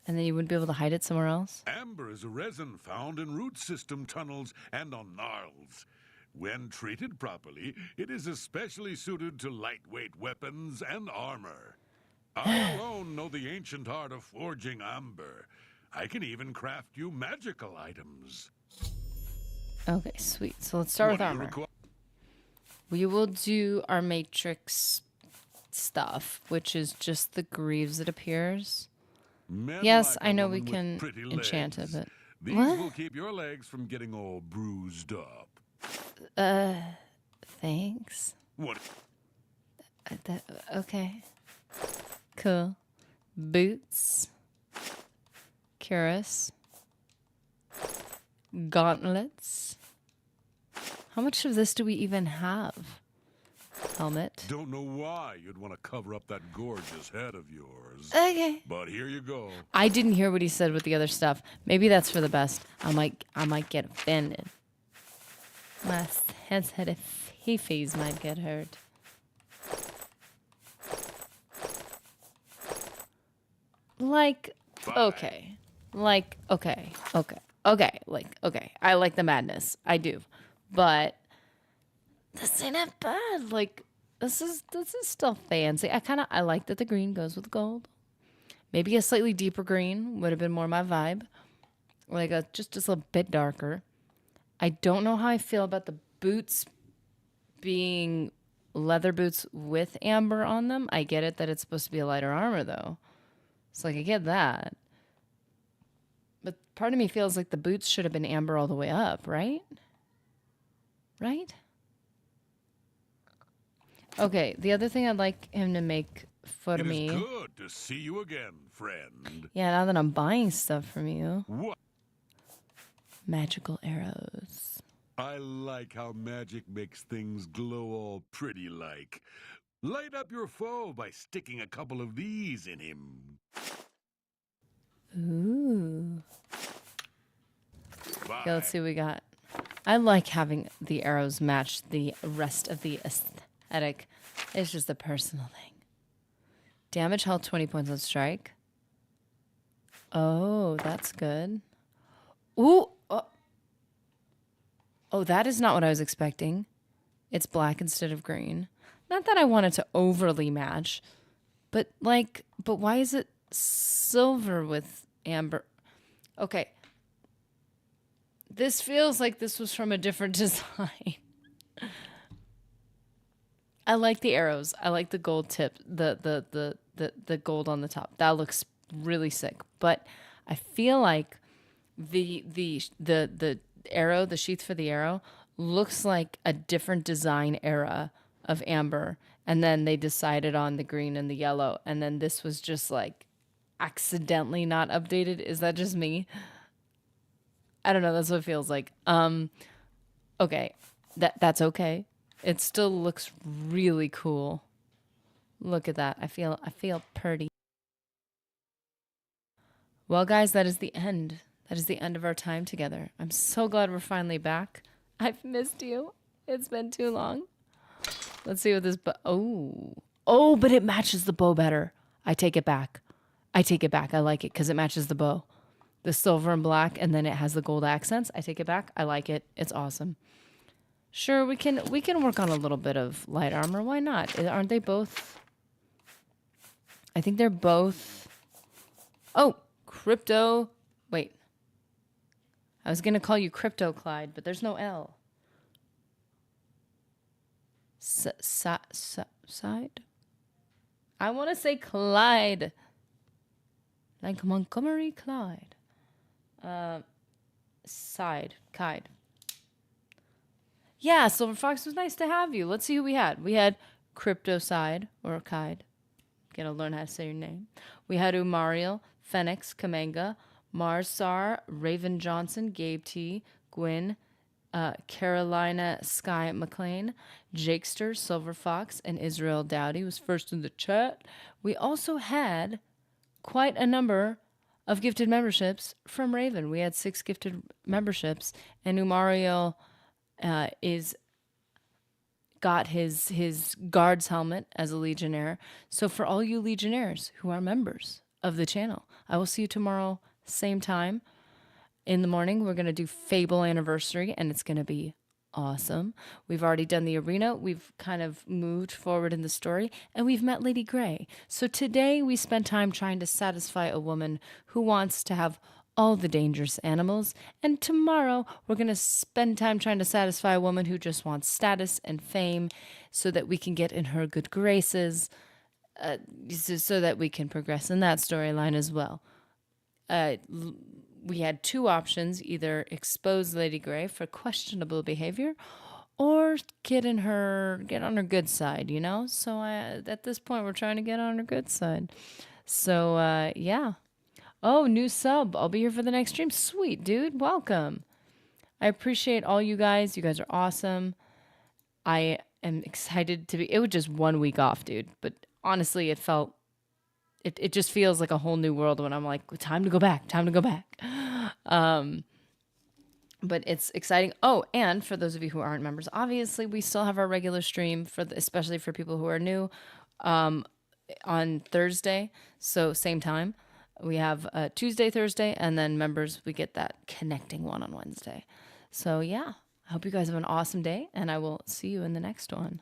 S1: And then you wouldn't be able to hide it somewhere else?
S4: Amber is a resin found in root system tunnels and on gnarls. When treated properly, it is especially suited to lightweight weapons and armor. I alone know the ancient art of forging amber. I can even craft you magical items.
S1: Okay, sweet. So let's start with
S4: What do you
S1: armor.
S4: require?
S1: We will do our matrix stuff, which is just the greaves it appears.
S4: Men
S1: Yes,
S4: like
S1: I
S4: a
S1: know we
S4: woman with
S1: can
S4: pretty
S1: enchant it,
S4: legs.
S1: but
S4: These
S1: what?
S4: will keep your legs from getting all bruised up.
S1: Thanks.
S4: What?
S1: Okay. Cool. Boots. Cuirass. Gauntlets. How much of this do we even have? Helmet.
S4: Don't know why you'd want to cover up that gorgeous head of yours.
S1: Okay.
S4: But here you go.
S1: I didn't hear what he said with the other stuff. Maybe that's for the best. I might get offended. My sensitive fifis might get hurt. Like, okay. Like, okay. I like the madness. I do. But this ain't that bad. Like, this is still fancy. I like that the green goes with gold. Maybe a slightly deeper green would have been more my vibe. Like just a little bit darker. I don't know how I feel about the boots being leather boots with amber on them. I get it that it's supposed to be a lighter armor though. It's like I get that. But part of me feels like the boots should have been amber all the way up, right? Right? Okay, the other thing I'd like him to make for
S4: It
S1: me.
S4: is good to see you again, friend.
S1: Yeah, now that I'm buying stuff from you.
S4: What?
S1: Magical arrows.
S4: I like how magic makes things glow all pretty like. Light up your foe by sticking a couple of these in him.
S1: Ooh.
S4: Bye.
S1: Okay, let's see what we got. I like having the arrows match the rest of the aesthetic. It's just a personal thing. Damage health 20 points on strike. Oh, that's good. Ooh. Oh, that is not what I was expecting. It's black instead of green. Not that I want it to overly match, but why is it silver with amber? Okay. This feels like this was from a different design. I like the arrows. I like the gold tip, the gold on the top. That looks really sick. But I feel like the arrow, the sheath for the arrow, looks like a different design era of amber. And then they decided on the green and the yellow. And then this was just like accidentally not updated. Is that just me? I don't know. That's what it feels like. Okay. That's okay. It still looks really cool. Look at that. I feel pretty. Well, guys, that is the end. That is the end of our time together. I'm so glad we're finally back. I've missed you. It's been too long. Let's see what this Oh, but it matches the bow better. I take it back. I like it because it matches the bow. The silver and black, and then it has the gold accents. I take it back. I like it. It's awesome. Sure, we can work on a little bit of light armor. Why not? Aren't they both? I think they're both. Oh, crypto. Wait. I was going to call you Crypto Clyde, but there's no L. Side? I want to say Clyde. Like Montgomery Clyde. Kide. Yeah, Silver Fox, was nice to have you. Let's see who we had. We had Crypto Side, or Kide. Gotta learn how to say your name. We had Umariel, Phoenix, Kamanga, Marsar, Raven Johnson, Gabe T, Gwyn, Carolina Sky McLean, Jakester, Silver Fox, and Israel Dowdy was first in the chat. We also had quite a number of gifted memberships from Raven. We had 6 gifted memberships, and Umariel got his guard's helmet as a legionnaire. So for all you legionnaires who are members of the channel, I will see you tomorrow, same time. In the morning, we're going to do Fable Anniversary, and it's going to be awesome. We've already done the arena. We've kind of moved forward in the story, and we've met Lady Grey. So today we spent time trying to satisfy a woman who wants to have all the dangerous animals. And tomorrow, we're going to spend time trying to satisfy a woman who just wants status and fame so that we can get in her good graces, so that we can progress in that storyline as well. We had two options: either expose Lady Grey for questionable behavior, or get on her good side, you know. So at this point, we're trying to get on her good side. So yeah. Oh, new sub! I'll be here for the next stream. Sweet dude, welcome. I appreciate all you guys. You guys are awesome. I am excited to be. It was just 1 week off, dude. But honestly, it just feels like a whole new world when I'm like, time to go back. But it's exciting. Oh, and for those of you who aren't members, obviously we still have our regular stream especially for people who are new, on Thursday. So same time. We have Tuesday, Thursday, and then members, we get that connecting one on Wednesday. So yeah, I hope you guys have an awesome day, and I will see you in the next one.